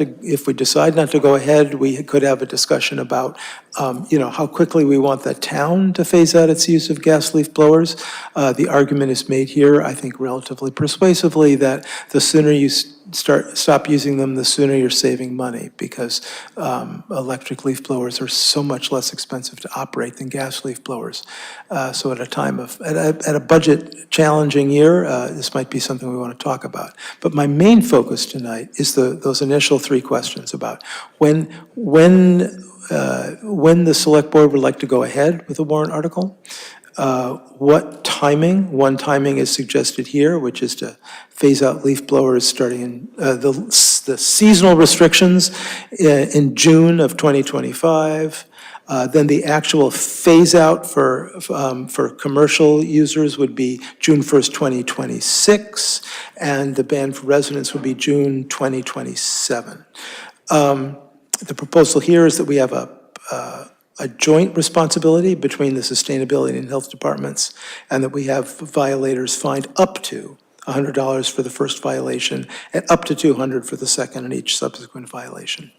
to go ahead, we could have a discussion about, how quickly we want the town to phase out its use of gas leaf blowers. The argument is made here, I think relatively persuasively, that the sooner you stop using them, the sooner you're saving money, because electric leaf blowers are so much less expensive to operate than gas leaf blowers. So at a budget challenging year, this might be something we want to talk about. But my main focus tonight is those initial three questions about when the select board would like to go ahead with a warrant article, what timing. One timing is suggested here, which is to phase out leaf blowers starting in the seasonal restrictions in June of 2025. Then the actual phase out for commercial users would be June 1st, 2026, and the ban for residents would be June 2027. The proposal here is that we have a joint responsibility between the sustainability and health departments, and that we have violators fined up to $100 for the first violation and up to $200 for the second and each subsequent violation.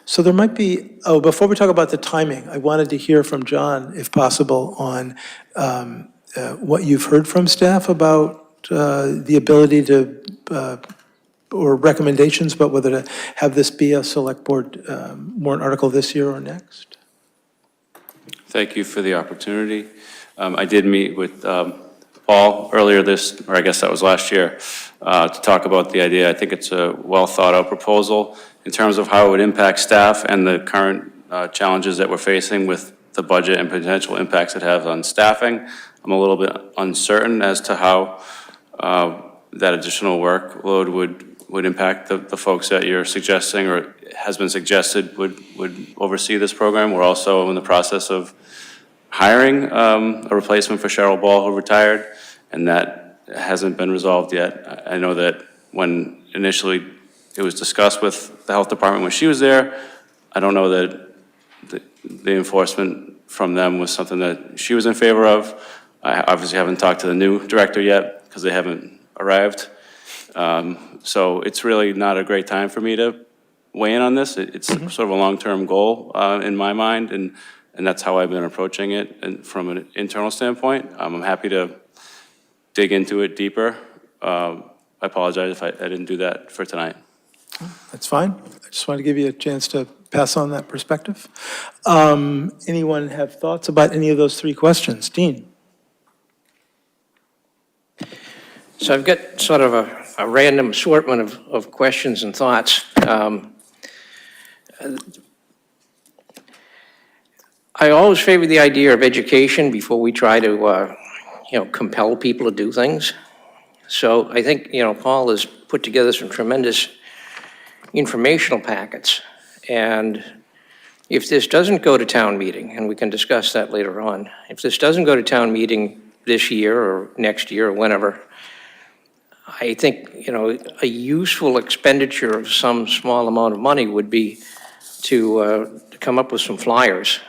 So there might be, before we talk about the timing, I wanted to hear from John, if possible, on what you've heard from staff about the ability to, or recommendations about whether to have this be a select board warrant article this year or next. Thank you for the opportunity. I did meet with Paul earlier or I guess that was last year, to talk about the idea. I think it's a well thought out proposal in terms of how it would impact staff and the current challenges that we're facing with the budget and potential impacts it has on staffing. I'm a little bit uncertain as to how that additional workload would impact the folks that you're suggesting or has been suggested would oversee this program. We're also in the process of hiring a replacement for Cheryl Ball, who retired, and that hasn't been resolved yet. I know that when initially it was discussed with the health department when she was there, I don't know that the enforcement from them was something that she was in favor of. I obviously haven't talked to the new director yet because they haven't arrived. So it's really not a great time for me to weigh in on this. It's sort of a long-term goal in my mind, and that's how I've been approaching it. And from an internal standpoint, I'm happy to dig into it deeper. I apologize if I didn't do that for tonight. That's fine. I just wanted to give you a chance to pass on that perspective. Anyone have thoughts about any of those three questions? Dean? So I've got sort of a random assortment of questions and thoughts. I always favor the idea of education before we try to, compel people to do things. So I think, Paul has put together some tremendous informational packets. And if this doesn't go to town meeting, and we can discuss that later on, if this doesn't go to town meeting this year or next year or whenever, I think, a useful expenditure of some small amount of money would be to come up with some flyers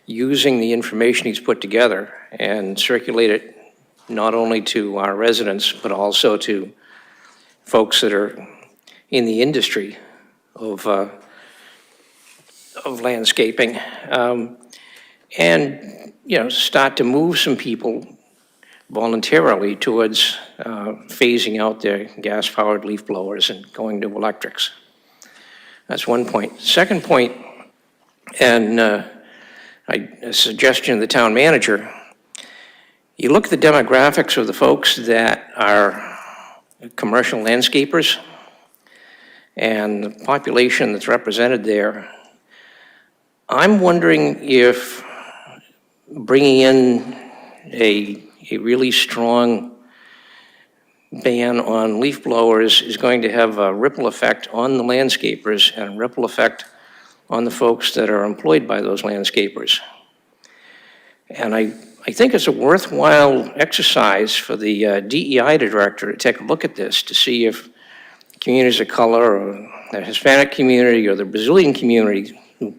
using the information he's put together and circulate it not only to our residents, but also to folks that are in the industry of landscaping, and start to move some people voluntarily towards phasing out their gas-powered leaf blowers and going to electrics. That's one point. Second point, and a suggestion to the town manager, you look at the demographics of the folks that are commercial landscapers and the population that's represented there. I'm wondering if bringing in a really strong ban on leaf blowers is going to have a ripple effect on the landscapers and a ripple effect on the folks that are employed by those landscapers. And I think it's a worthwhile exercise for the DEI director to take a look at this to see if communities of color or the Hispanic community or the Brazilian community who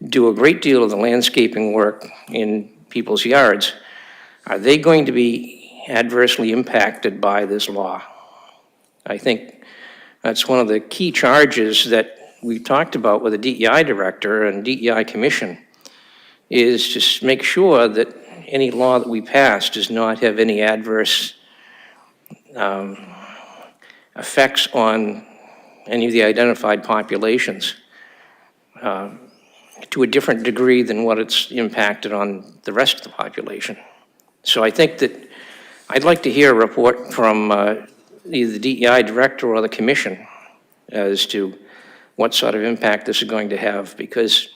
do a great deal of the landscaping work in people's yards, are they going to be adversely impacted by this law? I think that's one of the key charges that we talked about with the DEI director and DEI commission, is to make sure that any law that we pass does not have any adverse effects on any of the identified populations to a different degree than what it's impacted on the rest of the population. So I think that I'd like to hear a report from either the DEI director or the commission as to what sort of impact this is going to have, because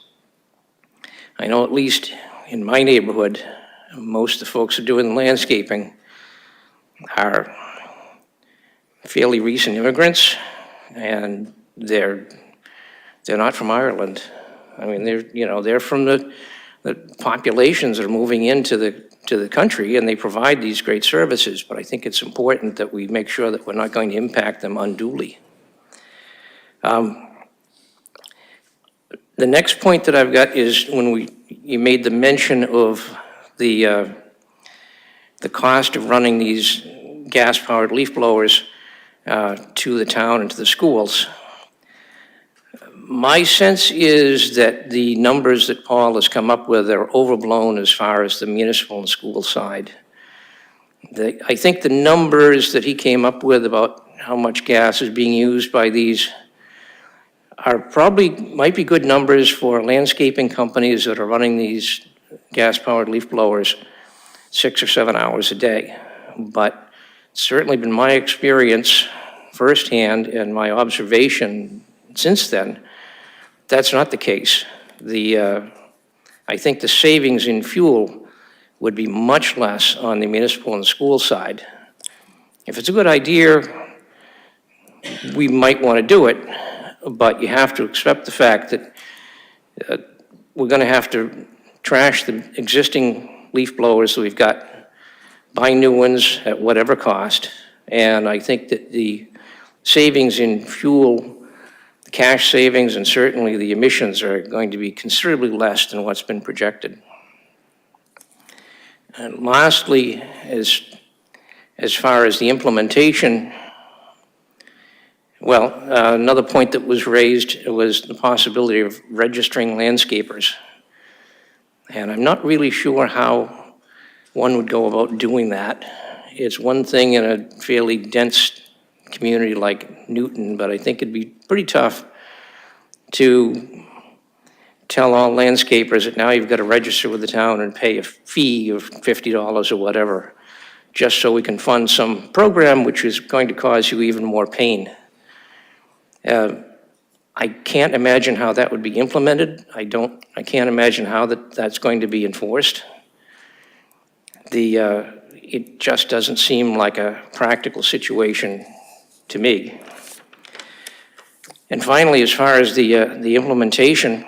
I know at least in my neighborhood, most of the folks who are doing landscaping are fairly recent immigrants, and they're not from Ireland. I mean, they're from the populations that are moving into the country, and they provide these great services. But I think it's important that we make sure that we're not going to impact them unduly. The next point that I've got is when you made the mention of the cost of running these gas-powered leaf blowers to the town and to the schools. My sense is that the numbers that Paul has come up with are overblown as far as the municipal and school side. I think the numbers that he came up with about how much gas is being used by these are might be good numbers for landscaping companies that are running these gas-powered leaf blowers 6 or 7 hours a day. But it's certainly been my experience firsthand and my observation since then, that's not the case. I think the savings in fuel would be much less on the municipal and school side. If it's a good idea, we might want to do it, but you have to accept the fact that we're going to have to trash the existing leaf blowers that we've got, buy new ones at whatever cost, and I think that the savings in fuel, the cash savings, and certainly the emissions are going to be considerably less than what's been projected. And lastly, as far as the implementation, well, another point that was raised was the possibility of registering landscapers. And I'm not really sure how one would go about doing that. It's one thing in a fairly dense community like Newton, but I think it'd be pretty tough to tell all landscapers that now you've got to register with the town and pay a fee of $50 or whatever, just so we can fund some program which is going to cause you even more pain. I can't imagine how that would be implemented. I can't imagine how that's going to be enforced. It just doesn't seem like a practical situation to me. And finally, as far as the implementation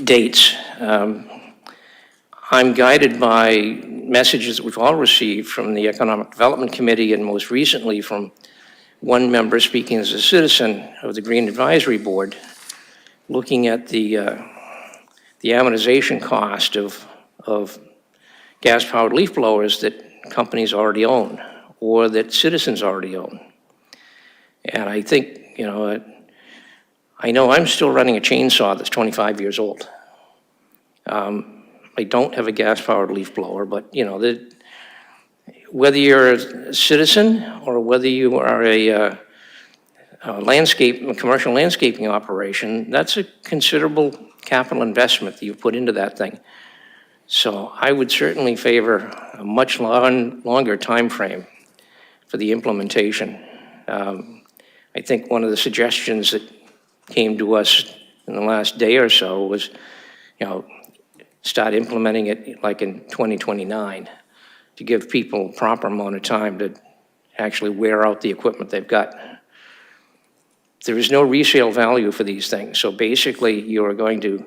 dates, I'm guided by messages that we've all received from the Economic Development Committee, and most recently from one member speaking as a citizen of the Green Advisory Board, looking at the amortization cost of gas-powered leaf blowers that companies already own or that citizens already own. And I think, I know I'm still running a chainsaw that's 25 years old. I don't have a gas-powered leaf blower, but whether you're a citizen or whether you are a commercial landscaping operation, that's a considerable capital investment that you put into that thing. So I would certainly favor a much longer time frame for the implementation. I think one of the suggestions that came to us in the last day or so was, start implementing it like in 2029 to give people a proper amount of time to actually wear out the equipment they've got. There is no resale value for these things. So basically you are going to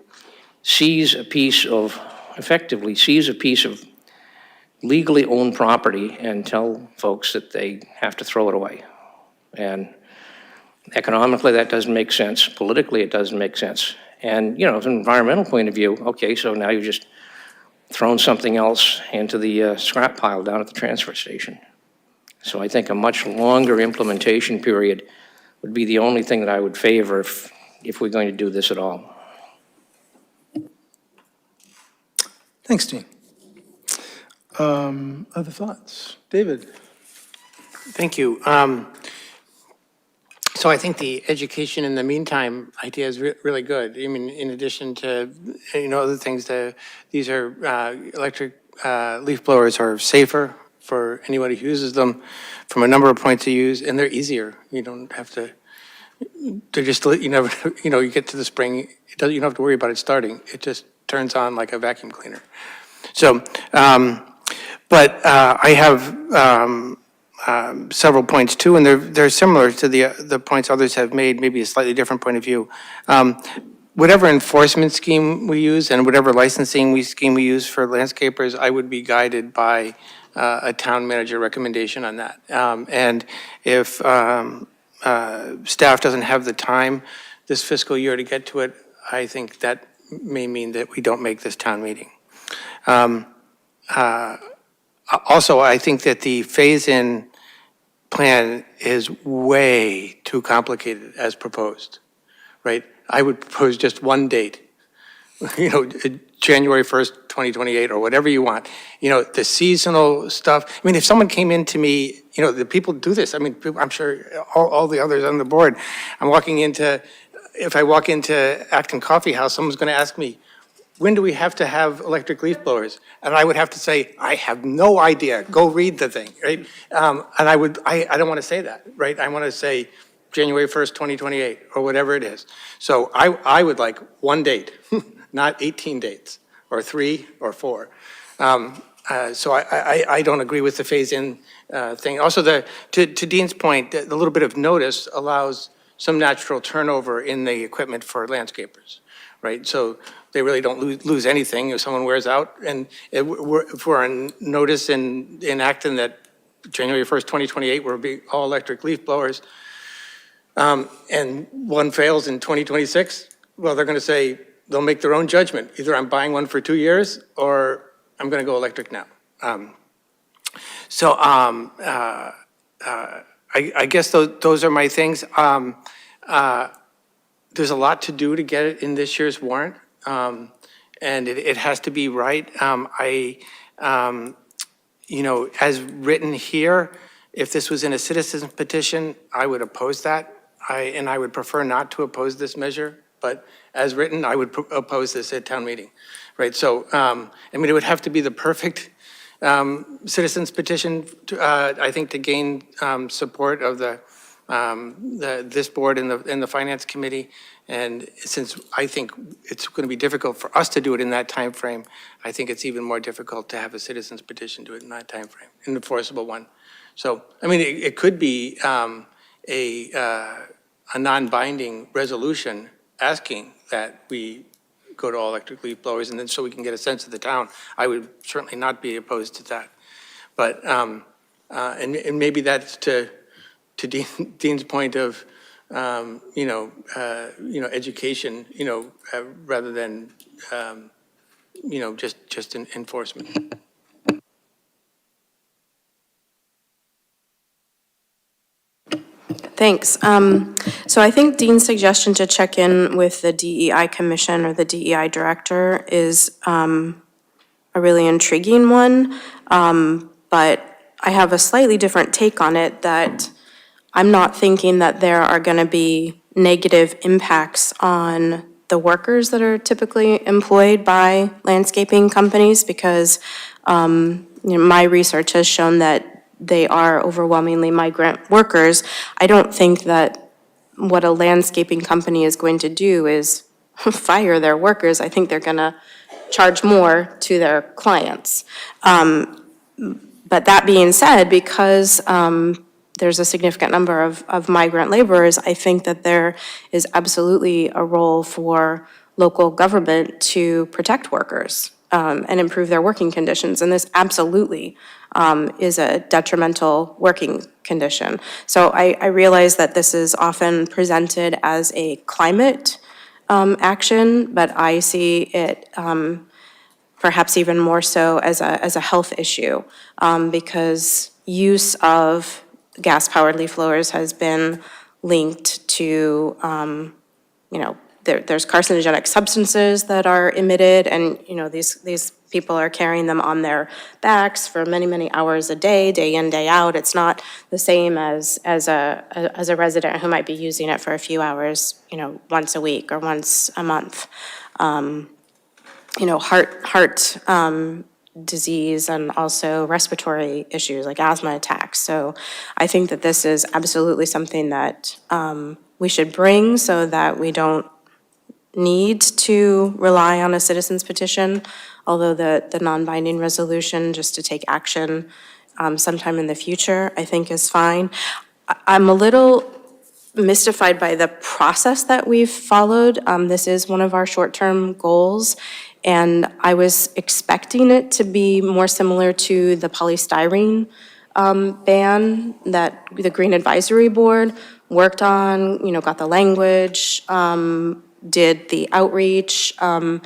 effectively seize a piece of legally owned property and tell folks that they have to throw it away. And Economically, that doesn't make sense. Politically, it doesn't make sense. And, from an environmental point of view, okay, so now you've just thrown something else into the scrap pile down at the transfer station. So I think a much longer implementation period would be the only thing that I would favor if we're going to do this at all. Thanks, Dean. Other thoughts? David? Thank you. So I think the education in the meantime idea is really good. I mean, in addition to, other things, these are electric leaf blowers are safer for anybody who uses them from a number of points of use, and they're easier. You don't have to, they're just, you get to the spring, you don't have to worry about it starting. It just turns on like a vacuum cleaner. So, but I have several points too, and they're similar to the points others have made, maybe a slightly different point of view. Whatever enforcement scheme we use and whatever licensing scheme we use for landscapers, I would be guided by a town manager recommendation on that. And if staff doesn't have the time this fiscal year to get to it, I think that may mean that we don't make this town meeting. Also, I think that the phase-in plan is way too complicated as proposed, right? I would propose just one date, January 1st, 2028, or whatever you want. The seasonal stuff. I mean, if someone came in to me, the people do this. I mean, I'm sure all the others on the board, if I walk into Acton Coffee House, someone's going to ask me, when do we have to have electric leaf blowers? And I would have to say, I have no idea. Go read the thing, right? And I don't want to say that, right? I want to say January 1st, 2028, or whatever it is. So I would like one date, not 18 dates, or 3 or 4. So I don't agree with the phase-in thing. Also, to Dean's point, the little bit of notice allows some natural turnover in the equipment for landscapers, right? So they really don't lose anything if someone wears out. And if we're on notice in Acton that January 1st, 2028, will be all electric leaf blowers, and one fails in 2026, well, they're going to say, they'll make their own judgment. Either I'm buying one for 2 years or I'm going to go electric now. I guess those are my things. There's a lot to do to get it in this year's warrant, and it has to be right. As written here, if this was in a citizen's petition, I would oppose that. And I would prefer not to oppose this measure, but as written, I would oppose this at town meeting, right? So, it would have to be the perfect citizen's petition, I think, to gain support of this board and the finance committee. And since I think it's going to be difficult for us to do it in that time frame, I think it's even more difficult to have a citizen's petition do it in that time frame, an enforceable one. So, it could be a non-binding resolution asking that we go to all electric leaf blowers, and then so we can get a sense of the town. I would certainly not be opposed to that. But, and maybe that's to Dean's point of, education, rather than, just enforcement. Thanks. So I think Dean's suggestion to check in with the DEI Commission or the DEI Director is a really intriguing one, but I have a slightly different take on it, that I'm not thinking that there are going to be negative impacts on the workers that are typically employed by landscaping companies, because my research has shown that they are overwhelmingly migrant workers. I don't think that what a landscaping company is going to do is fire their workers. I think they're going to charge more to their clients. But that being said, because there's a significant number of migrant laborers, I think that there is absolutely a role for local government to protect workers. and improve their working conditions. And this absolutely is a detrimental working condition. So I realize that this is often presented as a climate action, but I see it perhaps even more so as a health issue, because use of gas-powered leaf blowers has been linked to, there's carcinogenic substances that are emitted, and, these people are carrying them on their backs for many, many hours a day in, day out. It's not the same as a resident who might be using it for a few hours, once a week or once a month. Heart disease and also respiratory issues like asthma attacks. So I think that this is absolutely something that we should bring so that we don't need to rely on a citizen's petition, although the non-binding resolution just to take action sometime in the future, I think is fine. I'm a little mystified by the process that we've followed. This is one of our short-term goals, and I was expecting it to be more similar to the polystyrene ban that the Green Advisory Board worked on, got the language, did the outreach, and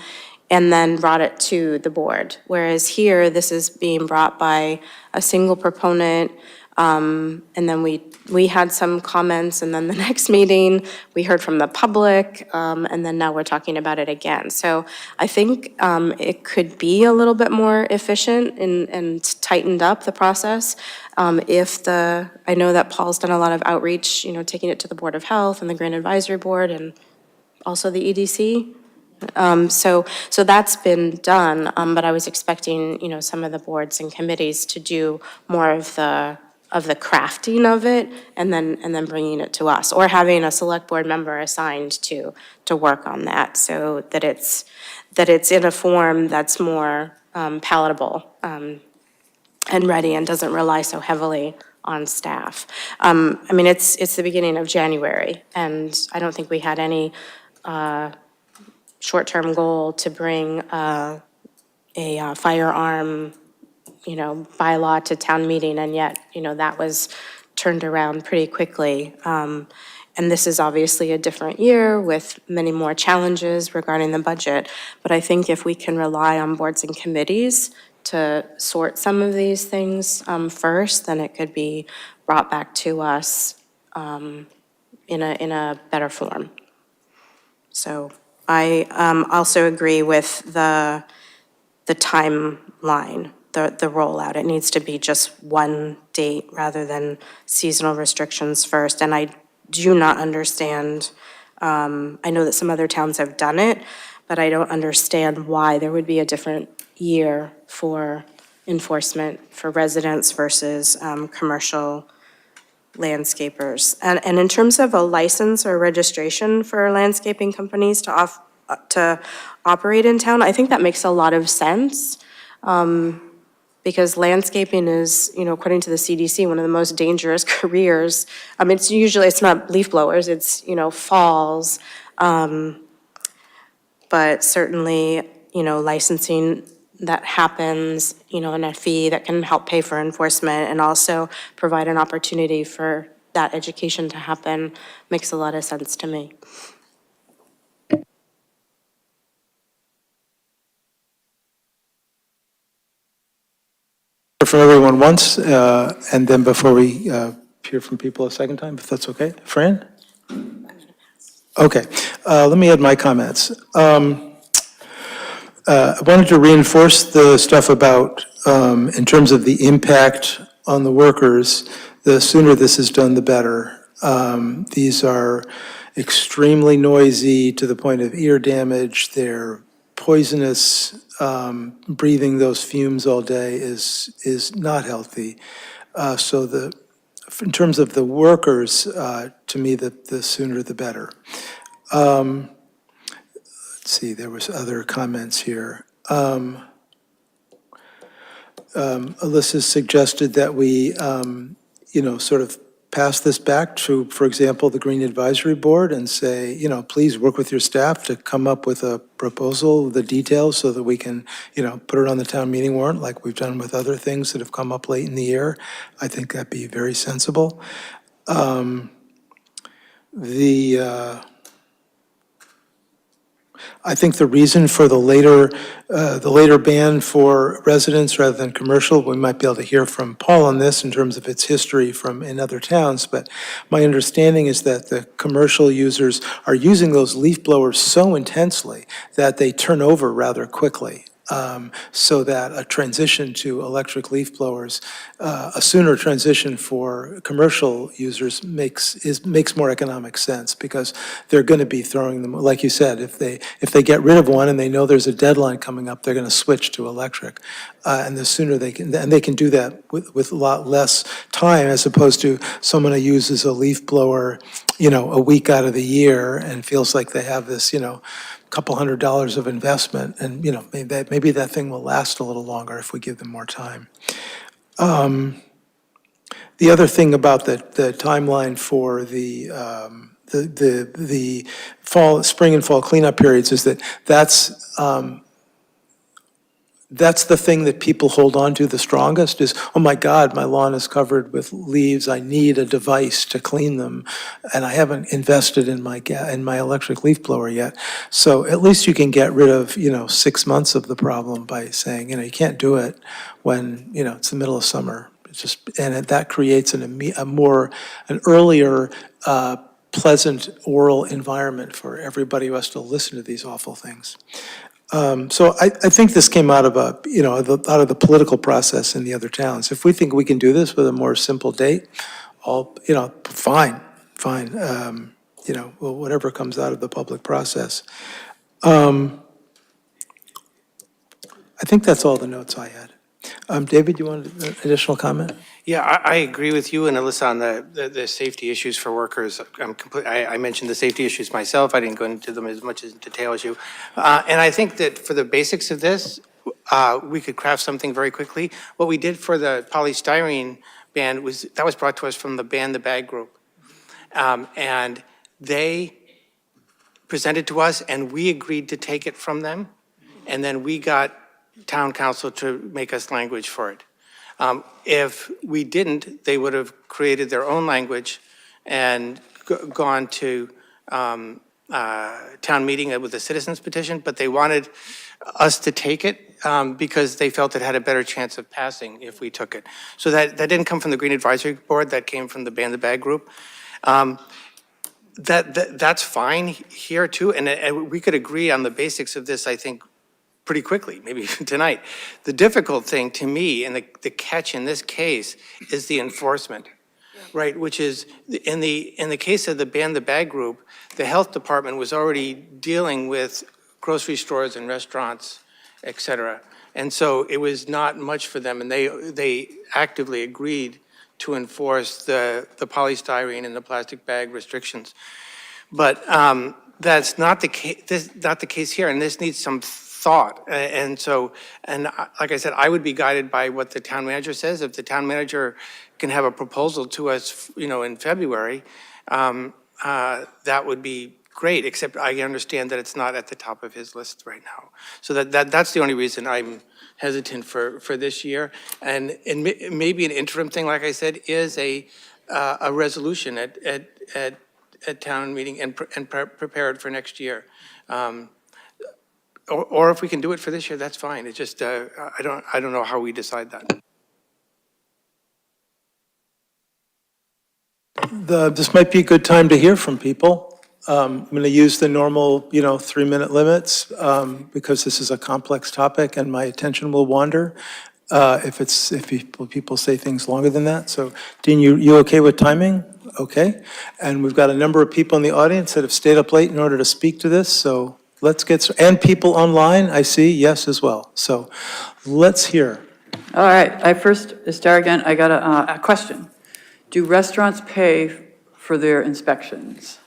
then brought it to the board. Whereas here, this is being brought by a single proponent, and then we had some comments, and then the next meeting, we heard from the public, and then now we're talking about it again. So I think it could be a little bit more efficient and tightened up the process. I know that Paul's done a lot of outreach, taking it to the Board of Health and the Green Advisory Board and also the EDC. So that's been done, but I was expecting, some of the boards and committees to do more of the crafting of it and then bringing it to us, or having a select board member assigned to work on that, so that it's in a form that's more palatable and ready and doesn't rely so heavily on staff. It's the beginning of January, and I don't think we had any short-term goal to bring a firearm, bylaw to town meeting, and yet, that was turned around pretty quickly. And this is obviously a different year with many more challenges regarding the budget, but I think if we can rely on boards and committees to sort some of these things first, then it could be brought back to us in a better form. So I also agree with the timeline, the rollout. It needs to be just one date rather than seasonal restrictions first. And I do not understand, I know that some other towns have done it, but I don't understand why there would be a different year for enforcement for residents versus commercial landscapers. And in terms of a license or registration for landscaping companies to operate in town, I think that makes a lot of sense, because landscaping is, according to the CDC, one of the most dangerous careers. It's not leaf blowers, it's, falls, but certainly, licensing that happens, and a fee that can help pay for enforcement and also provide an opportunity for that education to happen makes a lot of sense to me. From everyone once, and then before we hear from people a second time, if that's okay. Fran? Okay, let me add my comments. I wanted to reinforce the stuff about, in terms of the impact on the workers, the sooner this is done, the better. These are extremely noisy to the point of ear damage. They're poisonous. Breathing those fumes all day is not healthy. So in terms of the workers, to me, the sooner the better. Let's see, there was other comments here. Alyssa suggested that we, sort of pass this back to, for example, the Green Advisory Board and say, please work with your staff to come up with a proposal, the details, so that we can, put it on the town meeting warrant like we've done with other things that have come up late in the year. I think that'd be very sensible. I think the reason for the later ban for residents rather than commercial, we might be able to hear from Paul on this in terms of its history from in other towns, but my understanding is that the commercial users are using those leaf blowers so intensely that they turn over rather quickly. So that a transition to electric leaf blowers, a sooner transition for commercial users makes more economic sense, because they're going to be throwing them, like you said, if they get rid of one and they know there's a deadline coming up, they're going to switch to electric. And the sooner they can do that with a lot less time, as opposed to someone who uses a leaf blower, a week out of the year and feels like they have this, couple $100 of investment, and maybe that thing will last a little longer if we give them more time. The other thing about the timeline for the spring and fall cleanup periods is that's the thing that people hold on to the strongest is, oh my God, my lawn is covered with leaves. I need a device to clean them, and I haven't invested in my electric leaf blower yet. So at least you can get rid of 6 months of the problem by saying you can't do it when it's the middle of summer. That creates an earlier pleasant oral environment for everybody who has to listen to these awful things. So I think this came out of out of the political process in the other towns. If we think we can do this with a more simple date, fine. Whatever comes out of the public process. I think that's all the notes I had. David, you want an additional comment? Yeah, I agree with you and Alyssa on the safety issues for workers. I mentioned the safety issues myself. I didn't go into them as much in detail as you. And I think that for the basics of this, we could craft something very quickly. What we did for the polystyrene ban was brought to us from the Ban the Bag group. And they presented to us, and we agreed to take it from them. And then we got town council to make us language for it. If we didn't, they would have created their own language and gone to town meeting with a citizens petition, but they wanted us to take it because they felt it had a better chance of passing if we took it. So that didn't come from the Green Advisory Board, that came from the Ban the Bag group. That's fine here too, and we could agree on the basics of this, I think, pretty quickly, maybe tonight. The difficult thing to me, and the catch in this case, is the enforcement, right? Which is, in the case of the Ban the Bag group, the health department was already dealing with grocery stores and restaurants, et cetera. And so it was not much for them, and they actively agreed to enforce the polystyrene and the plastic bag restrictions. But that's not the case here, and this needs some thought. And like I said, I would be guided by what the town manager says. If the town manager can have a proposal to us, in February, that would be great, except I understand that it's not at the top of his list right now. So that's the only reason I'm hesitant for this year. And maybe an interim thing, like I said, is a resolution at town meeting and prepared for next year. Or if we can do it for this year, that's fine. It's just, I don't know how we decide that. This might be a good time to hear from people. I'm going to use the normal, 3-minute limits because this is a complex topic and my attention will wander if people say things longer than that. So, Dean, you okay with timing? Okay. And we've got a number of people in the audience that have stayed up late in order to speak to this. So let's and people online, I see, yes, as well. So let's hear. All right, to start again, I got a question. Do restaurants pay for their inspections?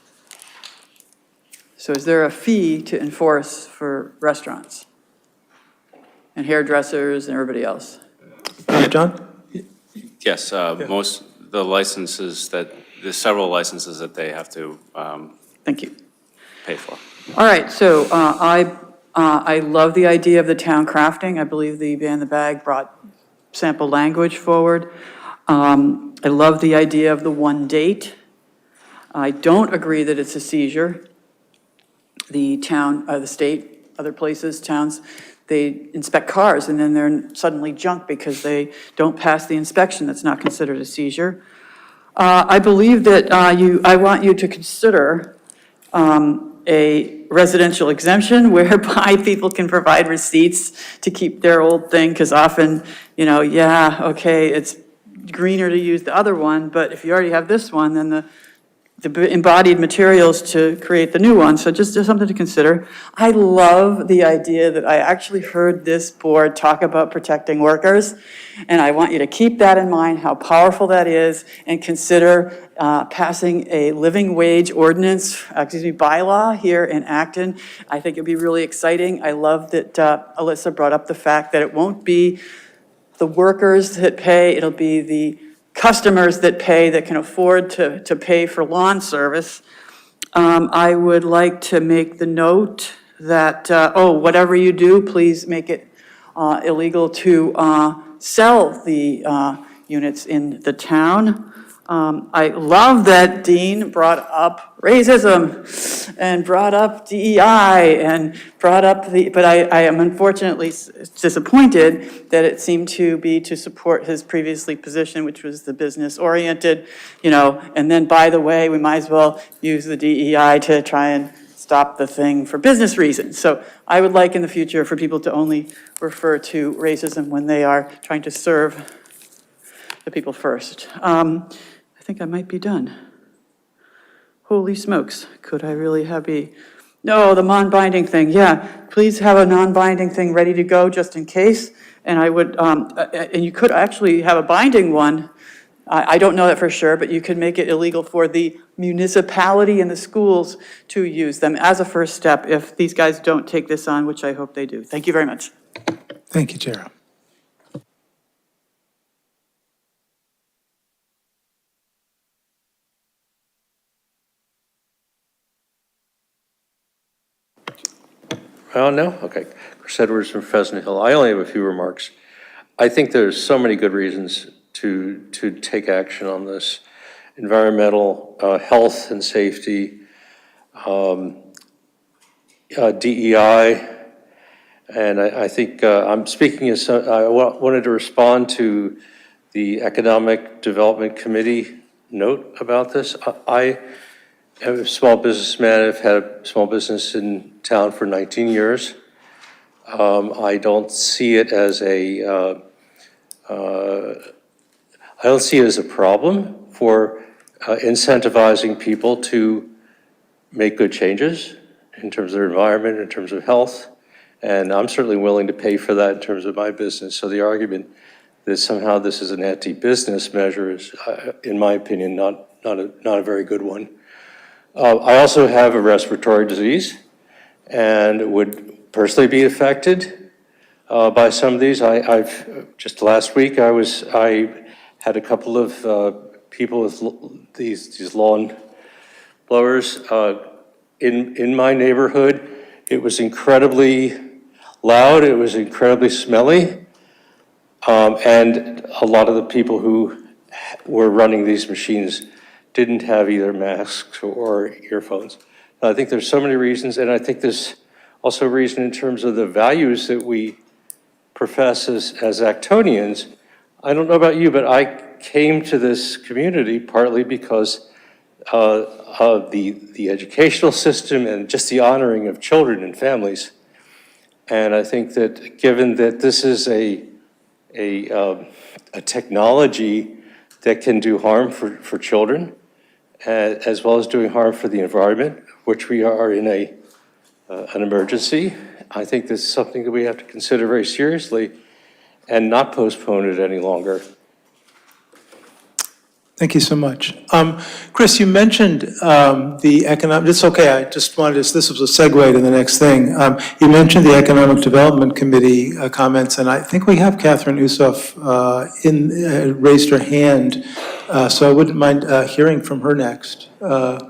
So is there a fee to enforce for restaurants and hairdressers and everybody else? John? Yes, most the licenses there's several licenses that they have to Thank you. pay for. All right, so I love the idea of the town crafting. I believe the Ban the Bag brought sample language forward. I love the idea of the one date. I don't agree that it's a seizure. The town, the state, other places, towns, they inspect cars and then they're suddenly junk because they don't pass the inspection. That's not considered a seizure. I believe that I want you to consider a residential exemption whereby people can provide receipts to keep their old thing, because often, yeah, okay, it's greener to use the other one, but if you already have this one, then the embodied materials to create the new one, so just something to consider. I love the idea that I actually heard this board talk about protecting workers, and I want you to keep that in mind, how powerful that is, and consider passing a living wage ordinance, bylaw here in Acton. I think it'd be really exciting. I love that Alyssa brought up the fact that it won't be the workers that pay, it'll be the customers that pay, that can afford to pay for lawn service. I would like to make the note that, whatever you do, please make it illegal to sell the units in the town. I love that Dean brought up racism and brought up DEI and brought up but I am unfortunately disappointed that it seemed to be to support his previously position, which was the business-oriented, and then, by the way, we might as well use the DEI to try and stop the thing for business reasons. So I would like in the future for people to only refer to racism when they are trying to serve the people first. I think I might be done. Holy smokes, could I really no, the non-binding thing, yeah. Please have a non-binding thing ready to go just in case. And I would, and you could actually have a binding one. I don't know that for sure, but you could make it illegal for the municipality and the schools to use them as a first step if these guys don't take this on, which I hope they do. Thank you very much. Thank you, Tara. Oh, no? Okay. Chris Edwards from Pheasant Hill. I only have a few remarks. I think there's so many good reasons to take action on this. Environmental, health and safety, DEI, and I think I'm speaking as, I wanted to respond to the Economic Development Committee note about this. I am a small businessman. I've had a small business in town for 19 years. I don't see it as a problem for incentivizing people to make good changes in terms of their environment, in terms of health, and I'm certainly willing to pay for that in terms of my business. So the argument that somehow this is an anti-business measure is, in my opinion, not a very good one. I also have a respiratory disease and would personally be affected by some of these. I've just last week I had a couple of people with these lawn blowers in my neighborhood. It was incredibly loud. It was incredibly smelly, and a lot of the people who were running these machines didn't have either masks or earphones. I think there's so many reasons, and I think there's also a reason in terms of the values that we profess as Actonians. I don't know about you, but I came to this community partly because of the educational system and just the honoring of children and families. And I think that given that this is a technology that can do harm for children, as well as doing harm for the environment, which we are in an emergency, I think this is something that we have to consider very seriously and not postpone it any longer. Thank you so much. Chris, you mentioned the economic, it's okay, I just wanted to, this was a segue to the next thing. You mentioned the Economic Development Committee comments, and I think we have Catherine Ussoff raised her hand, so I wouldn't mind hearing from her next. Was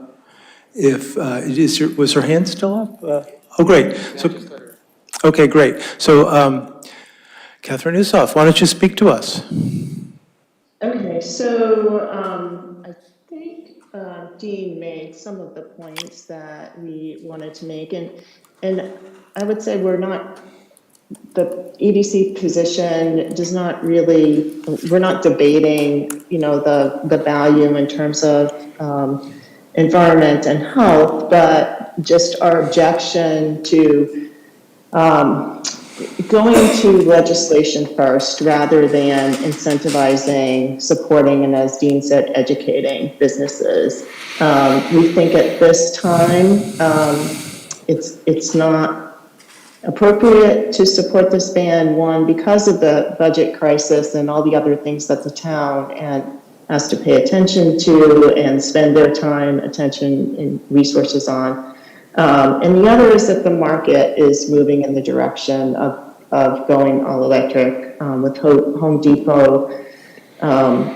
her hand still up? Oh, great. So, okay, great. So, Catherine Ussoff, why don't you speak to us? Okay, so I think Dean made some of the points that we wanted to make, and I would say the EDC position does not really, we're not debating, the value in terms of environment and health, but just our objection to going to legislation first rather than incentivizing, supporting, and as Dean said, educating businesses. We think at this time, it's not appropriate to support this ban, one, because of the budget crisis and all the other things that the town has to pay attention to and spend their time, attention, and resources on. And the other is that the market is moving in the direction of going all electric, with Home Depot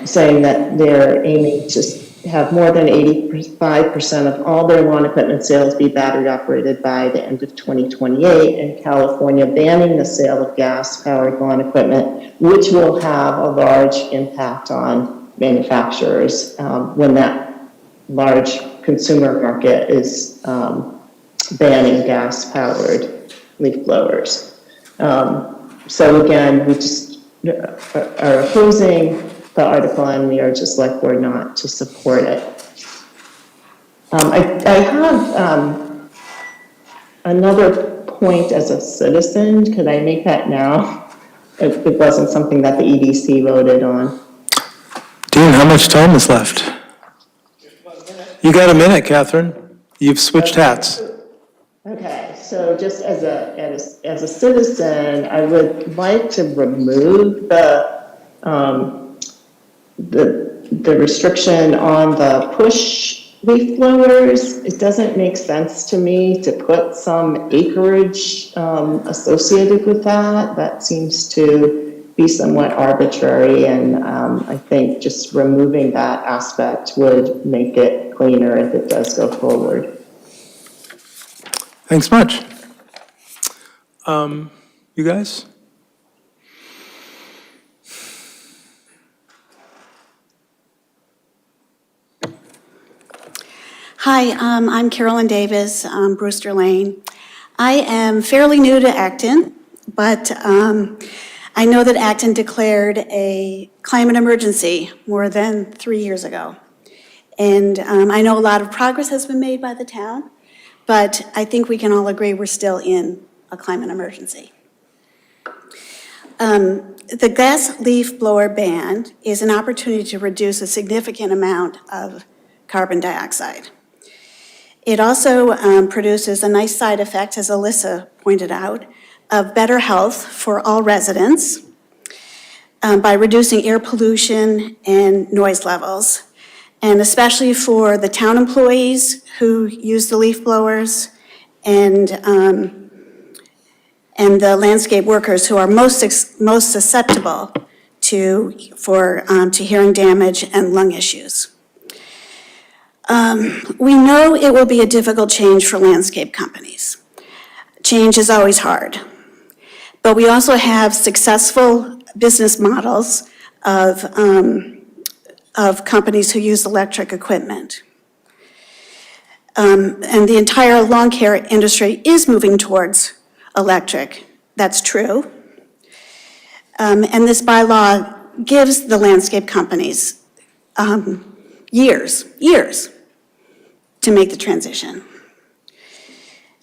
saying that they're aiming to have more than 85% of all their lawn equipment sales be battery operated by the end of 2028, and California banning the sale of gas-powered lawn equipment, which will have a large impact on manufacturers when that large consumer market is banning gas-powered leaf blowers. So again, we just are opposing the article, and we urge the select board not to support it. I have another point as a citizen. Could I make that now? It wasn't something that the EDC voted on. Dean, how much time is left? You got a minute, Catherine. You've switched hats. Okay, so just as a citizen, I would like to remove the restriction on the push leaf blowers. It doesn't make sense to me to put some acreage associated with that. That seems to be somewhat arbitrary, and I think just removing that aspect would make it cleaner if it does go forward. Thanks much. You guys? Hi, I'm Carolyn Davis, Brewster Lane. I am fairly new to Acton, but I know that Acton declared a climate emergency more than 3 years ago. And I know a lot of progress has been made by the town, but I think we can all agree we're still in a climate emergency. The gas leaf blower ban is an opportunity to reduce a significant amount of carbon dioxide. It also produces a nice side effect, as Alyssa pointed out, of better health for all residents by reducing air pollution and noise levels, and especially for the town employees who use the leaf blowers and the landscape workers who are most susceptible to hearing damage and lung issues. We know it will be a difficult change for landscape companies. Change is always hard. But we also have successful business models of companies who use electric equipment. And the entire lawn care industry is moving towards electric. That's true. And this bylaw gives the landscape companies years to make the transition.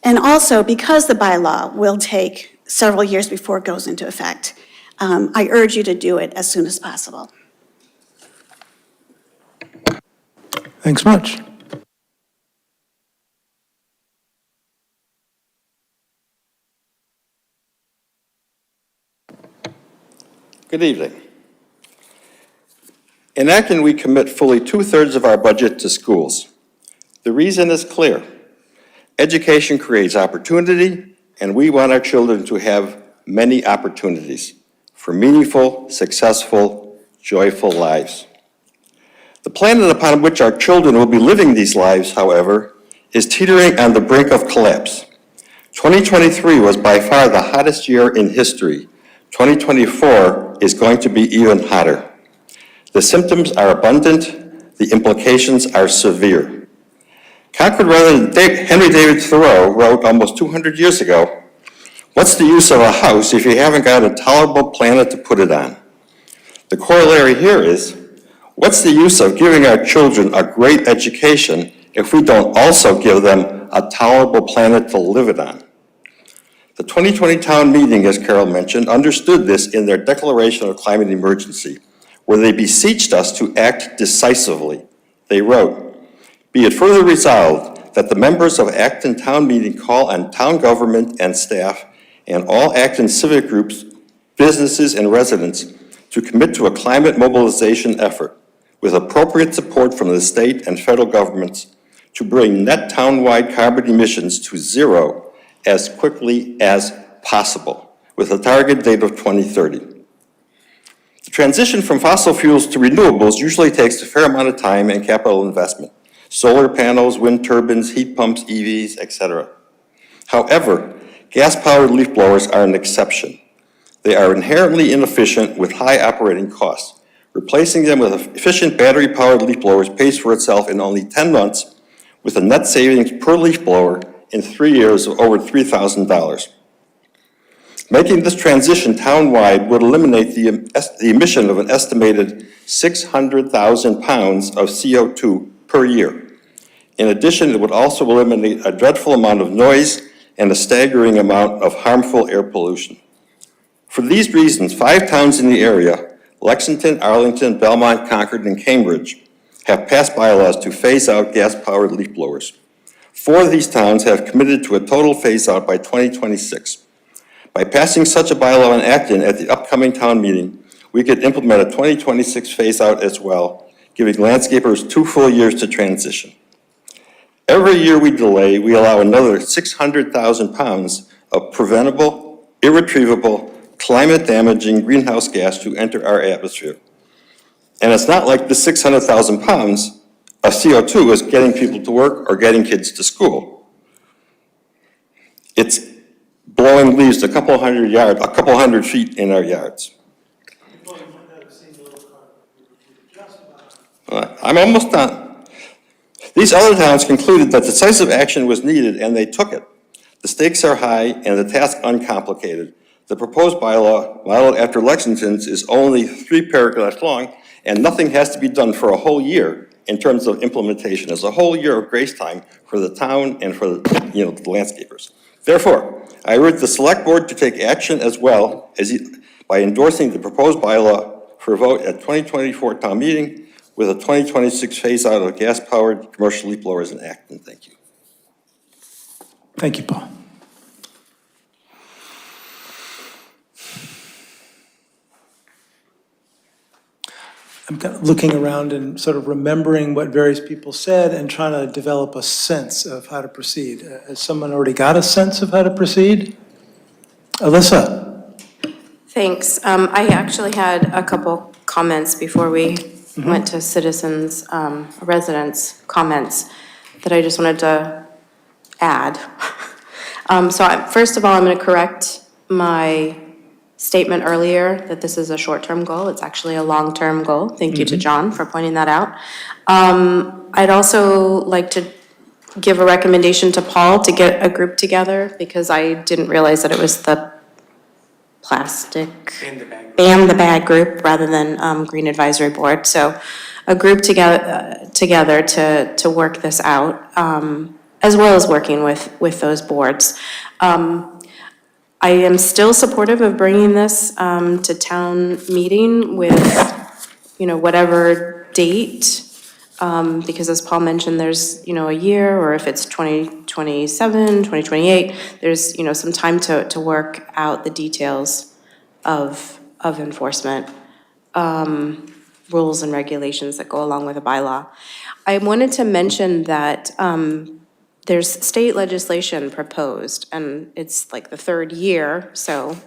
And also, because the bylaw will take several years before it goes into effect, I urge you to do it as soon as possible. Thanks much. Good evening. In Acton, we commit fully 2/3 of our budget to schools. The reason is clear. Education creates opportunity, and we want our children to have many opportunities for meaningful, successful, joyful lives. The planet upon which our children will be living these lives, however, is teetering on the brink of collapse. 2023 was by far the hottest year in history. 2024 is going to be even hotter. The symptoms are abundant, the implications are severe. Concord resident Henry David Thoreau wrote almost 200 years ago, "What's the use of a house if you haven't got a tolerable planet to put it on?" The corollary here is, what's the use of giving our children a great education if we don't also give them a tolerable planet to live it on? The 2020 town meeting, as Carol mentioned, understood this in their declaration of climate emergency, where they beseeched us to act decisively. They wrote, "Be it further resolved that the members of Acton Town Meeting call on town government and staff and all Acton civic groups, businesses, and residents to commit to a climate mobilization effort with appropriate support from the state and federal governments to bring net townwide carbon emissions to zero as quickly as possible, with a target date of 2030. The transition from fossil fuels to renewables usually takes a fair amount of time and capital investment. Solar panels, wind turbines, heat pumps, EVs, etc. However, gas-powered leaf blowers are an exception. They are inherently inefficient with high operating costs. Replacing them with efficient battery-powered leaf blowers pays for itself in only 10 months, with a net savings per leaf blower in 3 years of over $3,000. Making this transition town-wide would eliminate the emission of an estimated 600,000 pounds of CO2 per year. In addition, it would also eliminate a dreadful amount of noise and a staggering amount of harmful air pollution. For these reasons, 5 towns in the area, Lexington, Arlington, Belmont, Concord, and Cambridge, have passed bylaws to phase out gas-powered leaf blowers. 4 of these towns have committed to a total phase-out by 2026. By passing such a bylaw in Acton at the upcoming town meeting, we could implement a 2026 phase-out as well, giving landscapers 2 full years to transition. Every year we delay, we allow another 600,000 pounds of preventable, irretrievable, climate-damaging greenhouse gas to enter our atmosphere. And it's not like the 600,000 pounds of CO2 is getting people to work or getting kids to school. It's blowing leaves a couple hundred feet in our yards. I'm almost done. These other towns concluded that decisive action was needed, and they took it. The stakes are high and the task uncomplicated. The proposed bylaw, modeled after Lexington's, is only 3 paragraphs long, and nothing has to be done for a whole year in terms of implementation. It's a whole year of grace time for the town and for the landscapers. Therefore, I urge the select board to take action as well as by endorsing the proposed bylaw for a vote at 2024 town meeting with a 2026 phase out of gas-powered commercial leaf blowers in Acton. Thank you. Thank you, Paul. I'm kind of looking around and sort of remembering what various people said and trying to develop a sense of how to proceed. Has someone already got a sense of how to proceed? Alyssa? Thanks. I actually had a couple comments before we went to citizens, residents' comments that I just wanted to add. First of all, I'm going to correct my statement earlier that this is a short-term goal. It's actually a long-term goal. Thank you to John for pointing that out. I'd also like to give a recommendation to Paul to get a group together, because I didn't realize that it was the plastic ban the bag group rather than Green Advisory Board. So a group together to work this out, as well as working with those boards. I am still supportive of bringing this to town meeting with, whatever date, because as Paul mentioned, there's, a year, or if it's 2027, 2028, there's, some time to work out the details of enforcement. rules and regulations that go along with a bylaw. I wanted to mention that there's state legislation proposed, and it's like the third year, so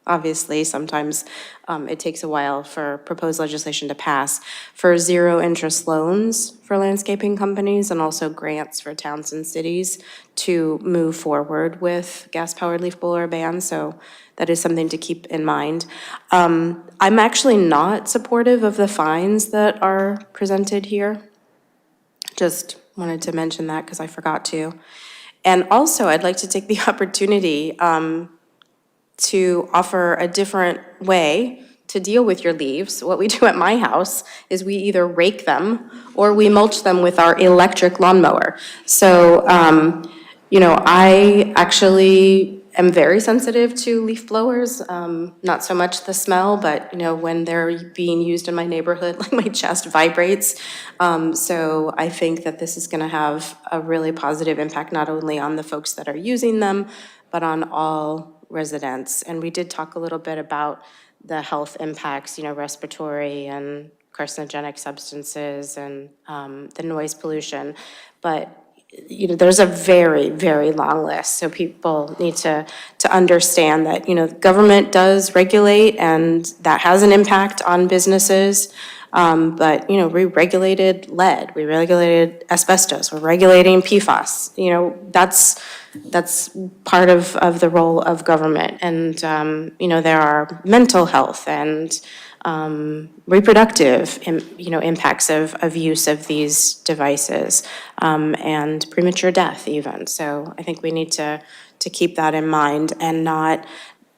obviously sometimes it takes a while for proposed legislation to pass, for zero-interest loans for landscaping companies and also grants for towns and cities to move forward with gas-powered leaf blower ban, so that is something to keep in mind. I'm actually not supportive of the fines that are presented here. Just wanted to mention that because I forgot to. And also, I'd like to take the opportunity to offer a different way to deal with your leaves. What we do at my house is we either rake them or we mulch them with our electric lawnmower. So, I actually am very sensitive to leaf blowers, not so much the smell, but, when they're being used in my neighborhood, like my chest vibrates. So I think that this is gonna have a really positive impact, not only on the folks that are using them, but on all residents. And we did talk a little bit about the health impacts, respiratory and carcinogenic substances and the noise pollution. But there's a very, very long list, so people need to understand that, government does regulate, and that has an impact on businesses. But, we regulated lead, we regulated asbestos, we're regulating PFAS. That's part of the role of government. And, there are mental health and reproductive, impacts of use of these devices, and premature death even. So I think we need to keep that in mind and not,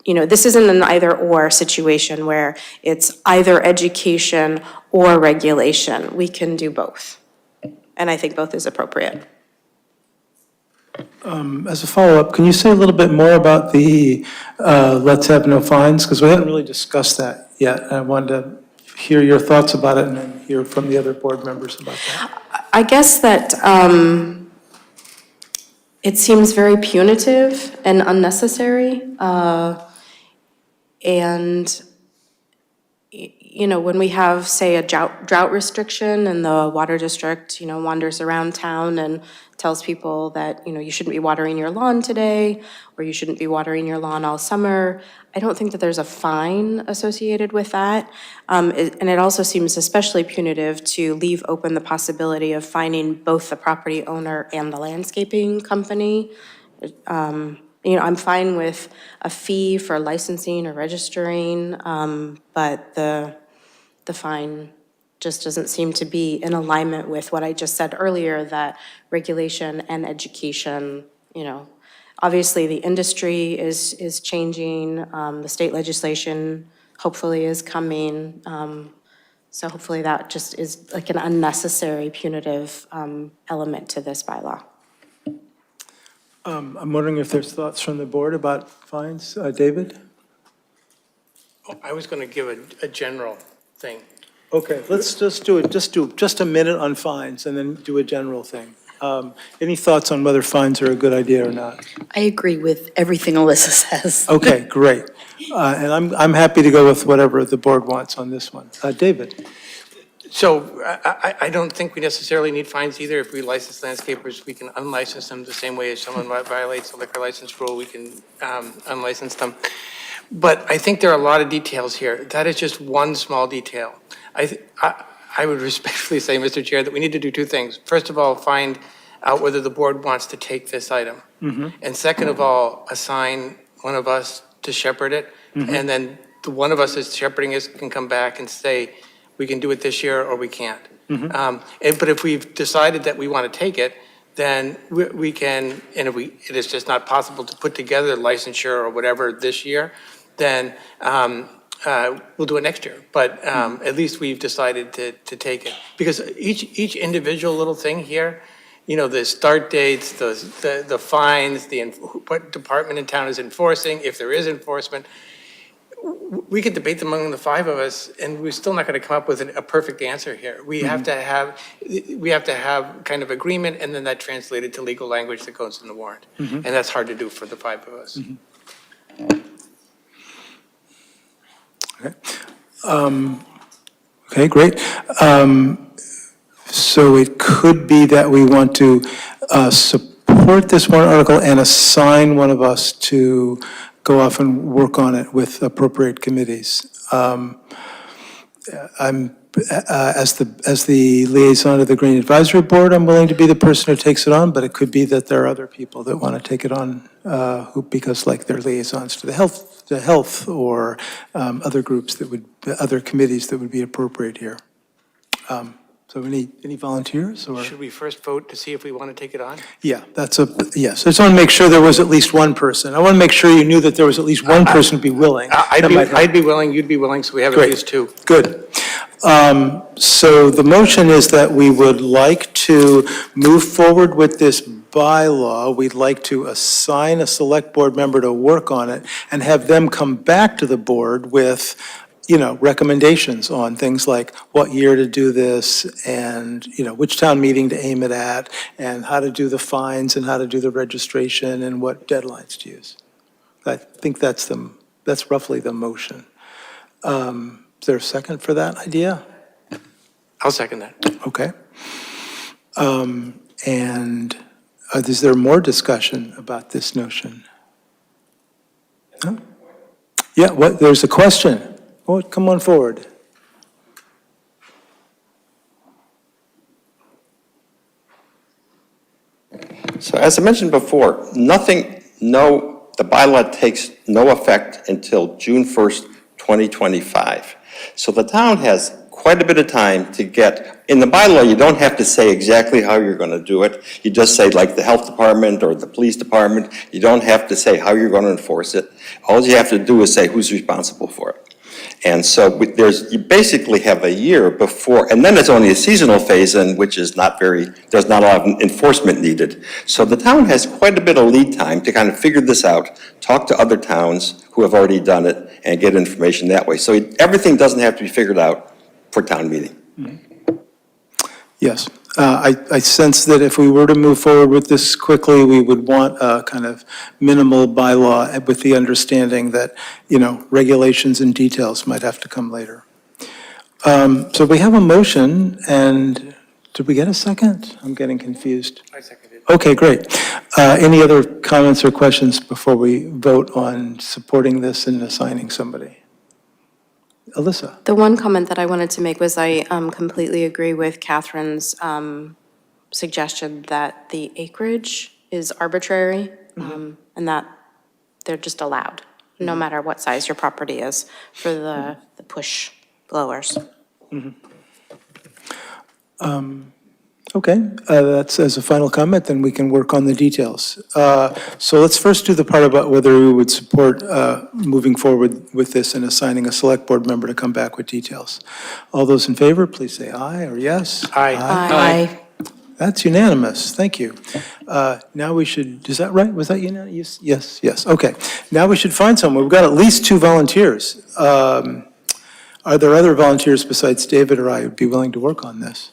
this isn't an either-or situation where it's either education or regulation. We can do both. And I think both is appropriate. As a follow-up, can you say a little bit more about the let's have no fines? Because we haven't really discussed that yet. I wanted to hear your thoughts about it and then hear from the other board members about that. I guess that it seems very punitive and unnecessary. And when we have, say, a drought restriction and the water district, wanders around town and tells people that, you shouldn't be watering your lawn today, or you shouldn't be watering your lawn all summer, I don't think that there's a fine associated with that. And it also seems especially punitive to leave open the possibility of fining both the property owner and the landscaping company. I'm fine with a fee for licensing or registering, but the fine just doesn't seem to be in alignment with what I just said earlier, that regulation and education, obviously the industry is changing, the state legislation hopefully is coming, so hopefully that just is like an unnecessary punitive element to this bylaw. I'm wondering if there's thoughts from the board about fines. David? I was going to give a general thing. Okay, let's just do just a minute on fines and then do a general thing. Any thoughts on whether fines are a good idea or not? I agree with everything Alyssa says. Okay, great. And I'm happy to go with whatever the board wants on this one. David? So I don't think we necessarily need fines either. If we license landscapers, we can unlicense them the same way as someone violates a liquor license rule, we can unlicense them. But I think there are a lot of details here. That is just one small detail. I would respectfully say, Mr. Chair, that we need to do two things. First of all, find out whether the board wants to take this item. And second of all, assign one of us to shepherd it. And then the one of us that's shepherding it can come back and say, we can do it this year or we can't. But if we've decided that we want to take it, then we can, and if it is just not possible to put together licensure or whatever this year, then we'll do it next year. But at least we've decided to take it. Because each individual little thing here, the start dates, the fines, what department in town is enforcing, if there is enforcement, we could debate them among the five of us, and we're still not going to come up with a perfect answer here. We have to have kind of agreement, and then that translated to legal language that goes in the warrant. And that's hard to do for the five of us. Okay. Okay, great. So it could be that we want to support this warrant article and assign one of us to go off and work on it with appropriate committees. As the liaison to the Green Advisory Board, I'm willing to be the person who takes it on, but it could be that there are other people that want to take it on, because like they're liaisons to the health, or other groups that would, other committees that would be appropriate here. So any volunteers, or? Should we first vote to see if we want to take it on? Yeah, yes. I just want to make sure there was at least one person. I want to make sure you knew that there was at least one person who'd be willing. I'd be willing, you'd be willing, so we have at Great. least two. Good. So the motion is that we would like to move forward with this bylaw. We'd like to assign a select board member to work on it and have them come back to the board with, recommendations on things like what year to do this, and, which town meeting to aim it at, and how to do the fines, and how to do the registration, and what deadlines to use. I think that's roughly the motion. Is there a second for that idea? I'll second that. Okay. And is there more discussion about this notion? No? Yeah, there's a question. Oh, come on forward. So as I mentioned before, the bylaw takes no effect until June 1st, 2025. So the town has quite a bit of time to get, in the bylaw, you don't have to say exactly how you're going to do it. You just say like the health department or the police department. You don't have to say how you're going to enforce it. All you have to do is say who's responsible for it. And so you basically have a year before, and then it's only a seasonal phase in which is there's not a lot of enforcement needed. So the town has quite a bit of lead time to kind of figure this out, talk to other towns who have already done it, and get information that way. So everything doesn't have to be figured out for town meeting. Yes. I sense that if we were to move forward with this quickly, we would want a kind of minimal bylaw with the understanding that, regulations and details might have to come later. So we have a motion, and did we get a second? I'm getting confused. I seconded. Okay, great. Any other comments or questions before we vote on supporting this and assigning somebody? Alyssa? The one comment that I wanted to make was I completely agree with Catherine's suggestion that the acreage is arbitrary, and that they're just allowed, no matter what size your property is, for the push blowers. Okay, that's as a final comment, then we can work on the details. So let's first do the part about whether we would support moving forward with this and assigning a select board member to come back with details. All those in favor, please say aye or yes. Aye. Aye. That's unanimous, thank you. Now we should, is that right? Was that unanimous? Yes, okay. Now we should find someone. We've got at least 2 volunteers. Are there other volunteers besides David or I who'd be willing to work on this?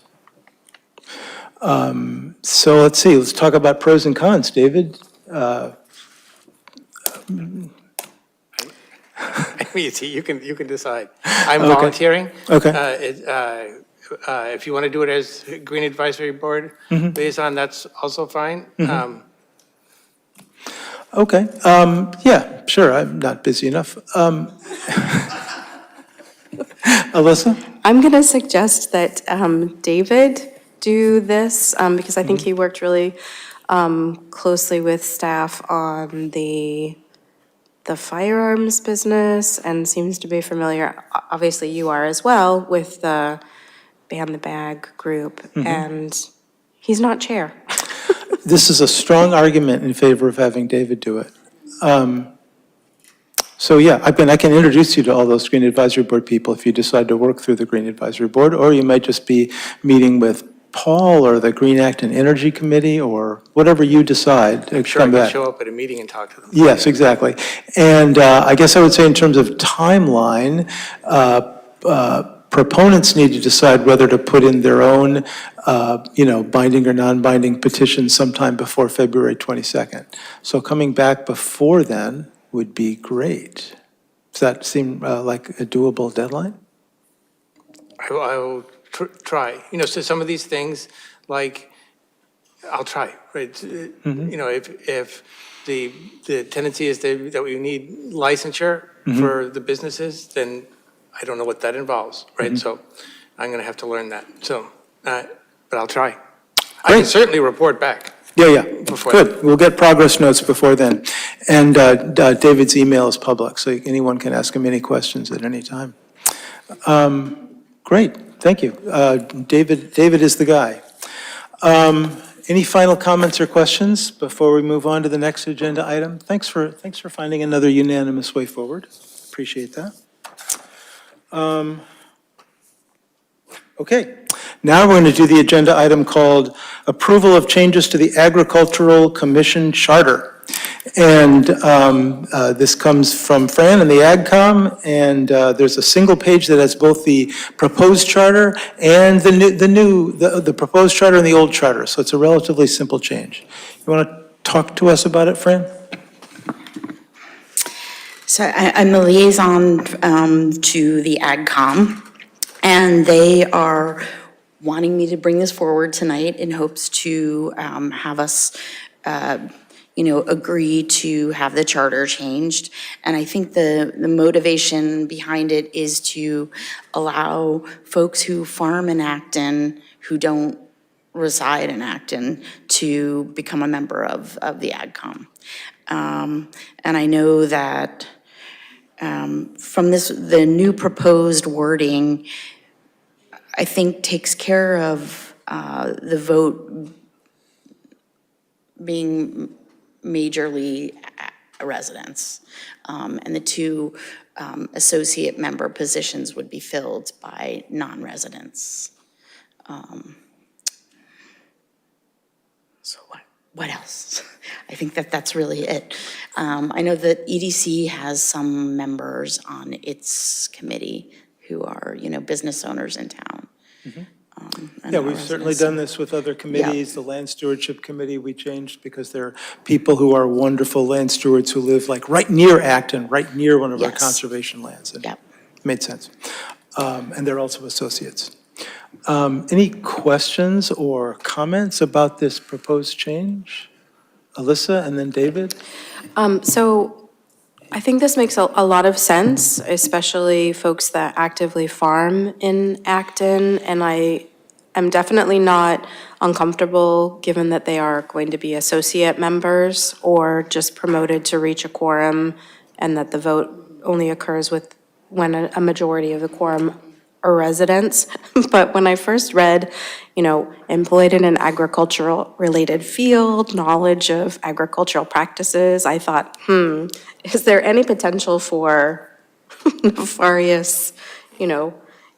So let's see, let's talk about pros and cons. David? I mean, you can decide. I'm Okay. volunteering. Okay. If you want to do it as Green Advisory Board liaison, that's also fine. Okay, yeah, sure, I'm not busy enough. Alyssa? I'm going to suggest that David do this, because I think he worked really closely with staff on the firearms business and seems to be familiar, obviously you are as well, with the Ban the Bag group, and he's not chair. This is a strong argument in favor of having David do it. So yeah, I can introduce you to all those Green Advisory Board people if you decide to work through the Green Advisory Board, or you might just be meeting with Paul or the Green Acton Energy Committee, or whatever you decide. I'm sure I Come can back. show up at a meeting and talk to them. Yes, exactly. And I guess I would say in terms of timeline, proponents need to decide whether to put in their own, binding or non-binding petitions sometime before February 22nd. So coming back before then would be great. Does that seem like a doable deadline? I'll try. You know, so some of these things, like, I'll try, right? You know, if the tendency is that we need licensure for the businesses, then I don't know what that involves, right? So I'm going to have to learn that. So, but I'll try. I can certainly report back. Yeah, Before good. We'll get progress notes before then. And David's email is public, so anyone can ask him any questions at any time. Great, thank you. David is the guy. Any final comments or questions before we move on to the next agenda item? Thanks for finding another unanimous way forward. Appreciate that. Okay, now we're going to do the agenda item called Approval of Changes to the Agricultural Commission Charter. And this comes from Fran and the AgCom, and there's a single page that has both the proposed charter and the proposed charter and the old charter, so it's a relatively simple change. You want to talk to us about it, Fran? So I'm the liaison to the AgCom, and they are wanting me to bring this forward tonight in hopes to have us agree to have the charter changed. And I think the motivation behind it is to allow folks who farm in Acton, who don't reside in Acton, to become a member of the AgCom. And I know that from the new proposed wording, I think takes care of the vote being majorly residents. And the two associate member positions would be filled by non-residents. So what else? I think that's really it. I know that EDC has some members on its committee who are, business owners in town. Yeah, we've certainly done this with other committees. The Land Stewardship Committee, we changed because there are people who are wonderful land stewards who live like right near Acton, right near one of our conservation lands. And it made sense. And they're also associates. Any questions or comments about this proposed change? Alyssa and then David? So I think this makes a lot of sense, especially folks that actively farm in Acton. And I am definitely not uncomfortable, given that they are going to be associate members or just promoted to reach a quorum, and that the vote only occurs when a majority of the quorum are residents. But when I first read, employed in an agricultural related field, knowledge of agricultural practices, I thought, is there any potential for nefarious,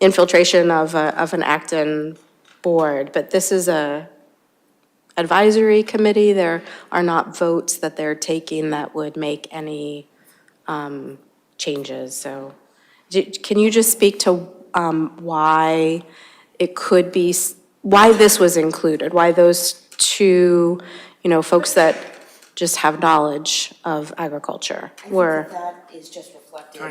infiltration of an Acton board? But this is a advisory committee. There are not votes that they're taking that would make any changes. So can you just speak to why it could be, why this was included, why those two, folks that just have knowledge of agriculture were? That is just reflective.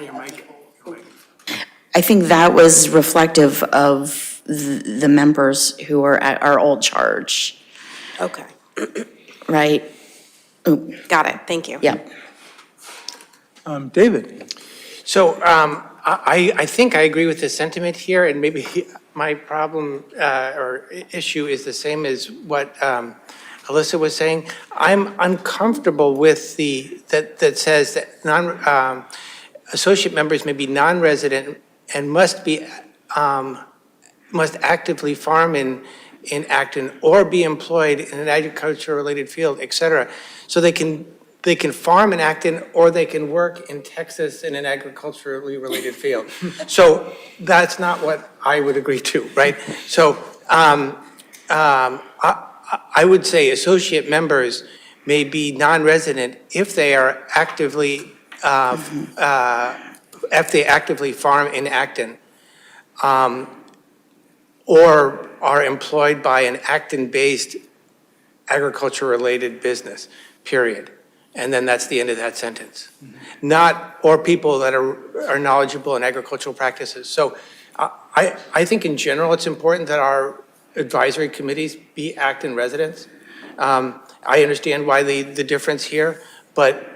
I think that was reflective of the members who are at our old charge. Okay. Right? Got it, thank you. Yep. David? So I think I agree with the sentiment here, and maybe my problem or issue is the same as what Alyssa was saying. I'm uncomfortable with that says that associate members may be non-resident and must actively farm in Acton or be employed in an agriculture-related field, et cetera. So they can farm in Acton or they can work in Texas in an agriculturally related field. So that's not what I would agree to, right? So I would say associate members may be non-resident if they are actively farm in Acton, or are employed by an Acton-based agriculture-related business, period. And then that's the end of that sentence. Or people that are knowledgeable in agricultural practices. So I think in general, it's important that our advisory committees be Acton residents. I understand why the difference here, but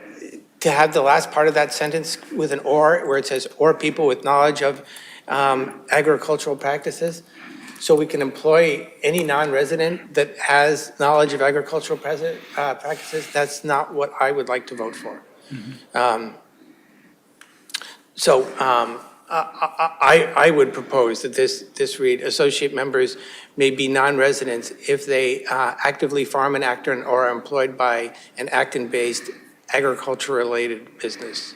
to have the last part of that sentence with an or, where it says, or people with knowledge of agricultural practices, so we can employ any non-resident that has knowledge of agricultural practices, that's not what I would like to vote for. I would propose that this read, associate members may be non-residents if they actively farm in Acton or are employed by an Acton-based agriculture-related business,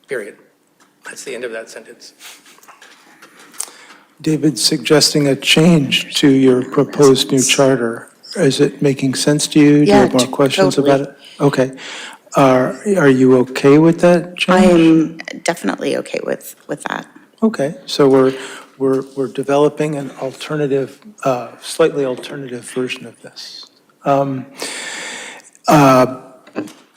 period. That's the end of that sentence. David's suggesting a change to your proposed new charter. Is it making sense to you? Do you have more questions about it? Okay. Are you okay with that change? I am definitely okay with that. Okay, so we're developing an alternative, slightly alternative version of this.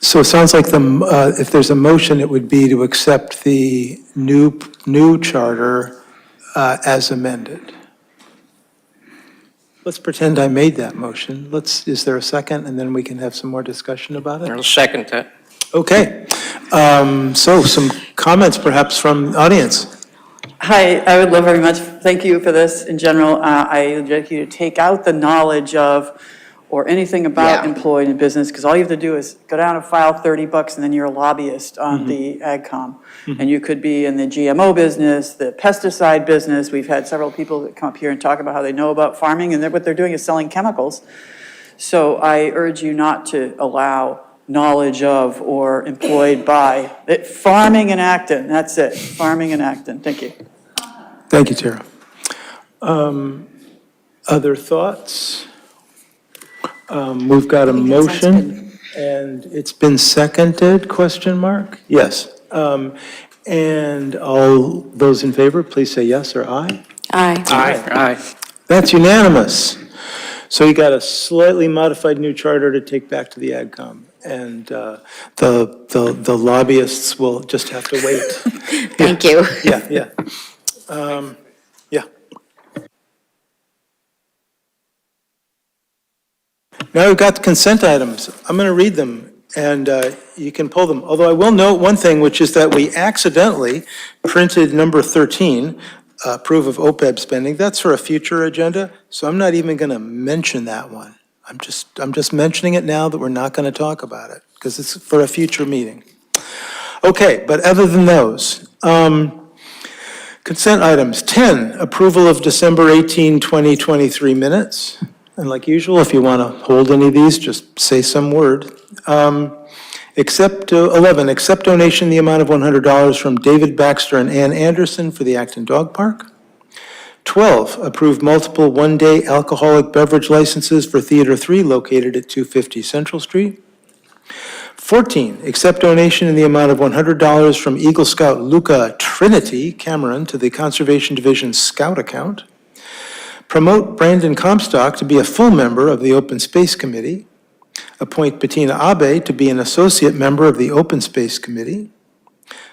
So it sounds like if there's a motion, it would be to accept the new charter as amended. Let's pretend I made that motion. Is there a second, and then we can have some more discussion about it? I'll second that. Okay, so some comments perhaps from the audience. Hi, I would love very much, thank you for this in general. I would like you to take out the knowledge of or anything about employed in business, because all you have to do is go down and file $30 and then you're a lobbyist on the AgCom. And you could be in the GMO business, the pesticide business. We've had several people that come up here and talk about how they know about farming, and what they're doing is selling chemicals. So I urge you not to allow knowledge of or employed by. Farming in Acton, that's it, farming in Acton. Thank you. Thank you, Tara. Other thoughts? We've got a motion, and it's been seconded, question mark? Yes. And all those in favor, please say yes or aye. Aye. Aye. That's unanimous. So you got a slightly modified new charter to take back to the AgCom, and the lobbyists will just have to wait. Thank you. Yeah. Yeah. Now we've got the consent items. I'm going to read them, and you can pull them. Although I will note one thing, which is that we accidentally printed number 13, approve of OPEB spending. That's for a future agenda, so I'm not even going to mention that one. I'm just mentioning it now that we're not going to talk about it, because it's for a future meeting. Okay, but other than those, consent items. 10, approval of December 18, 2023 minutes. And like usual, if you want to hold any of these, just say some word. 11, accept donation in the amount of $100 from David Baxter and Ann Anderson for the Acton Dog Park. 12, approve multiple one-day alcoholic beverage licenses for Theater 3 located at 250 Central Street. 14, accept donation in the amount of $100 from Eagle Scout Luca Trinity Cameron to the Conservation Division Scout account. Promote Brandon Comstock to be a full member of the Open Space Committee. Appoint Bettina Abe to be an associate member of the Open Space Committee.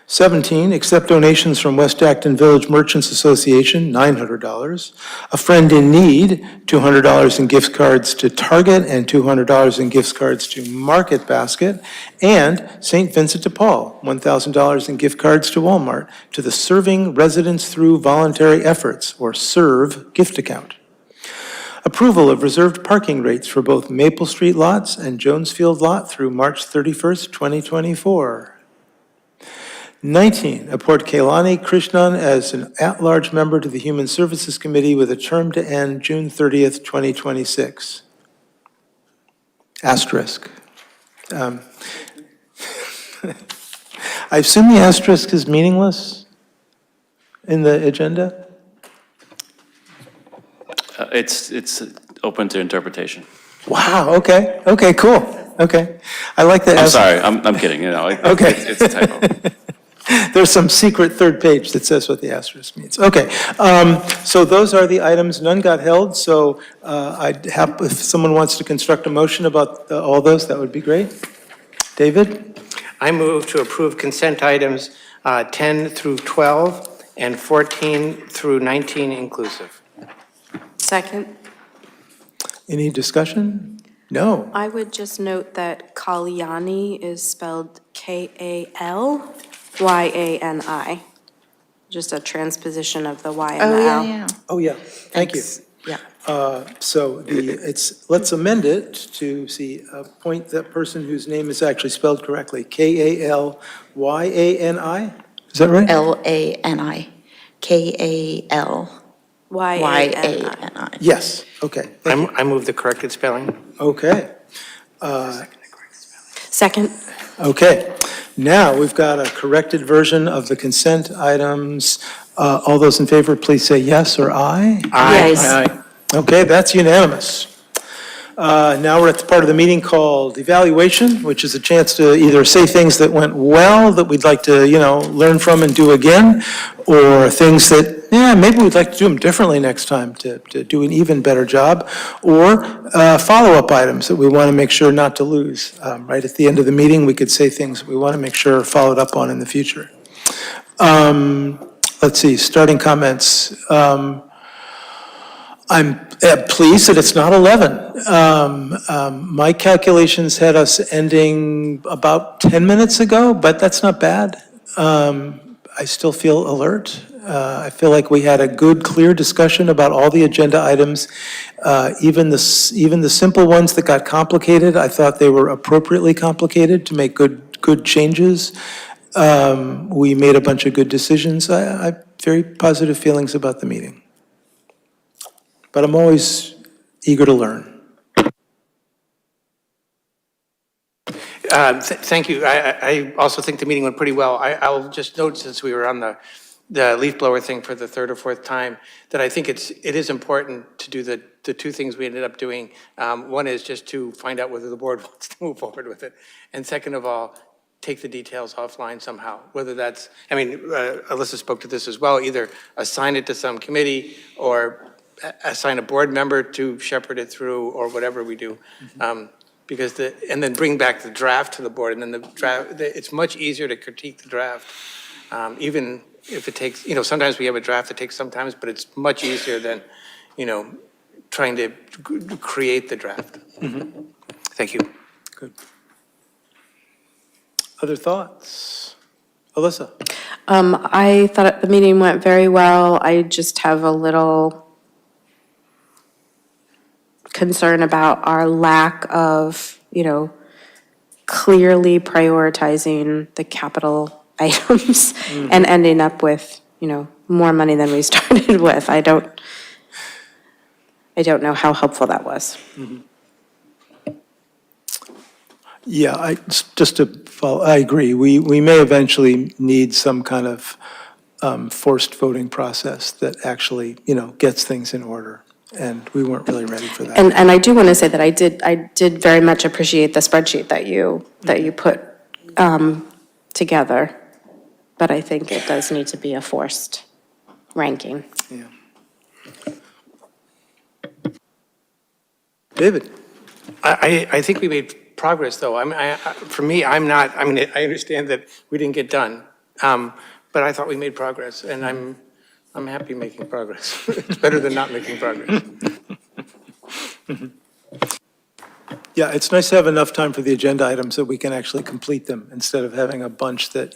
17, accept donations from West Acton Village Merchants Association, $900. A Friend in Need, $200 in gift cards to Target and $200 in gift cards to Market Basket. And St. Vincent de Paul, $1,000 in gift cards to Walmart to the Serving Residents Through Voluntary Efforts, or SERVE, gift account. Approval of reserved parking rates for both Maple Street lots and Jonesfield lot through March 31st, 2024. 19, appoint Kailani Krishnan as an at-large member to the Human Services Committee with a term to end June 30th, 2026. Asterisk. I assume the asterisk is meaningless in the agenda? It's open to interpretation. Wow, okay, cool, okay. I like that. I'm sorry, I'm kidding, Okay. It's a typo. There's some secret third page that says what the asterisk means. Okay, so those are the items. None got held, so if someone wants to construct a motion about all those, that would be great. David? I move to approve consent items 10 through 12 and 14 through 19 inclusive. Second. Any discussion? No. I would just note that Kalyani is spelled Kalyani. Just a transposition of the Y and the L. Oh, yeah, thank you. Yeah. So let's amend it to appoint that person whose name is actually spelled correctly, Kalyani? Is that right? Lani, Kalyani. Yes, okay. I move the corrected spelling. Okay, Second. okay. Now, we've got a corrected version of the consent items. All those in favor, please say yes or aye. Yes. Okay, that's unanimous. Now we're at the part of the meeting called evaluation, which is a chance to either say things that went well that we'd like to, learn from and do again, or things that, maybe we'd like to do them differently next time to do an even better job, or follow-up items that we want to make sure not to lose. Right at the end of the meeting, we could say things we want to make sure are followed up on in the future. Let's see, starting comments. I'm pleased that it's not 11. My calculations had us ending about 10 minutes ago, but that's not bad. I still feel alert. I feel like we had a good, clear discussion about all the agenda items. Even the simple ones that got complicated, I thought they were appropriately complicated to make good changes. We made a bunch of good decisions. I have very positive feelings about the meeting. But I'm always eager to learn. Thank you. I also think the meeting went pretty well. I'll just note, since we were on the leaf blower thing for the third or fourth time, that I think it is important to do the two things we ended up doing. One is just to find out whether the board wants to move forward with it. And second of all, take the details offline somehow, whether that's, Alyssa spoke to this as well, either assign it to some committee or assign a board member to shepherd it through, or whatever we do. Because and then bring back the draft to the board, and then the draft, it's much easier to critique the draft, even if it takes, sometimes we have a draft that takes some time, but it's much easier than, trying to create the draft. Thank you. Good. Other thoughts? Alyssa? I thought the meeting went very well. I just have a little concern about our lack of, clearly prioritizing the capital items and ending up with, more money than we started with. I don't know how helpful that was. Yeah, just to follow, I agree. We may eventually need some kind of forced voting process that actually, gets things in order. And we weren't really ready for that. And I do want to say that I did very much appreciate the spreadsheet that you put together, but I think it does need to be a forced ranking. Yeah. David? I think we made progress, though. For me, I understand that we didn't get done, but I thought we made progress, and I'm happy making progress. It's better than not making progress. Yeah, it's nice to have enough time for the agenda items that we can actually complete them, instead of having a bunch that,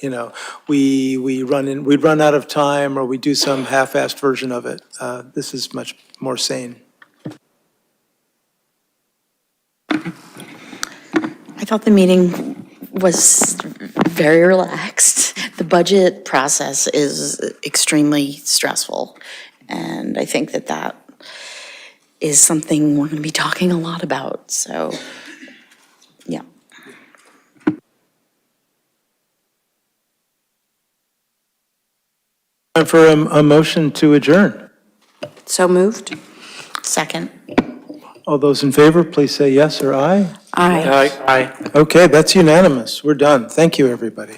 we run out of time, or we do some half-assed version of it. This is much more sane. I thought the meeting was very relaxed. The budget process is extremely stressful, and I think that is something we're going to be talking a lot about, so, yeah. Time for a motion to adjourn. So moved? Second. All those in favor, please say yes or aye. Aye. Aye. Okay, that's unanimous. We're done. Thank you, everybody.